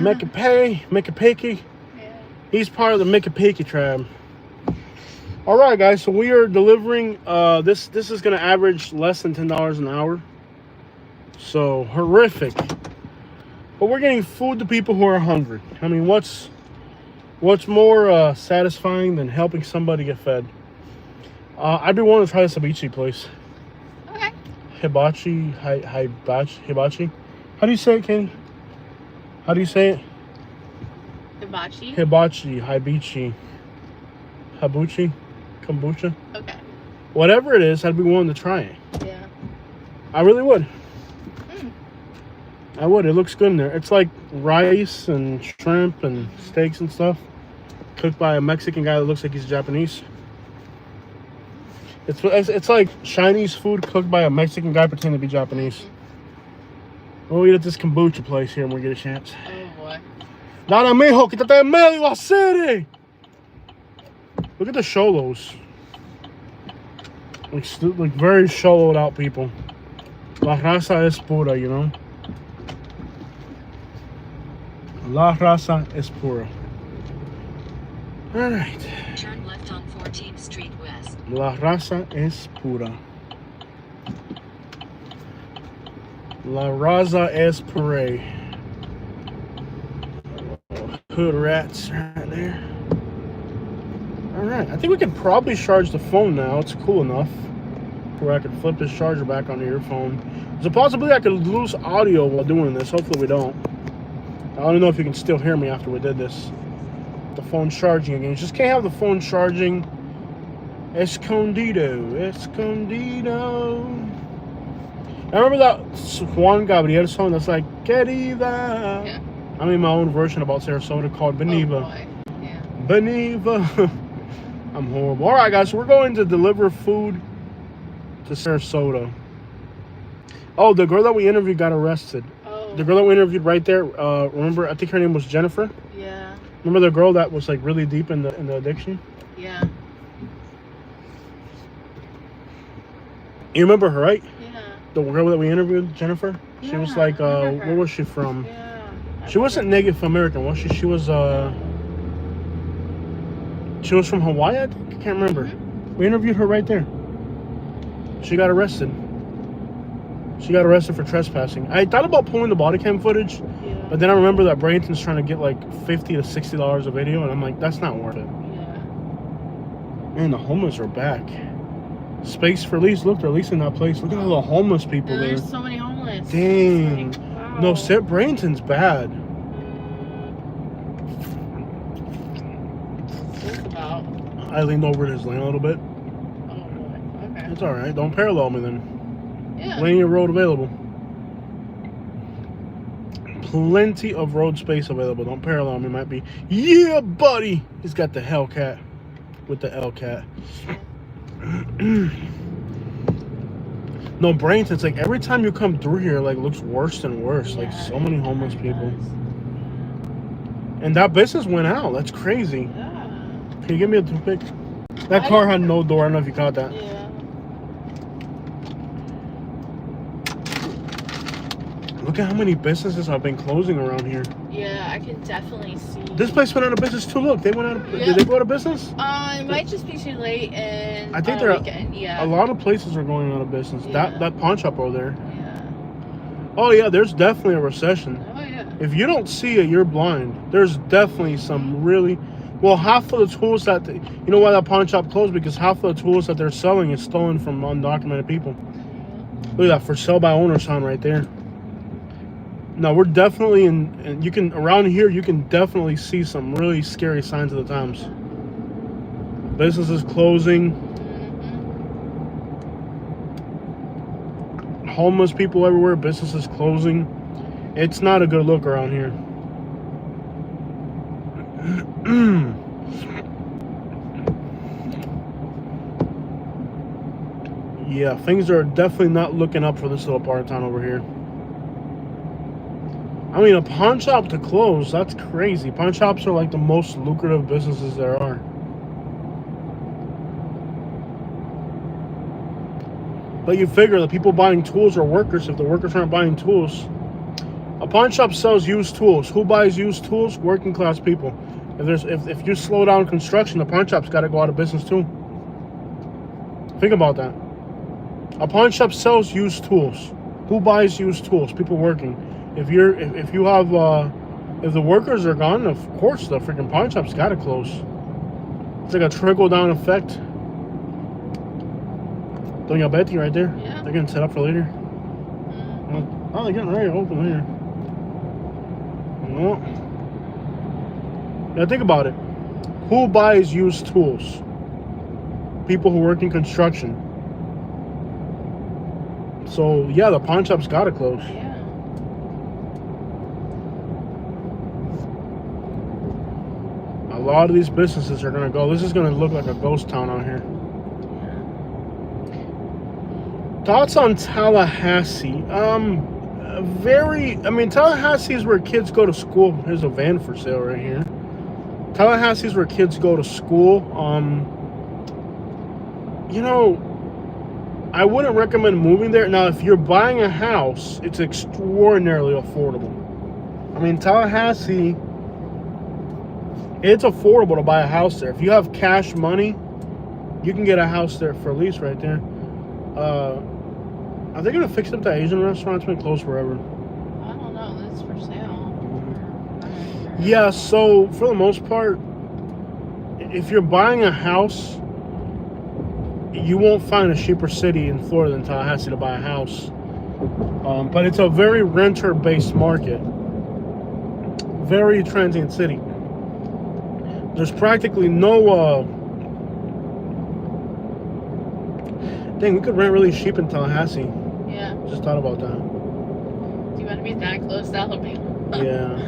A: Make a pay. Make a picky.
B: Yeah.
A: He's part of the Make a Picky tribe. All right, guys. So we are delivering. This is gonna average less than $10 an hour. So horrific. But we're getting food to people who are hungry. I mean, what's more satisfying than helping somebody get fed? I'd be wanting to try this ceviche place.
B: Okay.
A: Hibachi. How do you say it, Kenny? How do you say it?
B: Hibachi.
A: Hibachi, Habuchi, kombucha.
B: Okay.
A: Whatever it is, I'd be willing to try it.
B: Yeah.
A: I really would. I would. It looks good in there. It's like rice and shrimp and steaks and stuff, cooked by a Mexican guy that looks like he's Japanese. It's like Chinese food cooked by a Mexican guy pretending to be Japanese. We'll eat at this kombucha place here when we get a chance.
B: Oh boy.
A: Dale, mijo, quítate en medio, city. Look at the sholos. Like very sholoed out people. La raza es pura, you know? La raza es pura. Alright.
C: Turn left on 14th Street West.
A: La raza es pura. La raza es pura. Hood rats right there. Alright, I think we can probably charge the phone now. It's cool enough where I can flip this charger back on the earphone. There's a possibility I could lose audio while doing this. Hopefully we don't. I don't know if you can still hear me after we did this. The phone's charging again. You just can't have the phone charging escondido. I remember that Juan guy, but he had a song that's like, Querida.
B: Yeah.
A: I made my own version about Sarasota called Beniva.
B: Oh boy. Yeah.
A: Beniva. I'm horrible. All right, guys, so we're going to deliver food to Sarasota. Oh, the girl that we interviewed got arrested.
B: Oh.
A: The girl that we interviewed right there, remember, I think her name was Jennifer.
B: Yeah.
A: Remember the girl that was like really deep in the addiction?
B: Yeah.
A: You remember her, right?
B: Yeah.
A: The girl that we interviewed, Jennifer? She
B: Yeah,
A: was like,
B: I remember her.
A: where was she from?
B: Yeah.
A: She wasn't Native American, was she? She was from Hawaii, I think? I can't remember.
B: Mm-hmm.
A: We interviewed her right there. She got arrested. She got arrested for trespassing. I thought about pulling the body cam footage,
B: Yeah.
A: but then I remember that Bradenton's trying to get like $50 to $60 a video, and I'm like, that's not worth it.
B: Yeah.
A: Man, the homeless are back. Space for lease. Look, they're leasing that place. Look at all the homeless people
B: And
A: there.
B: there's so many homeless.
A: Dang.
B: It's like, wow.
A: No, Bradenton's bad.
B: What's this about?
A: I leaned over his lane a little bit.
B: Oh boy. Okay.
A: It's alright. Don't parallel me then.
B: Yeah.
A: Plenty of road available. Plenty of road space available. Don't parallel me. Might be. Yeah, buddy. He's got the Hellcat with the L-cat. No, Bradenton's like every time you come through here, like looks worse and worse. Like so many homeless people. And that business went out. That's crazy.
B: Yeah.
A: Can you give me a toothpick? That car had no door. I don't know if you caught that.
B: Yeah.
A: Look at how many businesses have been closing around here.
B: Yeah, I can definitely see.
A: This place went out of business too. Look, they went out of.
B: Yeah.
A: Did they go out of business?
B: It might just be too late and
A: I think
B: on
A: there
B: a
A: are
B: weekend. Yeah.
A: a lot of places are going out of business.
B: Yeah.
A: That pawn shop over there.
B: Yeah.
A: Oh yeah, there's definitely a recession.
B: Oh yeah.
A: If you don't see it, you're blind. There's definitely some really, well, half of the tools that, you know why that pawn shop closed? Because half of the tools that they're selling is stolen from undocumented people. Look at that for sale by owner sign right there. No, we're definitely in, and you can, around here, you can definitely see some really scary signs of the times. Businesses closing, homeless people everywhere, businesses closing. It's not a good look around here. Yeah, things are definitely not looking up for this little part of town over here. I mean, a pawn shop to close, that's crazy. Pawn shops are like the most lucrative businesses there are. But you figure the people buying tools are workers. If the workers aren't buying tools, a pawn shop sells used tools. Who buys used tools? Working class people. If you slow down construction, the pawn shop's got to go out of business too. Think about that. A pawn shop sells used tools. Who buys used tools? People working. If the workers are gone, of course the freaking pawn shop's got to close. It's like a trickle down effect. Doña Betty right there.
B: Yeah.
A: They're getting set up for later. Oh, they're getting ready to open later. No. Now think about it. Who buys used tools? People who work in construction. So yeah, the pawn shop's got to close.
B: Yeah.
A: A lot of these businesses are gonna go. This is gonna look like a ghost town out here. Thoughts on Tallahassee? Tallahassee is where kids go to school. Here's a van for sale right here. Tallahassee is where kids go to school. I wouldn't recommend moving there. Now, if you're buying a house, it's extraordinarily affordable. I mean, Tallahassee, it's affordable to buy a house there. If you have cash money, you can get a house there for lease right there. Are they gonna fix up that Asian restaurant? It's been closed forever.
B: I don't know. That's for sale.
A: Yeah, so for the most part, if you're buying a house, you won't find a cheaper city in Florida than Tallahassee to buy a house. But it's a very renter-based market. Very transient city. There's practically no... Dang, we could rent really cheap in Tallahassee.
B: Yeah.
A: Just thought about that.
B: Do you want to be that close to Alabama?
A: Yeah.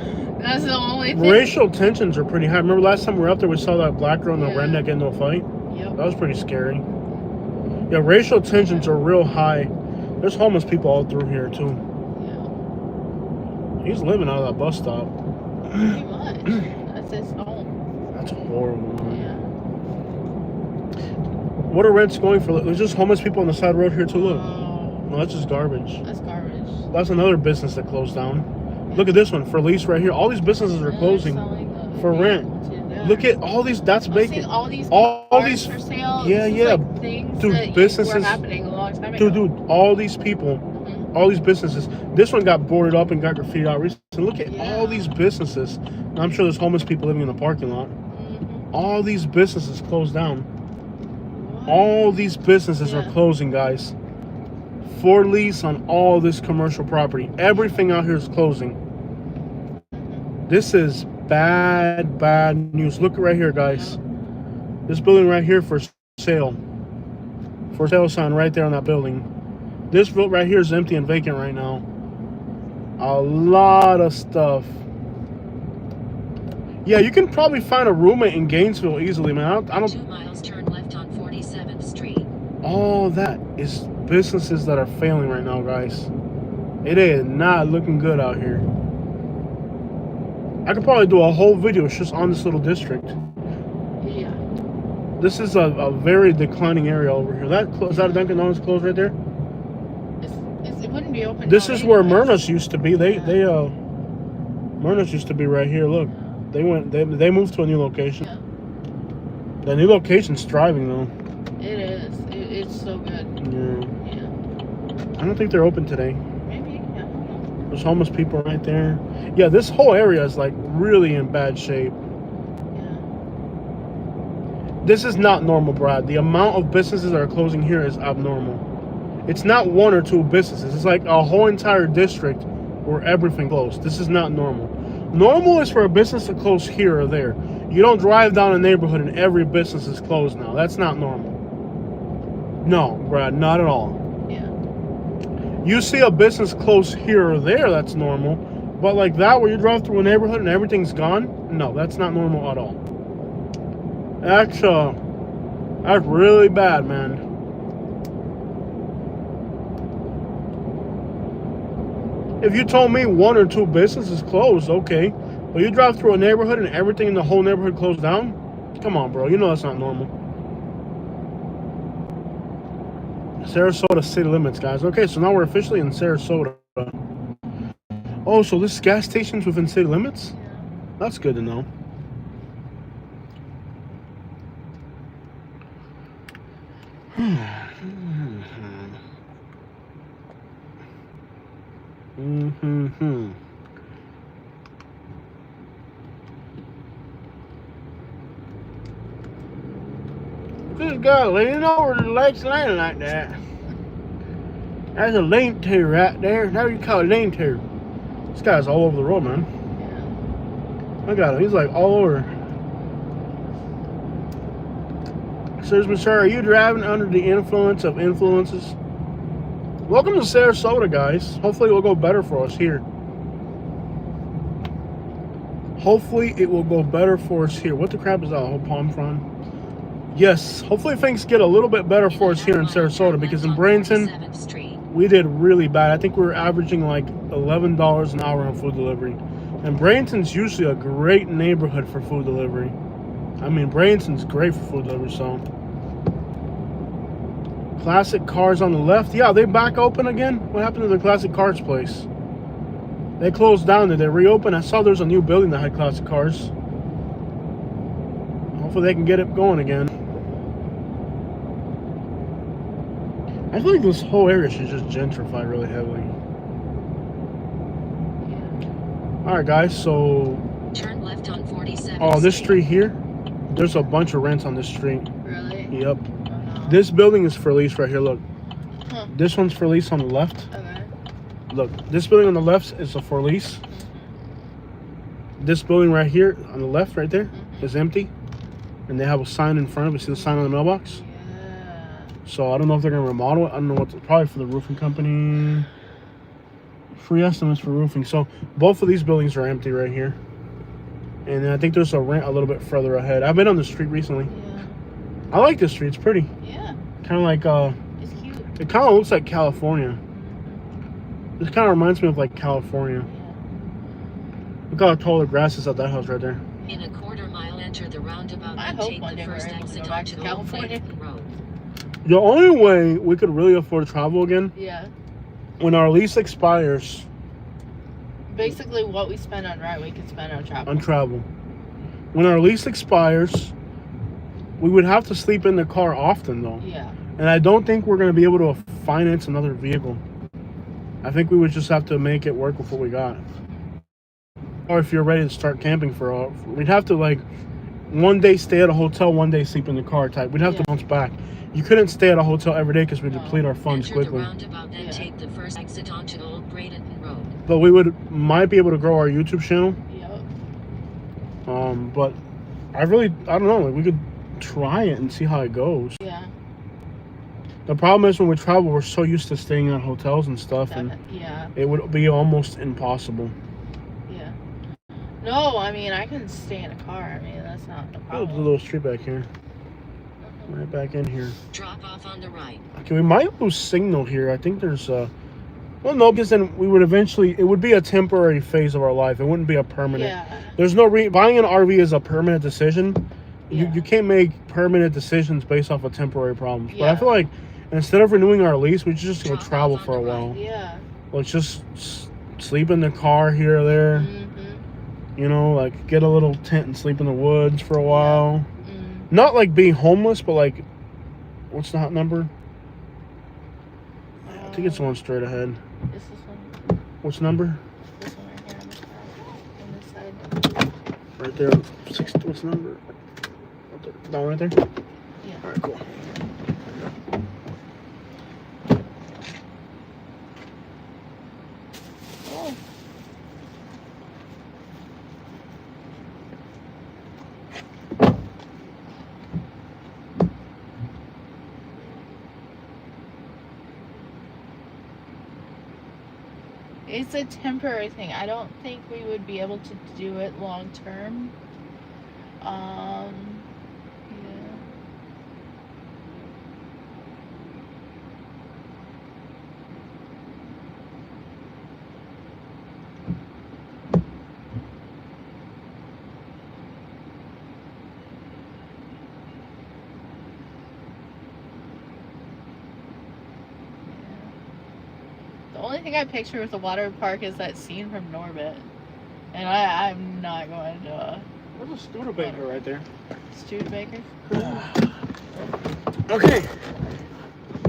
B: That's the only thing.
A: Racial tensions are pretty high. Remember last time we were up there, we saw that black girl and the
B: Yeah.
A: redneck get into a fight?
B: Yep.
A: That was pretty scary. Yeah, racial tensions are real high. There's homeless people all through here, too.
B: Yeah.
A: He's living out of that bus stop.
B: Pretty much. That's his home.
A: That's horrible, man.
B: Yeah.
A: What are rents going for? There's just homeless people on the side road here, too, look.
B: Oh,
A: No, that's just garbage.
B: that's garbage.
A: That's another business that closed down. Look at this one, for lease right here. All these businesses are
B: And
A: closing
B: they're selling the
A: for rent.
B: vehicles in there.
A: Look at all these, that's
B: I'm
A: vacant.
B: seeing all these
A: All
B: cars
A: these-
B: for sale.
A: yeah,
B: This is
A: yeah.
B: like things
A: Dude,
B: that
A: businesses-
B: were happening a long time ago.
A: Dude, all these people, all these businesses. This one got boarded up and got graffitied out recently. Look at
B: Yeah.
A: all these businesses. And I'm sure there's homeless people living in the parking lot. All these businesses closed down.
B: What?
A: All these businesses are
B: Yeah.
A: closing, guys. For lease on all this commercial property. Everything out here is closing. This is bad, bad news. Look right here, guys. This building right here for sale. For sale sign right there on that building. This building right here is empty and vacant right now. A lot of stuff. Yeah, you can probably find a roommate in Gainesville easily, man. I don't
C: 2 miles, turn left on 47th Street.
A: all that is businesses that are failing right now, guys. It is not looking good out here. I could probably do a whole video just on this little district.
B: Yeah.
A: This is a very declining area over here. Is that a Dunkin' Donuts closed right there?
B: It wouldn't be open.
A: This
B: now
A: is where
B: anyways.
A: Myrna's used to be. Myrna's used to be right here. Look, they moved to a new location.
B: Yeah.
A: The new location's thriving though.
B: It is. It's so good.
A: Yeah.
B: Yeah.
A: I don't think they're open today.
B: Maybe. Yeah.
A: There's homeless people right there. Yeah, this whole area is like really in bad shape.
B: Yeah.
A: This is not normal, Brad. The amount of businesses that are closing here is abnormal. It's not one or two businesses. It's like a whole entire district where everything closed. This is not normal. Normal is for a business to close here or there. You don't drive down a neighborhood and every business is closed now. That's not normal. No, Brad, not at all.
B: Yeah.
A: You see a business close here or there, that's normal. But like that, where you drive through a neighborhood and everything's gone, no, that's not normal at all. That's really bad, man. If you told me 1 or 2 businesses closed, okay. But you drive through a neighborhood and everything in the whole neighborhood closed down? Come on, bro. You know that's not normal. Sarasota city limits, guys. Okay, so now we're officially in Sarasota. Oh, so this gas station's within city limits? That's good to know. This guy leaning over the lake's lane like that. That's a lean-to right there. Now you call it lean-to. This guy's all over the road, man.
B: Yeah.
A: Look at him. He's like all over. Excuse me, sir. Are you driving under the influence of influences? Welcome to Sarasota, guys. Hopefully it will go better for us here. Hopefully it will go better for us here. What the crap is that? A whole palm frond? Yes. Hopefully things get a little bit better for us here in Sarasota, because in Bradenton, we did really bad. I think we were averaging like $11 an hour on food delivery. And Bradenton's usually a great neighborhood for food delivery. I mean, Bradenton's great for food delivery, so. Classic Cars on the left. Yeah, they back open again? What happened to the Classic Cars place? They closed down. Did they reopen? I saw there's a new building that had Classic Cars. Hopefully they can get it going again. I feel like this whole area should just gentrify really heavily. Alright guys, so...
C: Turn left on 47th
A: Oh, this street here, there's a bunch of rents on this street.
B: Really?
A: Yep.
B: Oh, no.
A: This building is for lease right here, look.
B: Huh.
A: This one's for lease on the left.
B: Okay.
A: Look, this building on the left is a for lease. This building right here on the left, right there, is empty. And they have a sign in front of it. See the sign on the mailbox?
B: Yeah.
A: So I don't know if they're gonna remodel it. I don't know what. Probably for the roofing company. Free estimates for roofing. So both of these buildings are empty right here. And I think there's a rent a little bit further ahead. I've been on the street recently.
B: Yeah.
A: I like this street. It's pretty.
B: Yeah.
A: Kind of like
B: It's cute.
A: it kind of looks like California. This kind of reminds me of like California.
B: Yeah.
A: Look how tall the grass is at that house right there.
C: In a quarter mile, enter the roundabout
B: I
C: and
B: hope
C: take
B: one
C: the
B: day we're
C: first
B: able to
C: exit
B: go back to
C: onto Old
B: California.
C: Bradenton Road.
A: The only way we could really afford to travel again,
B: Yeah.
A: when our lease expires
B: Basically, what we spend on rent, we can spend on travel.
A: on travel. When our lease expires, we would have to sleep in the car often though.
B: Yeah.
A: And I don't think we're going to be able to finance another vehicle. I think we would just have to make it work with what we got. Or if you're ready to start camping we'd have to like one day stay at a hotel, one day sleep in the car type. We'd have to bounce back. You couldn't stay at a hotel every day because we deplete our funds
C: Enter the
A: quickly.
C: roundabout, then take the first exit onto Old Bradenton Road.
A: But we might be able to grow our YouTube channel.
B: Yep.
A: But I don't know. Like, we could try it and see how it goes.
B: Yeah.
A: The problem is when we travel, we're so used to staying at hotels and stuff, and
B: Yeah.
A: it would be almost impossible.
B: Yeah. No, I mean, I can stay in a car. I mean, that's not the
A: Oh, there's a
B: problem.
A: little street back here. Right back in here.
C: Drop off on the right.
A: Okay, we might lose signal here. I think there's well, no, because then we would eventually, it would be a temporary phase of our life. It wouldn't be a permanent.
B: Yeah.
A: There's no buying an RV is a permanent decision.
B: Yeah.
A: You can't make permanent decisions based off of temporary problems. But I
B: Yeah.
A: feel like instead of renewing our lease, we should just go
C: Drop off
A: travel
C: on
A: for a
C: the right.
A: while.
B: Yeah.
A: Let's just sleep in the car here or there.
B: Mm-hmm.
A: You know, like get a little tent and sleep in the woods for a while.
B: Mm.
A: Not like being homeless, but like, what's the hot number? I think it's the one straight ahead.
B: This is one.
A: What's the number?
B: This one right here on this side.
A: Right there. What's the number? That one right there?
B: Yeah.
A: Alright, cool.
B: Oh. it's a temporary thing. I don't think we would be able to do it long term. Yeah. The only thing I picture with the water park is that scene from Norbit. And I'm not going to
A: There's a Studebaker right there.
B: Studebaker.
A: Okay.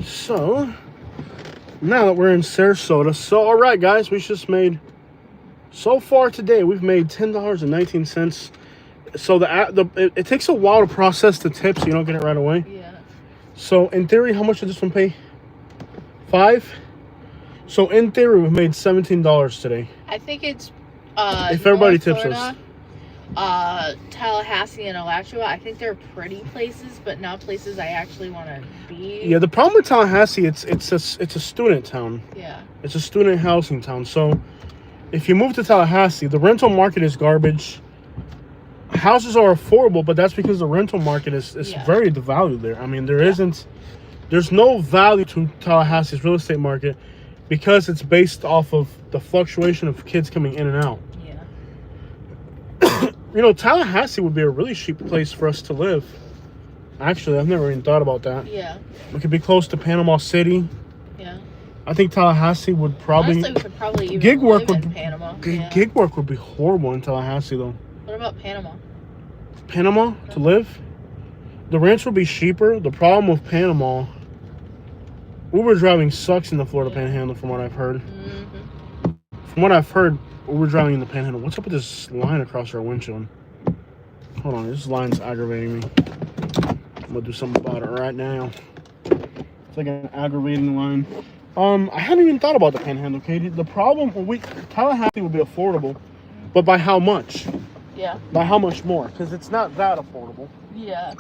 A: So, now that we're in Sarasota, all right, guys, we just made, so far today, we've made $10.19. So it takes a while to process the tip, so you don't get it right away.
B: Yeah.
A: So in theory, how much did this one pay? $5. So in theory, we've made $17 today.
B: I think it's
A: if everybody
B: North
A: tips
B: Florida,
A: us.
B: Tallahassee and Alachua. I think they're pretty places, but not places I actually want to be.
A: Yeah, the problem with Tallahassee, it's a student town.
B: Yeah.
A: It's a student housing town. So if you move to Tallahassee, the rental market is garbage. Houses are affordable, but that's because the rental market is very devalued there. I mean, there's no value to Tallahassee's real estate market because it's based off of the fluctuation of kids coming in and out.
B: Yeah.
A: You know, Tallahassee would be a really cheap place for us to live. Actually, I've never even thought about that.
B: Yeah.
A: We could be close to Panama City.
B: Yeah.
A: I think Tallahassee would probably...
B: Honestly, we could probably even
A: gig work
B: live in Panama. Yeah.
A: Gig work would be horrible in Tallahassee, though.
B: What about Panama?
A: Panama to live? The rents would be cheaper. The problem with Panama, Uber driving sucks in the Florida Panhandle, from what I've heard.
B: Mm-hmm.
A: From what I've heard, Uber driving in the Panhandle. What's up with this line across our windshield? Hold on, this line's aggravating me. I'm gonna do something about it right now. It's like an aggravating line. I hadn't even thought about the Panhandle, Katie. The problem, Tallahassee would be affordable, but by how much?
B: Yeah.
A: By how much more? Because it's not that affordable.
B: Yeah.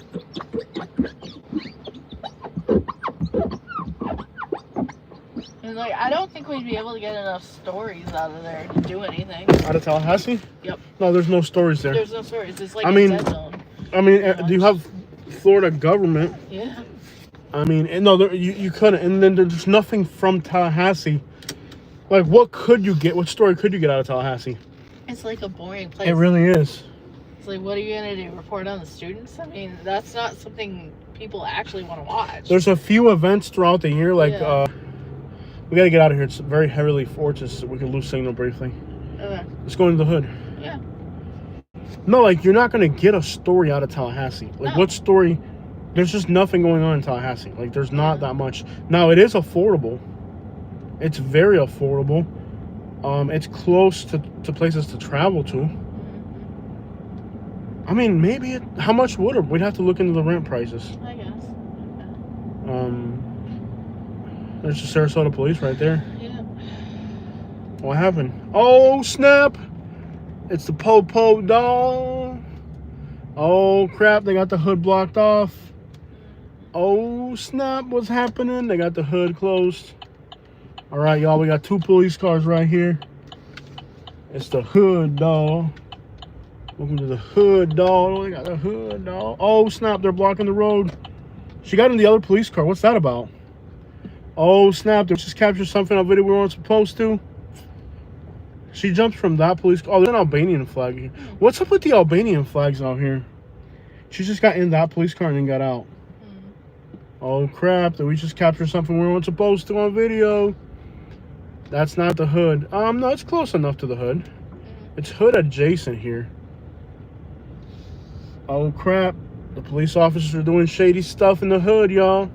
B: And like, I don't think we'd be able to get enough stories out of there to do anything.
A: Out of Tallahassee?
B: Yep.
A: No, there's no stories there.
B: There's no stories. It's like
A: I
B: a
A: mean,
B: dead zone.
A: I mean, do you have Florida government?
B: Yeah.
A: I mean, no, you couldn't. And then there's nothing from Tallahassee. Like, what story could you get out of Tallahassee?
B: It's like a boring place.
A: It really is.
B: It's like, what are you going to do? Report on the students? I mean, that's not something people actually want to watch.
A: There's a few events throughout the year, like,
B: Yeah.
A: we got to get out of here. It's very heavily forecasted, so we can lose signal briefly.
B: Okay.
A: Let's go into the hood.
B: Yeah.
A: No, like, you're not going to get a story out of Tallahassee. Like,
B: No.
A: what story? There's just nothing going on in Tallahassee. Like, there's not that much. Now, it is affordable. It's very affordable. It's close to places to travel to. I mean, maybe how much would it? We'd have to look into the rent prices.
B: I guess.
A: There's the Sarasota police right there.
B: Yeah.
A: What happened? Oh, snap! It's the po-po doll. Oh, crap, they got the hood blocked off. Oh, snap, what's happening? They got the hood closed. All right, y'all, we got 2 police cars right here. It's the hood doll. Welcome to the hood doll. They got the hood doll. Oh, snap, they're blocking the road. She got in the other police car. What's that about? Oh, snap, they just captured something on video we weren't supposed to. She jumped from that police car. Oh, there's an Albanian flag here. What's up with the Albanian flags out here? She just got in that police car and then got out. Oh, crap, did we just capture something we weren't supposed to on video? That's not the hood. No, it's close enough to the hood. It's hood adjacent here. Oh, crap. The police officers are doing shady stuff in the hood, y'all.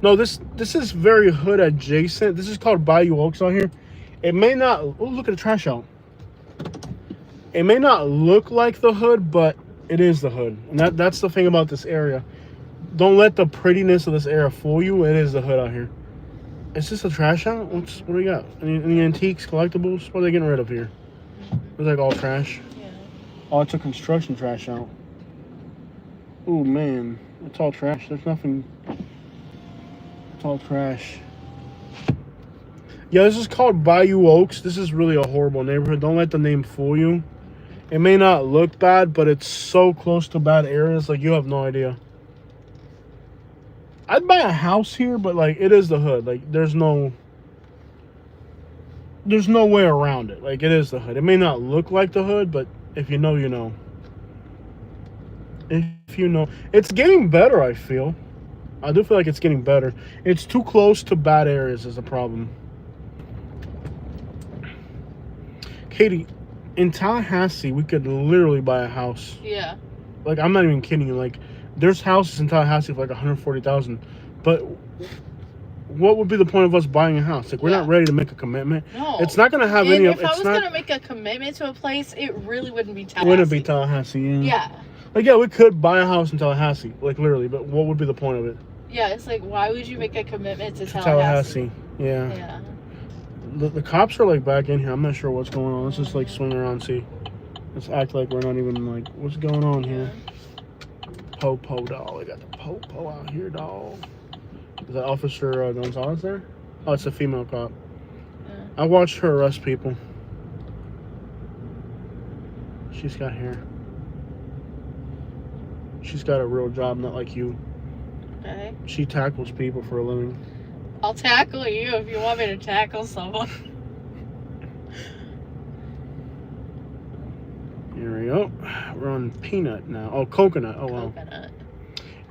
A: No, this is very hood adjacent. This is called Bayou Oaks out here. It may not... Oh, look at the trash out. It may not look like the hood, but it is the hood. And that's the thing about this area. Don't let the prettiness of this area fool you. It is the hood out here. Is this a trash out? What do we got? Any antiques, collectibles? What are they getting rid of here? It's like all trash.
B: Yeah.
A: Oh, it's a construction trash out. Oh, man. It's all trash. There's nothing... It's all trash. Yeah, this is called Bayou Oaks. This is really a horrible neighborhood. Don't let the name fool you. It may not look bad, but it's so close to bad areas, like you have no idea. I'd buy a house here, but like it is the hood. Like there's no way around it. Like it is the hood. It may not look like the hood, but if you know, you know. If you know, it's getting better. I feel. I do feel like it's getting better. It's too close to bad areas is a problem. Katie, in Tallahassee, we could literally buy a house.
B: Yeah.
A: Like I'm not even kidding you. Like there's houses in Tallahassee for like 140,000, but what would be the point of us buying a house? Like we're not ready to make a commitment.
B: No.
A: It's not gonna have
B: and
A: any.
B: If I was gonna make a commitment to a place, it really wouldn't be Tallahassee.
A: Wouldn't be Tallahassee.
B: Yeah.
A: Like yeah, we could buy a house in Tallahassee, like literally, but what would be the point of it?
B: Yeah, it's like why would you make a commitment to Tallahassee?
A: Yeah.
B: Yeah.
A: The cops are like back in here. I'm not sure what's going on. Let's just like swing around and see. Let's act like we're not even like what's going on here. Po dog. We got the po out here, dog. Is that Officer Gonzalez there? Oh, it's a female cop.
B: Yeah.
A: I watched her arrest people. She's got hair. She's got a real job, not like you.
B: Okay.
A: She tackles people for a living.
B: I'll tackle you if you want me to tackle someone.
A: Here we go. We're on peanut now. Oh, coconut. Oh, wow.
B: Coconut.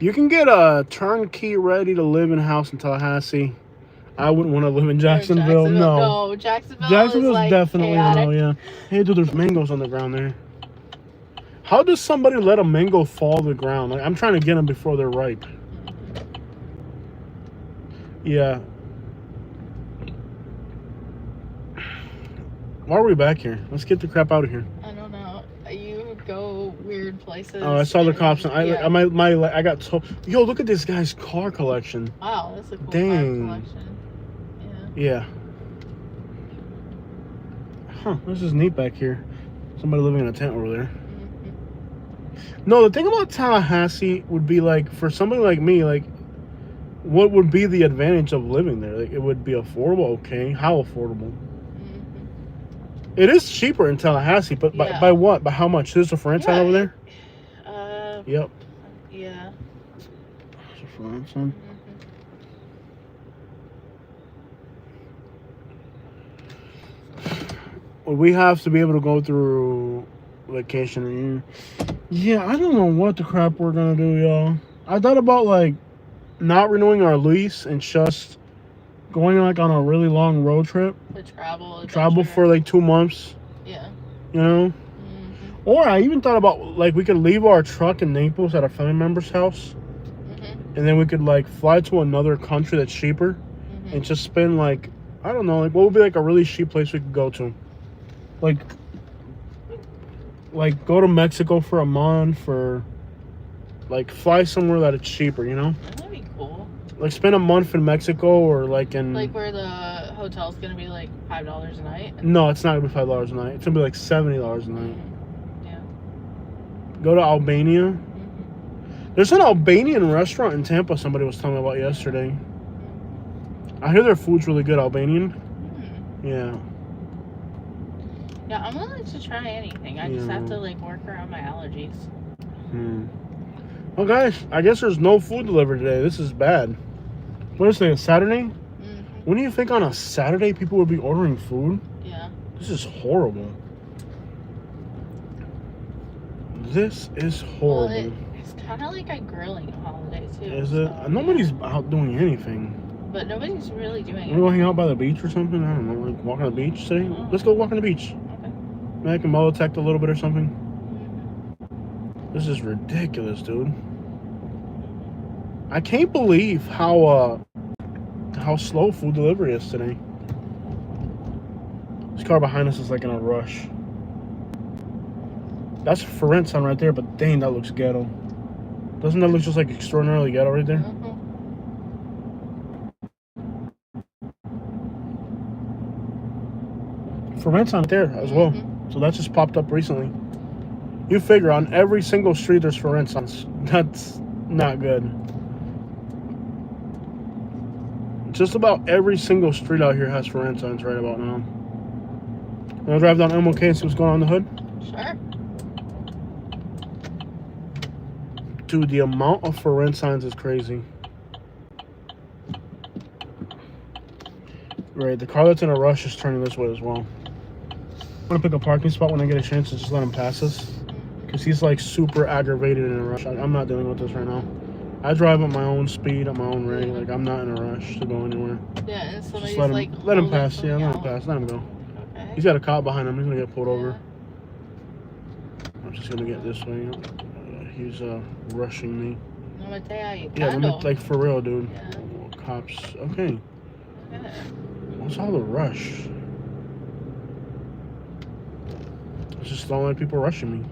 A: You can get a turnkey ready to live in house in Tallahassee. I wouldn't want to live in Jacksonville. No.
B: No, Jacksonville's
A: Jacksonville's definitely
B: chaotic.
A: no, yeah. Hey, dude, there's mangoes on the ground there. How does somebody let a mango fall to the ground? Like, I'm trying to get them before they're ripe. Yeah. Why are we back here? Let's get the crap out of here.
B: I don't know. You go weird places.
A: Oh, I saw the cops.
B: Yeah.
A: I got told. Yo, look at this guy's car collection.
B: Wow, that's a cool
A: Dang.
B: car collection.
A: Yeah. Huh, this is neat back here. Somebody living in a tent over there.
B: Mm-hmm.
A: No, the thing about Tallahassee would be like, for somebody like me, like, what would be the advantage of living there? Like, it would be affordable, okay. How affordable?
B: Mm-hmm.
A: It is cheaper in Tallahassee, but by what? By how much? There's a for rent sign over there? Yep.
B: Yeah.
A: There's a for rent sign. We have to be able to go through vacation a year. Yeah, I don't know what the crap we're gonna do, y'all. I thought about like not renewing our lease and just going like on a really long road trip.
B: To travel.
A: Travel for like 2 months.
B: Yeah.
A: You know?
B: Mm-hmm.
A: Or I even thought about like we could leave our truck in Naples at a family member's house.
B: Mm-hmm.
A: And then we could like fly to another country that's cheaper and just spend like, I don't know, like what would be like a really cheap place we could go to? Like go to Mexico for a month, or like fly somewhere that it's cheaper, you know?
B: That'd be cool.
A: Like spend a month in Mexico, or like in
B: like where the hotel's gonna be like $5 a night.
A: No, it's not gonna be $5 a night. It's gonna be like $70 a night.
B: Yeah.
A: Go to Albania.
B: Mm-hmm.
A: There's an Albanian restaurant in Tampa somebody was telling me about yesterday. I hear their food's really good, Albanian. Yeah.
B: Yeah, I'm willing to try anything. I just have to like work around my allergies.
A: Well, guys, I guess there's no food delivered today. This is bad. What is it, a Saturday?
B: Mm-hmm.
A: When do you think on a Saturday people would be ordering food?
B: Yeah.
A: This is horrible. This is horrible.
B: Well, it's kind of like a grilling holiday too.
A: Is it?
B: So,
A: Nobody's out doing anything.
B: But nobody's really doing
A: We're going to hang out by the beach or something? I don't know. Like walk on the beach today?
B: Oh.
A: Let's go walk on the beach.
B: Okay.
A: Maybe I can molotect a little bit or something. This is ridiculous, dude. I can't believe how slow food delivery is today. This car behind us is like in a rush. That's for rent sign right there, but dang, that looks ghetto. Doesn't that look just like extraordinarily ghetto right there? For rent sign there as well. So that just popped up recently. You figure on every single street there's for rent signs. That's not good. Just about every single street out here has for rent signs right about now. Wanna drive down MLK and see what's going on in the hood?
B: Sure.
A: Dude, the amount of for rent signs is crazy. Right, the car that's in a rush is turning this way as well. I'm gonna pick a parking spot when I get a chance to just let him pass us. Because he's like super aggravated in a rush. I'm not dealing with this right now. I drive at my own speed, at my own rate. Like, I'm not in a rush to go anywhere.
B: Yeah, and somebody's
A: Just let him,
B: like,
A: let him
B: holding
A: pass. Yeah,
B: something
A: let him
B: out.
A: pass. Let him go.
B: Okay.
A: He's got a cop behind him. He's gonna get pulled over.
B: Yeah.
A: I'm just gonna get this way. He's rushing me.
B: No me te
A: Yeah,
B: ayudando.
A: like for real, dude.
B: Yeah.
A: Cops. Okay.
B: Yeah.
A: What's all the rush? It's just don't let people rushing me.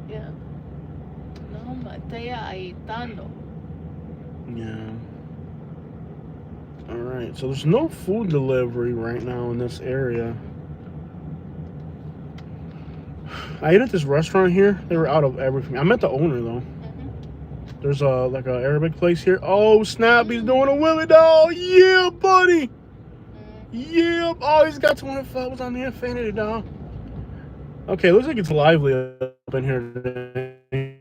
B: Yeah. No me te ayudando.
A: Yeah. Alright, so there's no food delivery right now in this area. I ate at this restaurant here. They were out of everything. I met the owner though. There's like a Arabic place here. Oh snap, he's doing a willy doll. Yeah, buddy. Yeah. Oh, he's got 25 was on the infinity doll. Okay, looks like it's lively up in here today.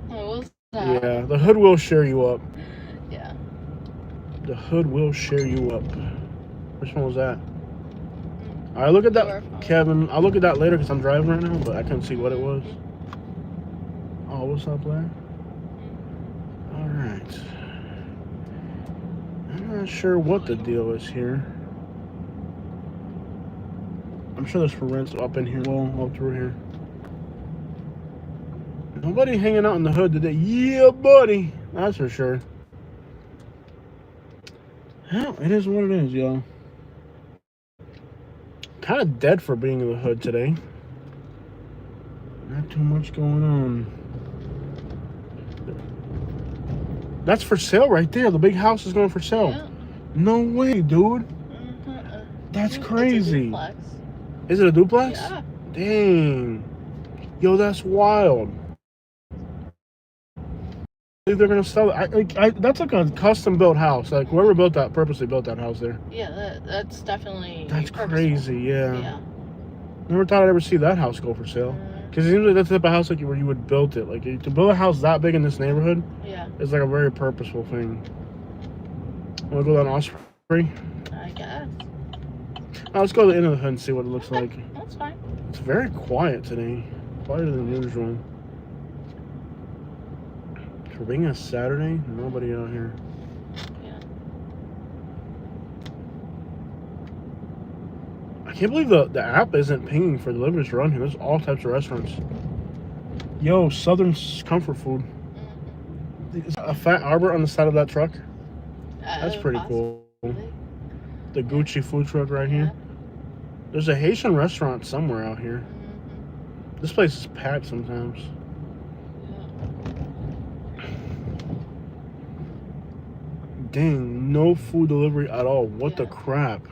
B: What was that?
A: Yeah, the hood will share you up.
B: Yeah.
A: The hood will share you up. Which one was that? Alright, look at that, Kevin. I'll look at that later because I'm driving right now, but I couldn't see what it was. Oh, what's up, Blair? Alright. I'm not sure what the deal is here. I'm sure there's for rents up in here, all through here. Nobody hanging out in the hood today. Yeah, buddy. That's for sure. Hell, it is what it is, y'all. Kind of dead for being in the hood today. Not too much going on. That's for sale right there. The big house is going for sale.
B: Yeah.
A: No way, dude. That's crazy.
B: It's a duplex.
A: Is it a duplex?
B: Yeah.
A: Dang. Yo, that's wild. They're gonna sell it. That's like a custom built house. Like whoever built that purposely built that house there.
B: Yeah, that's definitely.
A: That's
B: purposeful.
A: crazy. Yeah.
B: Yeah.
A: Never thought I'd ever see that house go for sale. Because it seems like that's the type of house like where you would build it. Like to build a house that big in this neighborhood
B: Yeah.
A: is like a very purposeful thing. Wanna go down Osprey?
B: I guess.
A: Let's go to the end of the hood and see what it looks like.
B: That's fine.
A: It's very quiet today. Quieter than usual. For being a Saturday, nobody out here.
B: Yeah.
A: I can't believe the app isn't pinging for deliveries to run here. There's all types of restaurants. Yo, Southern Comfort Food. Is that a Fat Arbor on the side of that truck? That's pretty cool. The Gucci food truck right here. There's a Haitian restaurant somewhere out here. This place is packed sometimes. Dang, no food delivery at all. What the crap?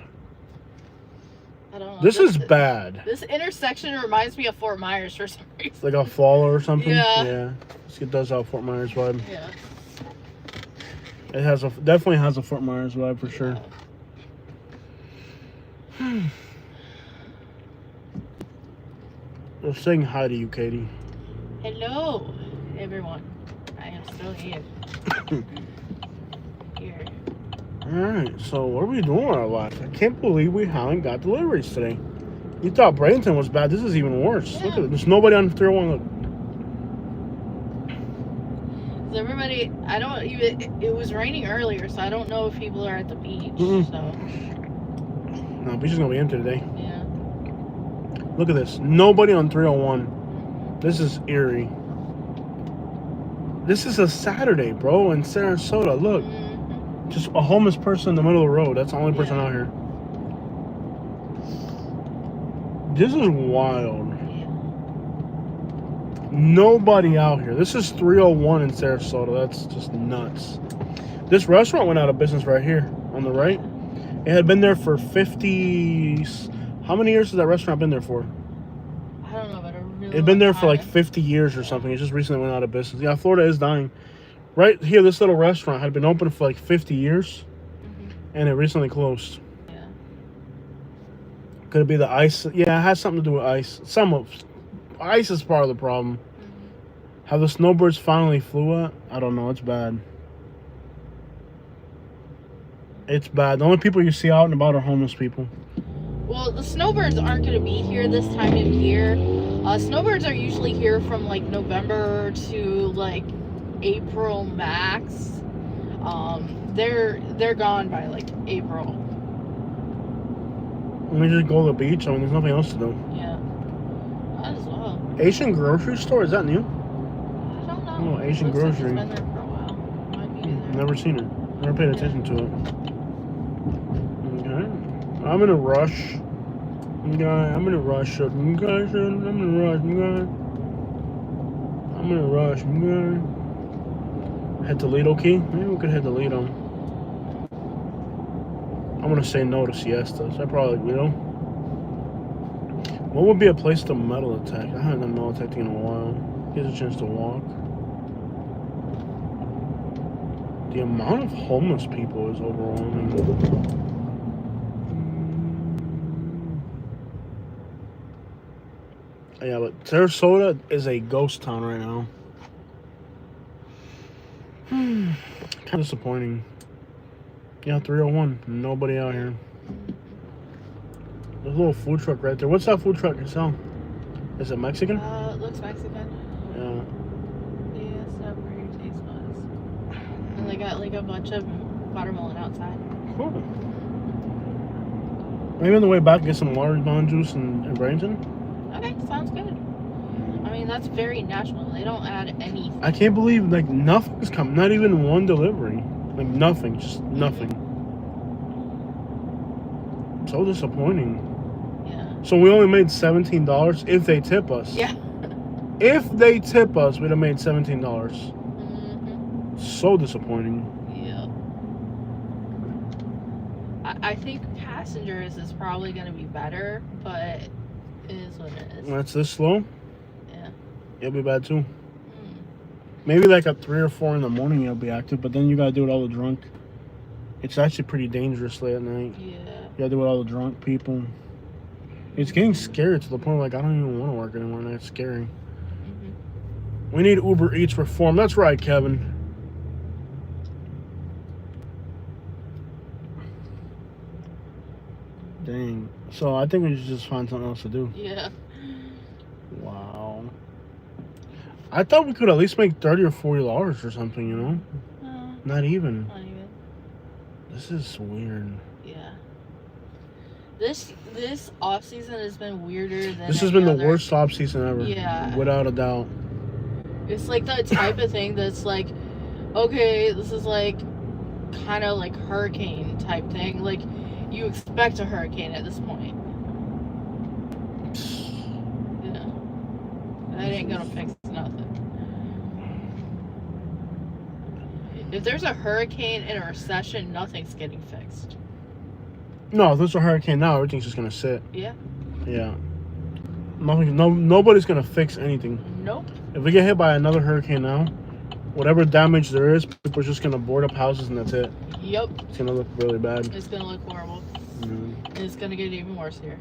B: I don't know.
A: This is bad.
B: This intersection reminds me of Fort Myers for some reason.
A: Like a fall or something?
B: Yeah.
A: Yeah. It does have a Fort Myers vibe.
B: Yeah.
A: It has definitely has a Fort Myers vibe for sure. We're saying hi to you, Katie.
B: Hello, everyone. I am still here. Here.
A: Alright, so what are we doing with our life? I can't believe we haven't got deliveries today. You thought Bradenton was bad. This is even worse.
B: Yeah.
A: Look at it. There's nobody on 301. Look.
B: So everybody, I don't even, it was raining earlier, so I don't know if people are at the beach. So,
A: No, beach is going to be empty today.
B: yeah.
A: Look at this. Nobody on 301. This is eerie. This is a Saturday, bro, in Sarasota. Look. Just a homeless person in the middle of the road. That's the only person out here. This is wild. Nobody out here. This is 301 in Sarasota. That's just nuts. This restaurant went out of business right here on the right. It had been there for 50... How many years has that restaurant been there for?
B: I don't know, but a really
A: It had been there for
B: long
A: like
B: time.
A: 50 years or something. It just recently went out of business. Yeah, Florida is dying. Right here, this little restaurant had been open for like 50 years. And it recently closed.
B: Yeah.
A: Could it be the ice? Yeah, it has something to do with ice. Ice is part of the problem. How the snowbirds finally flew at? I don't know. It's bad. It's bad. The only people you see out and about are homeless people.
B: Well, the snowbirds aren't going to be here this time of year. Snowbirds are usually here from like November to like April max. They're gone by like April.
A: We just go to the beach. I mean, there's nothing else to do.
B: Yeah. Might as well.
A: Asian grocery store? Is that new?
B: I don't know.
A: Oh, Asian
B: Looks like
A: grocery.
B: it's been there for a while. Might be there.
A: Never seen it. Never paid attention to it. Okay. I'm in a rush. Okay. I'm in a rush. Okay. I'm in a rush. Okay. I'm in a rush. Okay. Head to Lido Key? Maybe we could head to Lido. I'm gonna say no to siestas. I probably like Lido. What would be a place to metal attack? I haven't done metal attacking in a while. Gives a chance to walk. The amount of homeless people is overwhelming. Yeah, but Sarasota is a ghost town right now. Kind of disappointing. Yeah, 301. Nobody out here. There's a little food truck right there. What's that food truck you sell? Is it Mexican?
B: It looks Mexican.
A: Yeah.
B: Yeah, stuff for your taste buds. And they got like a bunch of watermelon outside.
A: Cool. Maybe on the way back get some watermelon juice in Bradenton.
B: Okay, sounds good. I mean, that's very natural. They don't add anything.
A: I can't believe like nothing's come. Not even one delivery. Like nothing. Just nothing. So disappointing.
B: Yeah.
A: So we only made $17 if they tip us.
B: Yeah.
A: If they tip us, we'd have made $17.
B: Mm-hmm.
A: So disappointing.
B: Yeah. I think passengers is probably going to be better, but it is what it is.
A: When it's this slow,
B: Yeah.
A: it'll be bad too.
B: Mm.
A: Maybe like at 3 or 4 in the morning you'll be active, but then you gotta do it all the drunk. It's actually pretty dangerous late at night.
B: Yeah.
A: You gotta do it with all the drunk people. It's getting scary to the point like I don't even want to work anymore, and it's scary.
B: Mm-hmm.
A: We need Uber Eats reform. That's right, Kevin. Dang. So I think we should just find something else to do.
B: Yeah.
A: Wow. I thought we could at least make $30 or $40 or something, you know? Not even.
B: Not even.
A: This is weird.
B: Yeah. This off season has been weirder than
A: This has been
B: any
A: the
B: other.
A: worst off season ever.
B: Yeah.
A: Without a doubt.
B: It's like the type of thing that's like, okay, this is like kind of like hurricane type thing. Like you expect a hurricane at this point. Yeah. That ain't gonna fix nothing. If there's a hurricane and a recession, nothing's getting fixed.
A: No, if there's a hurricane now, everything's just gonna sit.
B: Yeah.
A: Yeah. Nobody's gonna fix anything.
B: Nope.
A: If we get hit by another hurricane now, whatever damage there is, people are just gonna board up houses and that's it.
B: Yep.
A: It's gonna look really bad.
B: It's gonna look horrible. And it's gonna get even worse here.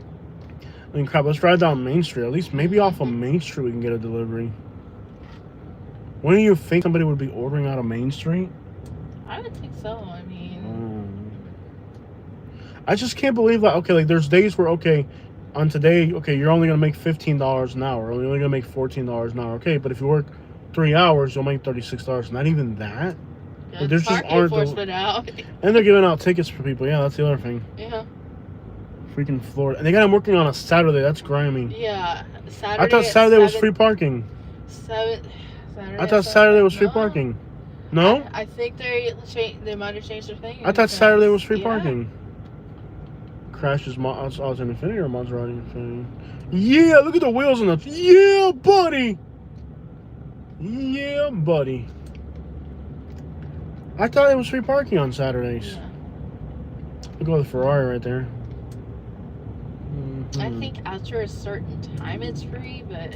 A: I mean, crap, let's drive down Main Street. At least maybe off of Main Street we can get a delivery. Wouldn't you think somebody would be ordering out of Main Street?
B: I would think so. I mean,
A: I just can't believe that. Okay, like there's days where, okay, on today, okay, you're only going to make $15 an hour. Or you're only going to make $14 an hour. Okay, but if you work 3 hours, you'll make $36. Not even that.
B: yeah,
A: Like, there's just
B: park
A: aren't
B: enforcement out.
A: And they're giving out tickets for people. Yeah, that's the other thing.
B: Yeah.
A: Freaking Florida. And they got them working on a Saturday. That's grimy.
B: Yeah. Saturday.
A: I thought
B: at
A: Saturday was
B: 7
A: free parking.
B: Saturday
A: I thought Saturday was free parking. No?
B: I think they might have changed their thing.
A: I thought Saturday was free
B: Yeah.
A: parking. Crashes was an Infinity or Maserati Infinity? Yeah, look at the wheels on the. Yeah, buddy. Yeah, buddy. I thought it was free parking on Saturdays.
B: Yeah.
A: Look at the Ferrari right there.
B: I think after a certain time it's free, but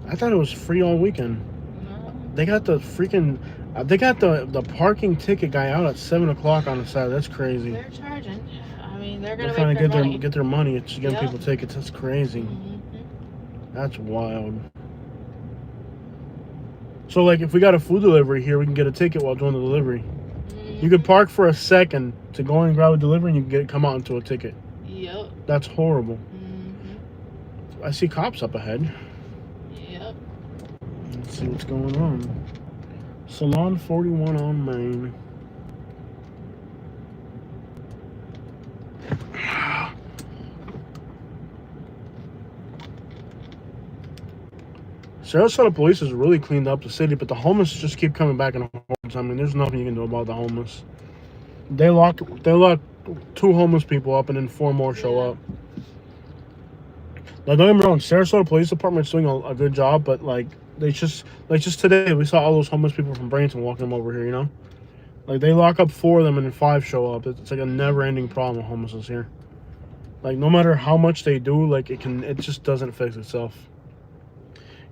A: I thought it was free all weekend.
B: no.
A: They got the freaking They got the parking ticket guy out at 7 o'clock on the Saturday. That's crazy.
B: They're charging. I mean, they're
A: They're
B: gonna
A: trying
B: make
A: to
B: their money.
A: get their money. It's giving
B: Yep.
A: people tickets. That's crazy.
B: Mhm.
A: That's wild. So, like, if we got a food delivery here, we can get a ticket while doing the delivery. You could park for a second to go and grab a delivery, and you can come out into a ticket.
B: Yep.
A: That's horrible.
B: Mhm.
A: I see cops up ahead.
B: Yep.
A: Let's see what's going on. Salon 41 on Main. Sarasota police has really cleaned up the city, but the homeless just keep coming back in hordes. I mean, there's nothing you can do about the homeless. They lock 2 homeless people up, and then 4 more show up. Like, don't get me wrong, Sarasota Police Department's doing a good job, but like just today we saw all those homeless people from Bradenton walking over here. You know, like they lock up 4 of them, and then 5 show up. It's like a never-ending problem with homelessness here. Like, no matter how much they do, like it just doesn't fix itself.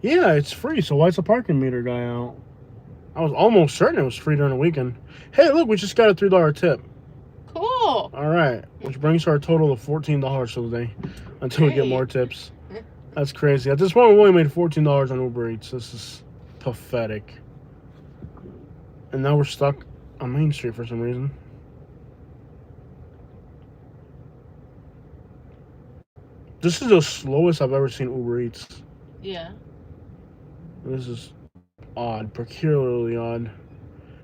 A: Yeah, it's free, so why's the parking meter guy out? I was almost certain it was free during the weekend. Hey, look, we just got a $3 tip.
B: Cool.
A: All right, which brings our total of $14 for the day until we get more tips. That's crazy. At this point, we only made $14 on Uber Eats. This is pathetic. And now we're stuck on Main Street for some reason. This is the slowest I've ever seen Uber Eats.
B: Yeah.
A: This is odd, peculiarly odd.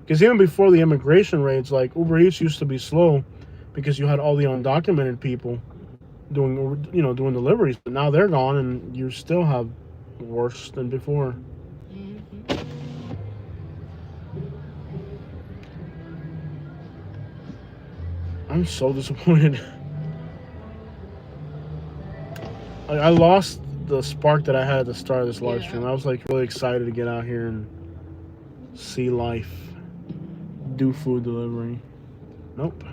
A: Because even before the immigration raids, like Uber Eats used to be slow because you had all the undocumented people doing deliveries, but now they're gone, and you still have worse than before.
B: Mm-hmm.
A: I'm so disappointed. I lost the spark that I had at the start of this live stream. I was like really excited to get out here and see life, do food delivery. Nope.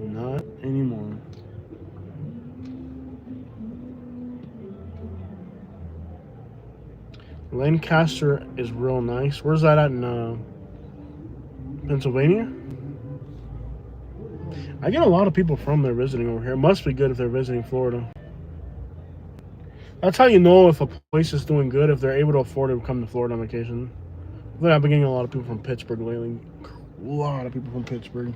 A: Not anymore. Lancaster is real nice. Where's that at in Pennsylvania? I get a lot of people from there visiting over here. It must be good if they're visiting Florida. That's how you know if a place is doing good, if they're able to afford to come to Florida on vacation. I've been getting a lot of people from Pittsburgh lately. A lot of people from Pittsburgh.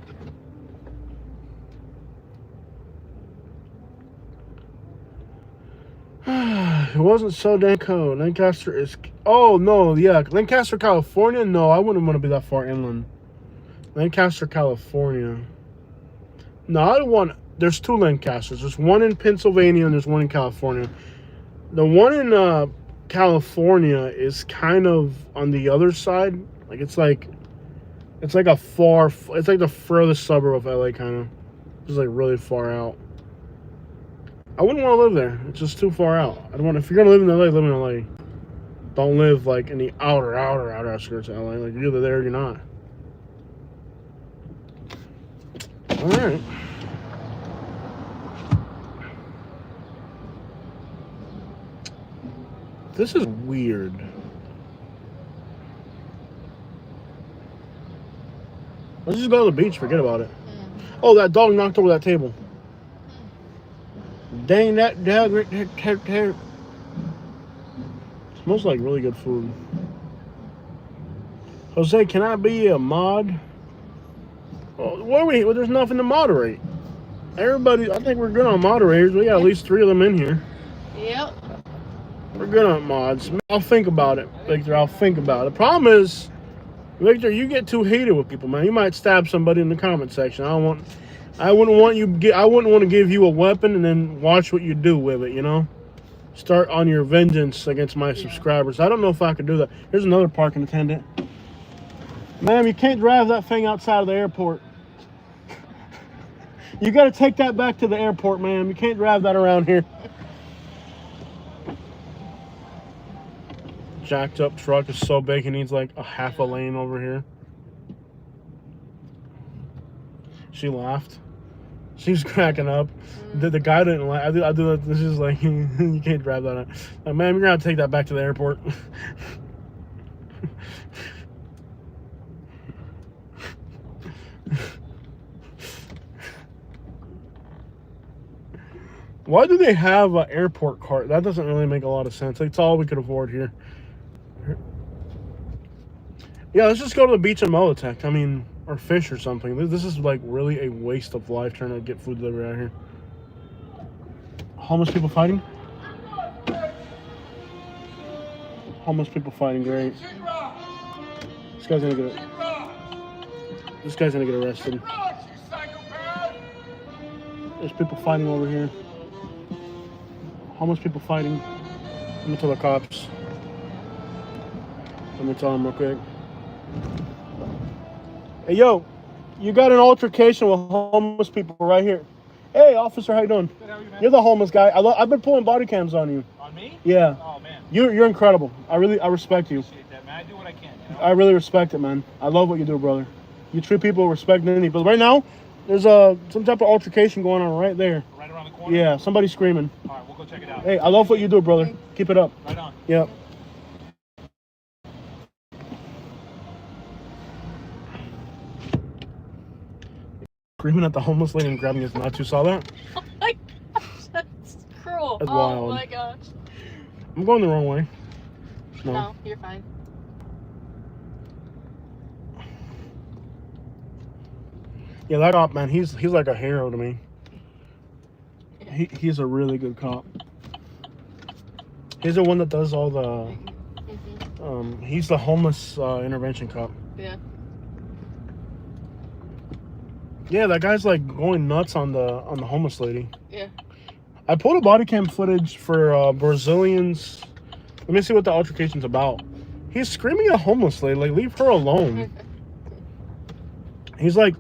A: It wasn't so dang cold. Lancaster is... Oh, no, yeah. Lancaster, California? No, I wouldn't want to be that far inland. Lancaster, California. No, I don't want... There's 2 Lancasters. There's one in Pennsylvania and there's one in California. The one in California is kind of on the other side. Like, it's like a far... It's like the furthest suburb of LA, kind of. It's like really far out. I wouldn't want to live there. It's just too far out. I don't want. If you're gonna live in LA, live in LA. Don't live like in the outer outskirts of LA. Like, you're either there or you're not. All right. This is weird. Let's just go to the beach. Forget about it. Oh, that dog knocked over that table. Dang, that dog. Smells like really good food. Jose, can I be a mod? Oh, well, there's nothing to moderate. Everybody, I think we're good on moderators. We got at least 3 of them in here.
B: Yep.
A: We're good on mods. I'll think about it, Victor. I'll think about it. The problem is, Victor, you get too heated with people, man. You might stab somebody in the comment section. I wouldn't want to give you a weapon and then watch what you do with it, you know? Start on your vengeance against my subscribers. I don't know if I could do that. Here's another parking attendant. Ma'am, you can't drive that thing outside of the airport. You got to take that back to the airport, ma'am. You can't drive that around here. Jacked up truck is so big, he needs like a half a lane over here. She laughed. She was cracking up. The guy didn't laugh. I do that. This is like, you can't drive that out. Like, man, you're gonna have to take that back to the airport. Why do they have an airport cart? That doesn't really make a lot of sense. It's all we could afford here. Yeah, let's just go to the beach and Molotech. I mean, or fish or something. This is like really a waste of life trying to get food delivery out here. Homeless people fighting? Homeless people fighting, great. This guy's gonna get arrested. There's people fighting over here. Homeless people fighting. Let me tell the cops. Let me tell them real quick. Hey, yo, you got an altercation with homeless people right here. Hey, officer, how you doing?
E: Good, how are you, man?
A: You're the homeless guy. I've been pulling body cams on you.
E: On me?
A: Yeah.
E: Oh, man.
A: You're incredible. I respect you.
E: Appreciate that, man. I do what I can, you know?
A: I really respect it, man. I love what you do, brother. You treat people with respect and dignity. But right now, there's some type of altercation going on right there.
E: Right around the corner?
A: Yeah, somebody's screaming.
E: All right, we'll go check it out.
A: Hey, I love what you do, brother. Keep it up.
E: Right on.
A: Yep. Screaming at the homeless lady and grabbing his nuts. You saw that?
B: Oh my gosh, that's cruel.
A: That's
B: oh
A: wild.
B: my gosh.
A: I'm going the wrong way.
B: No, you're fine.
A: Yeah, that cop, man, he's like a hero to me. He's a really good cop. He's the one that does all the. He's the homeless intervention cop.
B: Yeah.
A: Yeah, that guy's like going nuts on the homeless lady.
B: Yeah.
A: I pulled a body cam footage for Brazilians. Let me see what the altercation's about. He's screaming at a homeless lady, like, leave her alone. He's like,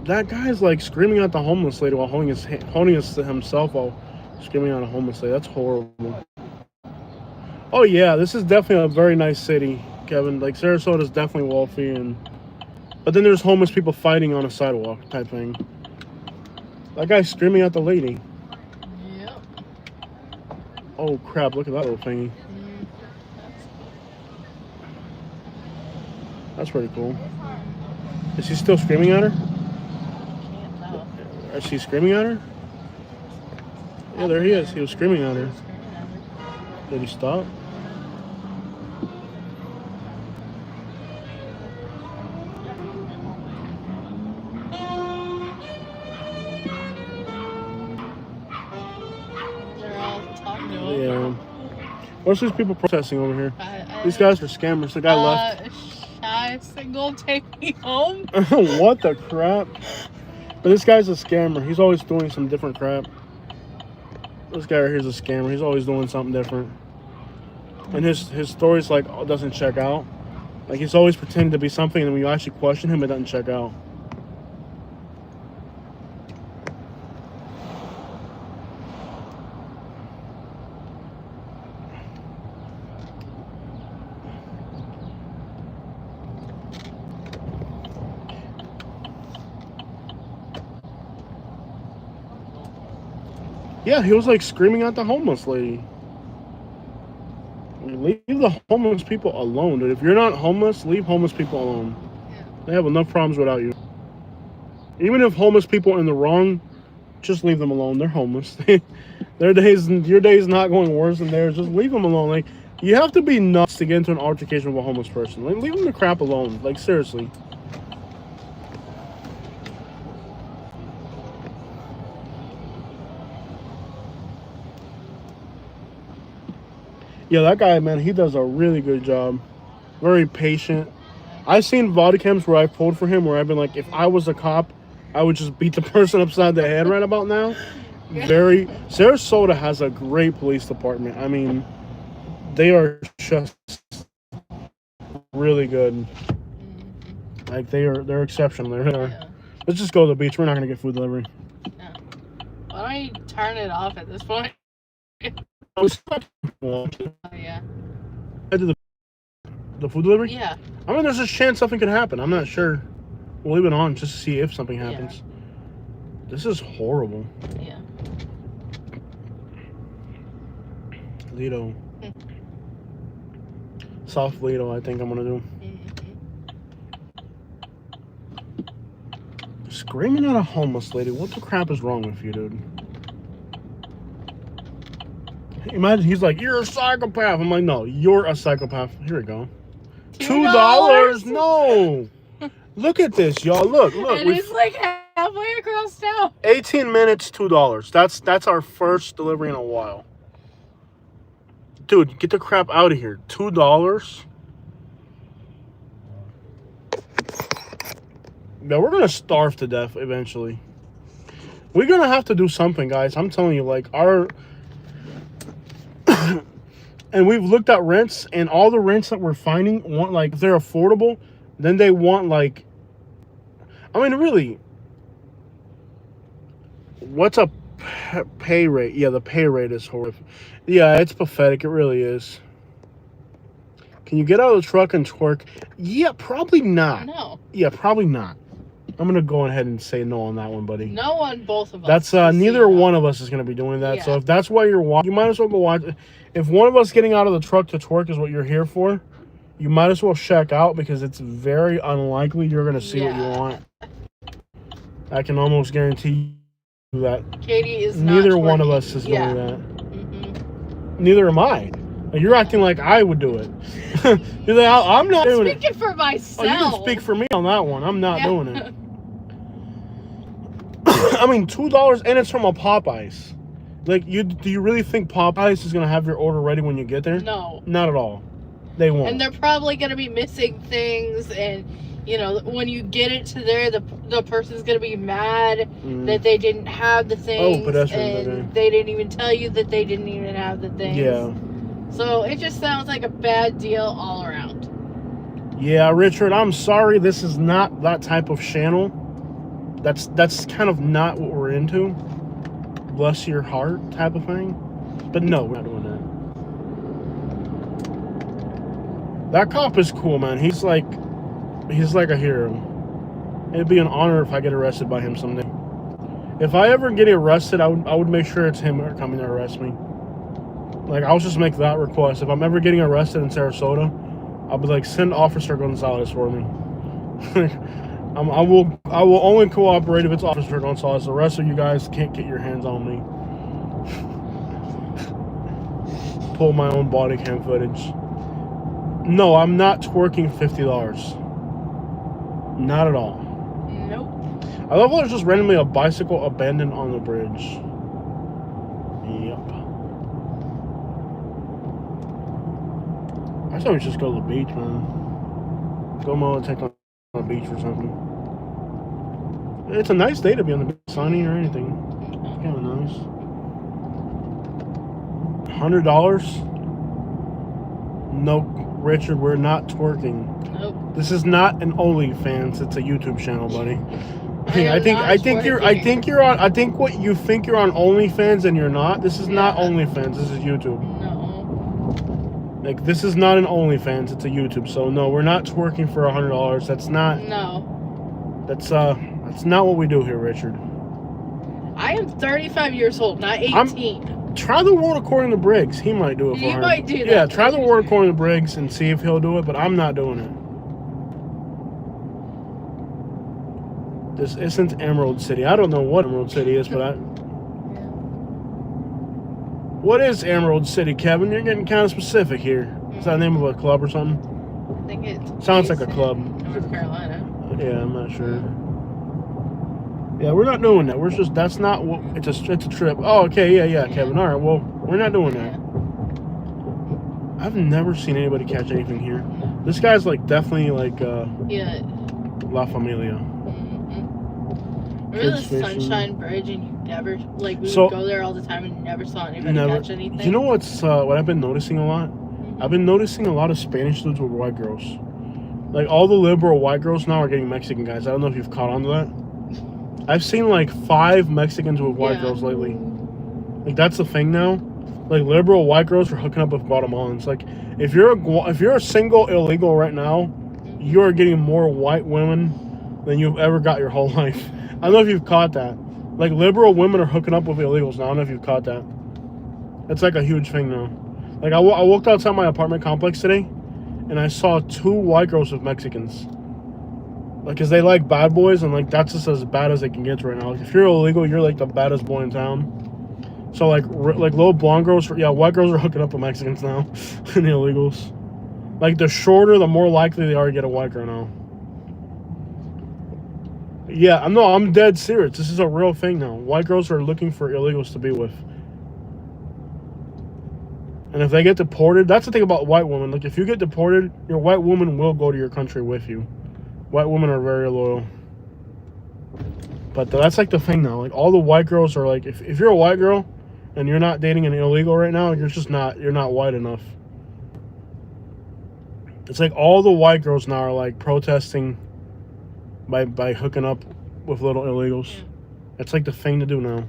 A: that guy's like screaming at the homeless lady while holding himself while screaming at a homeless lady. That's horrible. Oh yeah, this is definitely a very nice city, Kevin. Like Sarasota is definitely wealthy, but then there's homeless people fighting on a sidewalk type thing. That guy's screaming at the lady.
B: Yep.
A: Oh crap! Look at that little thingy. That's pretty cool. Is he still screaming at her?
B: Can't tell.
A: Is she screaming at her? Yeah, there he is. He was screaming at her.
B: Screaming at her.
A: Did he stop?
B: They're all talking to him.
A: Yeah. What's these people protesting over here?
B: I,
A: These guys are scammers. The guy left.
B: Shy single, take me home.
A: What the crap? But this guy's a scammer. He's always doing some different crap. This guy right here is a scammer. He's always doing something different. And his stories like doesn't check out. Like he's always pretending to be something, and when you actually question him, it doesn't check out. Yeah, he was like screaming at the homeless lady. Leave the homeless people alone, dude. If you're not homeless, leave homeless people alone.
B: Yeah.
A: They have enough problems without you. Even if homeless people are in the wrong, just leave them alone. They're homeless. Your day's not going worse than theirs. Just leave them alone. Like, you have to be nuts to get into an altercation with a homeless person. Like, leave them the crap alone. Like, seriously. Yeah, that guy, man, he does a really good job. Very patient. I've seen body cams where I've pulled for him where I've been like, if I was a cop, I would just beat the person upside the head right about now. Sarasota has a great police department. I mean, they are just really good. Like, they're exceptional.
B: Yeah.
A: Let's just go to the beach. We're not going to get food delivery.
B: Yeah. Why don't you turn it off at this point?
A: Oh,
B: Oh, yeah.
A: I did the The food delivery?
B: Yeah.
A: I mean, there's a chance something could happen. I'm not sure. We'll leave it on just to see if something happens. This is horrible.
B: Yeah.
A: Lido. Soft Lido, I think I'm gonna do. Screaming at a homeless lady. What the crap is wrong with you, dude? Imagine he's like, "You're a psychopath." I'm like, "No, you're a psychopath." Here we go. $2? No. Look at this, y'all. Look.
B: And it's like halfway across town.
A: 18 minutes, $2. That's our first delivery in a while. Dude, get the crap out of here. $2? Yeah, we're gonna starve to death eventually. We're gonna have to do something, guys. I'm telling you, like our and we've looked at rents, and all the rents that we're finding want, like, if they're affordable, then they want, like, I mean, really, what's a pay rate? Yeah, the pay rate is horrific. Yeah, it's pathetic. It really is. Can you get out of the truck and twerk? Yeah, probably not.
B: No.
A: Yeah, probably not. I'm gonna go ahead and say no on that one, buddy.
B: No one, both of us.
A: That's neither one of us is gonna be doing that.
B: Yeah.
A: So if that's why you're watching, you might as well go watch. If one of us getting out of the truck to twerk is what you're here for, you might as well check out, because it's very unlikely you're gonna see what you want. I can almost guarantee you that.
B: Katie is not
A: Neither one of
B: twerking.
A: us is doing that.
B: Mm-hmm.
A: Neither am I. You're acting like I would do it. You're like, I'm not doing it.
B: Speaking for
A: Oh,
B: myself.
A: you can speak for me on that one. I'm not doing it. I mean, $2, and it's from a Popeyes. Like, do you really think Popeyes is gonna have your order ready when you get there?
B: No.
A: Not at all. They won't.
B: And they're probably gonna be missing things, and you know, when you get it to there, the person's gonna be mad that they didn't have the things,
A: pedestrians,
B: and
A: okay.
B: they didn't even tell you that they didn't even have the things.
A: Yeah.
B: So it just sounds like a bad deal all around.
A: Yeah, Richard, I'm sorry. This is not that type of channel. That's kind of not what we're into. Bless your heart type of thing. But no, we're not doing that. That cop is cool, man. He's like a hero. It'd be an honor if I get arrested by him someday. If I ever get arrested, I would make sure it's him coming to arrest me. Like, I'll just make that request. If I'm ever getting arrested in Sarasota, I'll be like, send Officer Gonzalez for me. I will only cooperate if it's Officer Gonzalez. The rest of you guys can't get your hands on me. Pull my own body cam footage. No, I'm not twerking $50. Not at all.
B: Nope.
A: I love how there's just randomly a bicycle abandoned on the bridge. Yep. I thought we should just go to the beach, man. Go mow take on the beach or something. It's a nice day to be on the beach, sunny or anything. It's kind of nice. $100? Nope, Richard, we're not twerking.
B: Nope.
A: This is not an OnlyFans. It's a YouTube channel, buddy.
B: I
A: think what you think you're on OnlyFans and you're not. This is not OnlyFans. This is YouTube.
B: No.
A: Like, this is not an OnlyFans. It's a YouTube. So no, we're not twerking for $100. That's not.
B: No.
A: That's not what we do here, Richard.
B: I am 35 years old, not 18.
A: Try the world according to Briggs. He might do it for
B: He
A: her.
B: might do that.
A: Yeah, try the world according to Briggs and see if he'll do it. But I'm not doing it. This isn't Emerald City. I don't know what Emerald City is, but What is Emerald City, Kevin? You're getting kind of specific here. Is that the name of a club or something?
B: I think it
A: Sounds like a club.
B: North Carolina.
A: Yeah, I'm not sure. Yeah, we're not doing that. We're just, that's not what, it's a trip. Oh, okay, yeah, Kevin. All right, well, we're not doing that. I've never seen anybody catch anything here. This guy's like definitely like La Familia.
B: Remember the
A: Kids fishing.
B: Sunshine Bridge, and you never, like, we
A: So-
B: would go there all the time and never saw anybody catch anything?
A: You know what's what I've been noticing a lot? I've been noticing a lot of Spanish dudes with white girls. Like, all the liberal white girls now are getting Mexican guys. I don't know if you've caught on to that. I've seen like 5 Mexicans with white girls lately. Like, that's the thing now. Like liberal white girls are hooking up with Guatemalans. Like if you're a single illegal right now, you are getting more white women than you've ever got your whole life. I don't know if you've caught that. Like liberal women are hooking up with illegals now. I don't know if you've caught that. It's like a huge thing now. Like I walked outside my apartment complex today, and I saw 2 white girls with Mexicans. Like, cause they like bad boys, and like that's just as bad as they can get right now. Like, if you're illegal, you're like the baddest boy in town. So like little blonde girls, white girls are hooking up with Mexicans now, and the illegals. Like the shorter, the more likely they are to get a white girl now. Yeah, I'm dead serious. This is a real thing now. White girls are looking for illegals to be with. And if they get deported, that's the thing about white women. Like, if you get deported, your white woman will go to your country with you. White women are very loyal. But that's like the thing now. Like, all the white girls are like, if you're a white girl and you're not dating an illegal right now, you're not white enough. It's like all the white girls now are like protesting by hooking up with little illegals. Yeah. That's like the thing to do now.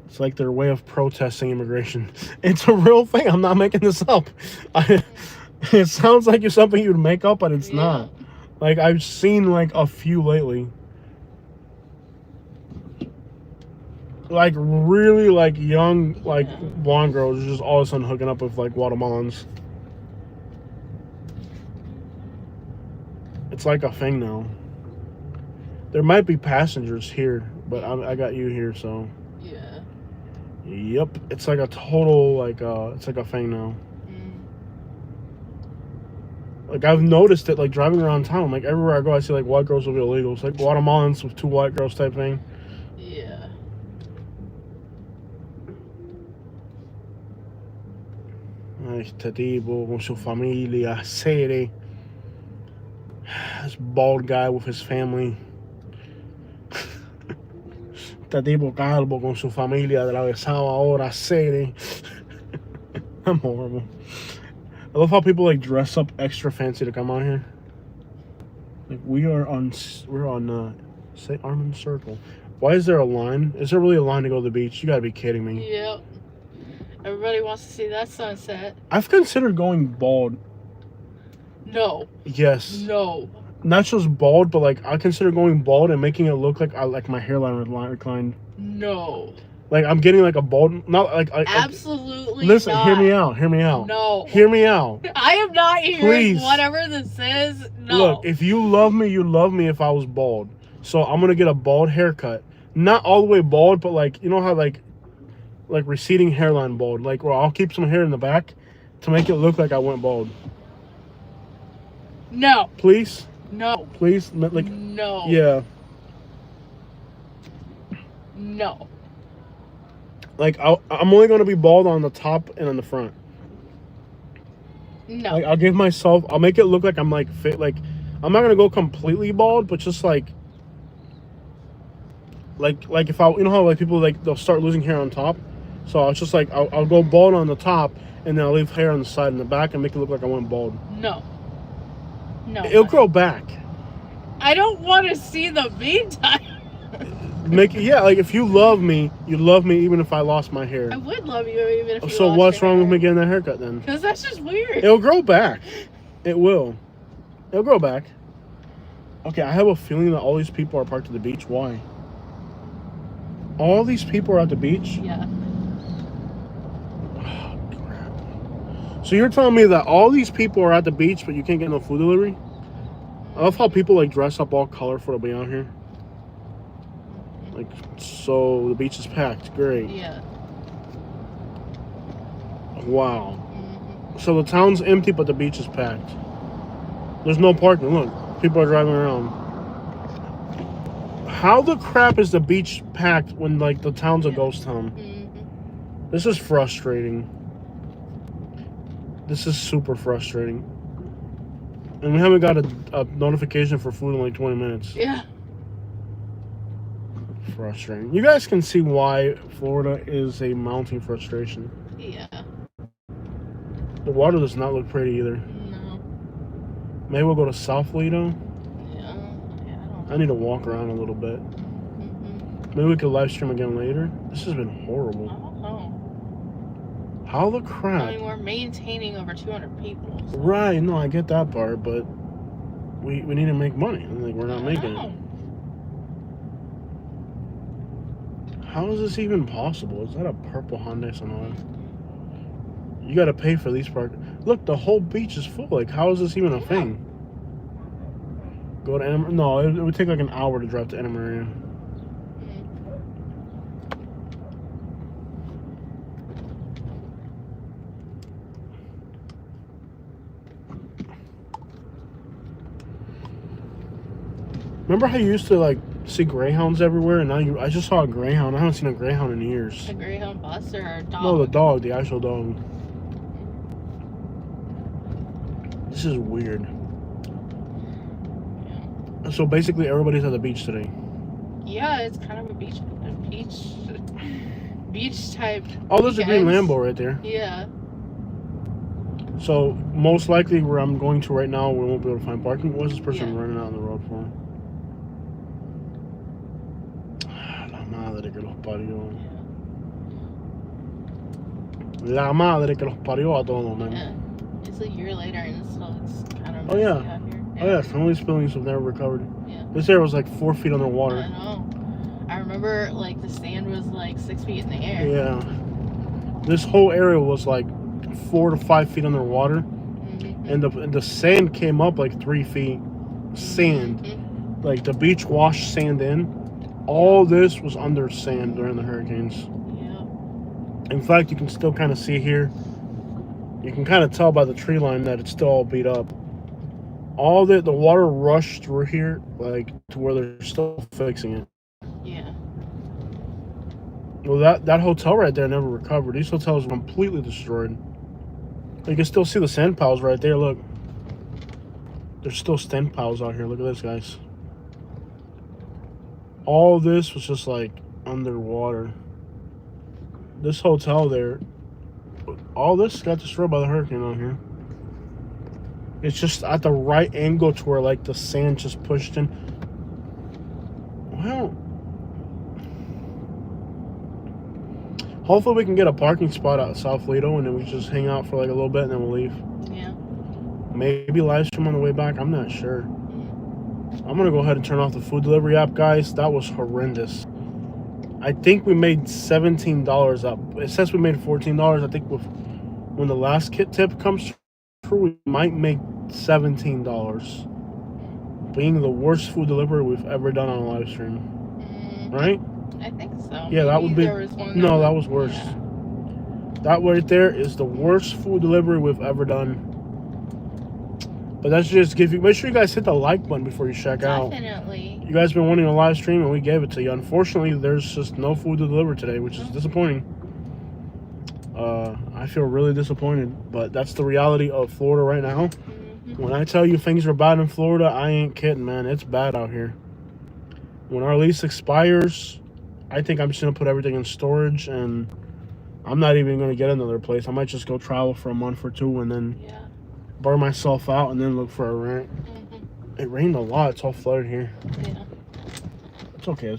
A: It's like their way of protesting immigration. It's a real thing. I'm not making this up. It sounds like it's something you'd make up, but it's not. Like, I've seen like a few lately. Like really like young, like blonde girls just all of a sudden hooking up with like Guatemalans. It's like a thing now. There might be passengers here, but I got you here, so.
B: Yeah.
A: Yep, it's like a total like it's like a thing now. Like I've noticed it like driving around town. Like everywhere I go, I see like white girls with illegals, like Guatemalans with 2 white girls type thing.
B: Yeah.
A: Este tipo con su familia, Sere. This bald guy with his family. Este tipo calvo con su familia atravesado ahora, Sere. I'm horrible. I love how people like dress up extra fancy to come out here. Like we're on St. Armand Circle. Why is there a line? Is there really a line to go to the beach? You gotta be kidding me.
B: Yep. Everybody wants to see that sunset.
A: I've considered going bald.
B: No.
A: Yes.
B: No.
A: Not just bald, but like I consider going bald and making it look like my hairline reclined.
B: No.
A: Like I'm getting like a bald, not like
B: absolutely.
A: Listen,
B: not.
A: Hear me out. Hear me out.
B: No.
A: Hear me out.
B: I am not hearing
A: Please.
B: whatever this is. No.
A: Look, if you love me, you love me if I was bald. So I'm gonna get a bald haircut, not all the way bald, but like you know how like receding hairline bald. Like, well, I'll keep some hair in the back to make it look like I went bald.
B: No.
A: Please.
B: No.
A: Please. Like.
B: No.
A: Yeah.
B: No.
A: Like I'm only gonna be bald on the top and on the front.
B: No.
A: Like I'll make it look like I'm like fit. Like I'm not gonna go completely bald, but just like if I, you know how like people like they'll start losing hair on top. So I'll just like I'll go bald on the top and then I'll leave hair on the side and the back and make it look like I went bald.
B: No. No.
A: It'll grow back.
B: I don't want to see the meantime.
A: Make it, yeah, like if you love me even if I lost my hair.
B: I would love you even if you
A: So
B: lost
A: what's
B: your
A: wrong
B: hair.
A: with me getting that haircut then?
B: Because that's just weird.
A: It'll grow back. It will. It'll grow back. Okay, I have a feeling that all these people are parked at the beach. Why? All these people are at the beach?
B: Yeah.
A: Oh, crap. So you're telling me that all these people are at the beach, but you can't get no food delivery? I love how people like dress up all colorful to be out here. Like, so the beach is packed. Great.
B: Yeah.
A: Wow. So the town's empty, but the beach is packed. There's no parking. Look, people are driving around. How the crap is the beach packed when like the town's a ghost town? This is frustrating. This is super frustrating. And we haven't got a notification for food in like 20 minutes.
B: Yeah.
A: Frustrating. You guys can see why Florida is a mounting frustration.
B: Yeah.
A: The water does not look pretty either.
B: No.
A: Maybe we'll go to South Lido.
B: Yeah. I don't know.
A: I need to walk around a little bit. Maybe we could live stream again later. This has been horrible.
B: I don't know.
A: How the
B: I
A: crap?
B: mean, we're maintaining over 200 people. So.
A: Right, no, I get that part, but we need to make money. Like, we're not
B: I
A: making
B: know.
A: it. How is this even possible? Is that a purple Hyundai Sonata? You gotta pay for these park. Look, the whole beach is full. Like, how is this even a thing? Go to Anna. No, it would take like an hour to drive to Anna Maria. Remember how you used to like see greyhounds everywhere, and now I just saw a greyhound. I haven't seen a greyhound in years.
B: A Greyhound bus or a dog?
A: No, the dog, the actual dog. This is weird.
B: Yeah.
A: So basically, everybody's at the beach today.
B: Yeah, it's kind of a beach type.
A: Oh, there's a green
B: weekends.
A: Lambo right there.
B: Yeah.
A: So most likely, where I'm going to right now, we won't be able to find parking. What's this person running out on the road for? La madre que los parió. La madre que los parió a todos, man.
B: Yeah. It's a year later and still it's kind of
A: Oh, yeah.
B: messy out here.
A: Oh yeah, family spillings have never recovered.
B: Yeah.
A: This area was like 4 feet
B: I
A: underwater.
B: know. I remember like the sand was like 6 feet in the air.
A: Yeah. This whole area was like 4 to 5 feet underwater,
B: Mm-hmm.
A: and the sand came up like 3 feet. Sand,
B: Mm-hmm.
A: like the beach washed sand in. All this was under sand during the hurricanes.
B: Yeah.
A: In fact, you can still kind of see here. You can kind of tell by the tree line that it's still all beat up. All the water rushed through here, like to where they're still fixing it.
B: Yeah.
A: Well, that hotel right there never recovered. These hotels were completely destroyed. You can still see the sand piles right there. Look, there's still sand piles out here. Look at this, guys. All this was just like underwater. This hotel there, all this got destroyed by the hurricane out here. It's just at the right angle to where like the sand just pushed in. Well, hopefully we can get a parking spot at South Lido, and then we just hang out for like a little bit and then we'll leave.
B: Yeah.
A: Maybe live stream on the way back. I'm not sure. I'm gonna go ahead and turn off the food delivery app, guys. That was horrendous. I think we made $17 up. It says we made $14. I think when the last kit tip comes through, we might make $17. Being the worst food delivery we've ever done on a live stream, right?
B: I think so.
A: Yeah, that would be.
B: There was one
A: No, that was worse.
B: Yeah.
A: That right there is the worst food delivery we've ever done. But that's just give you. Make sure you guys hit the like button before you check out.
B: Definitely.
A: You guys been wanting a live stream, and we gave it to you. Unfortunately, there's just no food to deliver today, which is disappointing. I feel really disappointed, but that's the reality of Florida right now.
B: Mm-hmm.
A: When I tell you things are bad in Florida, I ain't kidding, man. It's bad out here. When our lease expires, I think I'm just gonna put everything in storage, and I'm not even gonna get another place. I might just go travel for a month or two, and then burn myself out, and then look for a rent. It rained a lot. It's all flooded here.
B: Yeah.
A: It's okay.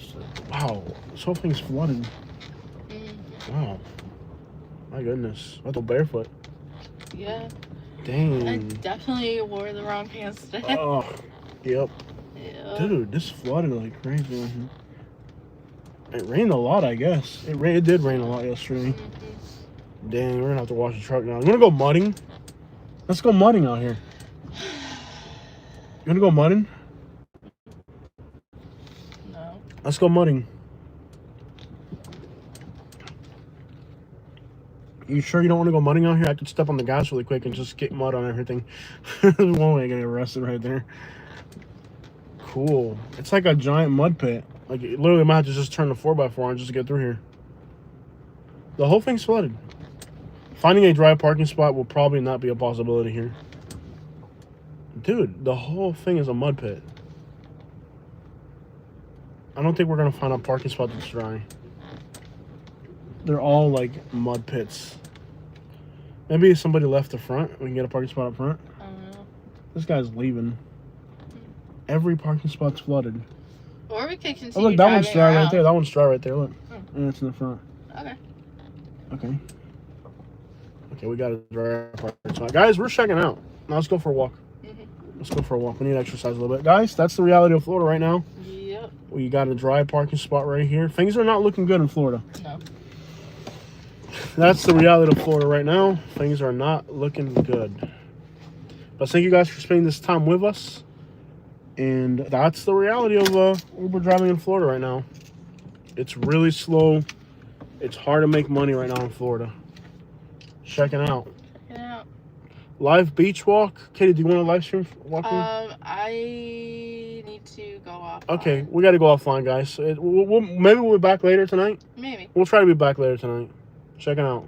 A: Wow, this whole thing's flooded. Wow. My goodness. I have to go barefoot.
B: Yeah.
A: Dang.
B: I definitely wore the wrong pants today.
A: Oh, yep.
B: Yeah.
A: Dude, this flooded like crazy. It rained a lot, I guess. It did rain a lot yesterday. Dang, we're gonna have to wash the truck now. You wanna go mudding? Let's go mudding out here. You wanna go mudding?
B: No.
A: Let's go mudding. You sure you don't want to go mudding out here? I could step on the gas really quick and just get mud on everything. There's one way I get arrested right there. Cool. It's like a giant mud pit. Like, literally, I might have to just turn the 4x4 on just to get through here. The whole thing's flooded. Finding a dry parking spot will probably not be a possibility here. Dude, the whole thing is a mud pit. I don't think we're going to find a parking spot that's dry. They're all like mud pits. Maybe somebody left the front. We can get a parking spot up front.
B: I don't know.
A: This guy's leaving. Every parking spot's flooded.
B: Or we could
A: Oh,
B: continue
A: look, that one's
B: driving
A: dry right
B: around.
A: there. That one's dry right there. Look.
B: Hmm.
A: And it's in the front.
B: Okay.
A: Okay. Okay, we got a dry parking spot. Guys, we're checking out. Now let's go for a walk.
B: Mhm.
A: Let's go for a walk. We need to exercise a little bit. Guys, that's the reality of Florida right now.
B: Yep.
A: We got a dry parking spot right here. Things are not looking good in Florida.
B: No.
A: That's the reality of Florida right now. Things are not looking good. But thank you guys for spending this time with us. And that's the reality of Uber driving in Florida right now. It's really slow. It's hard to make money right now in Florida. Checking out.
B: Check it out.
A: Live beach walk. Katie, do you want to live stream walking?
B: I need to go off.
A: Okay, we got to go offline, guys. Maybe we'll be back later tonight.
B: Maybe.
A: We'll try to be back later tonight. Checking out.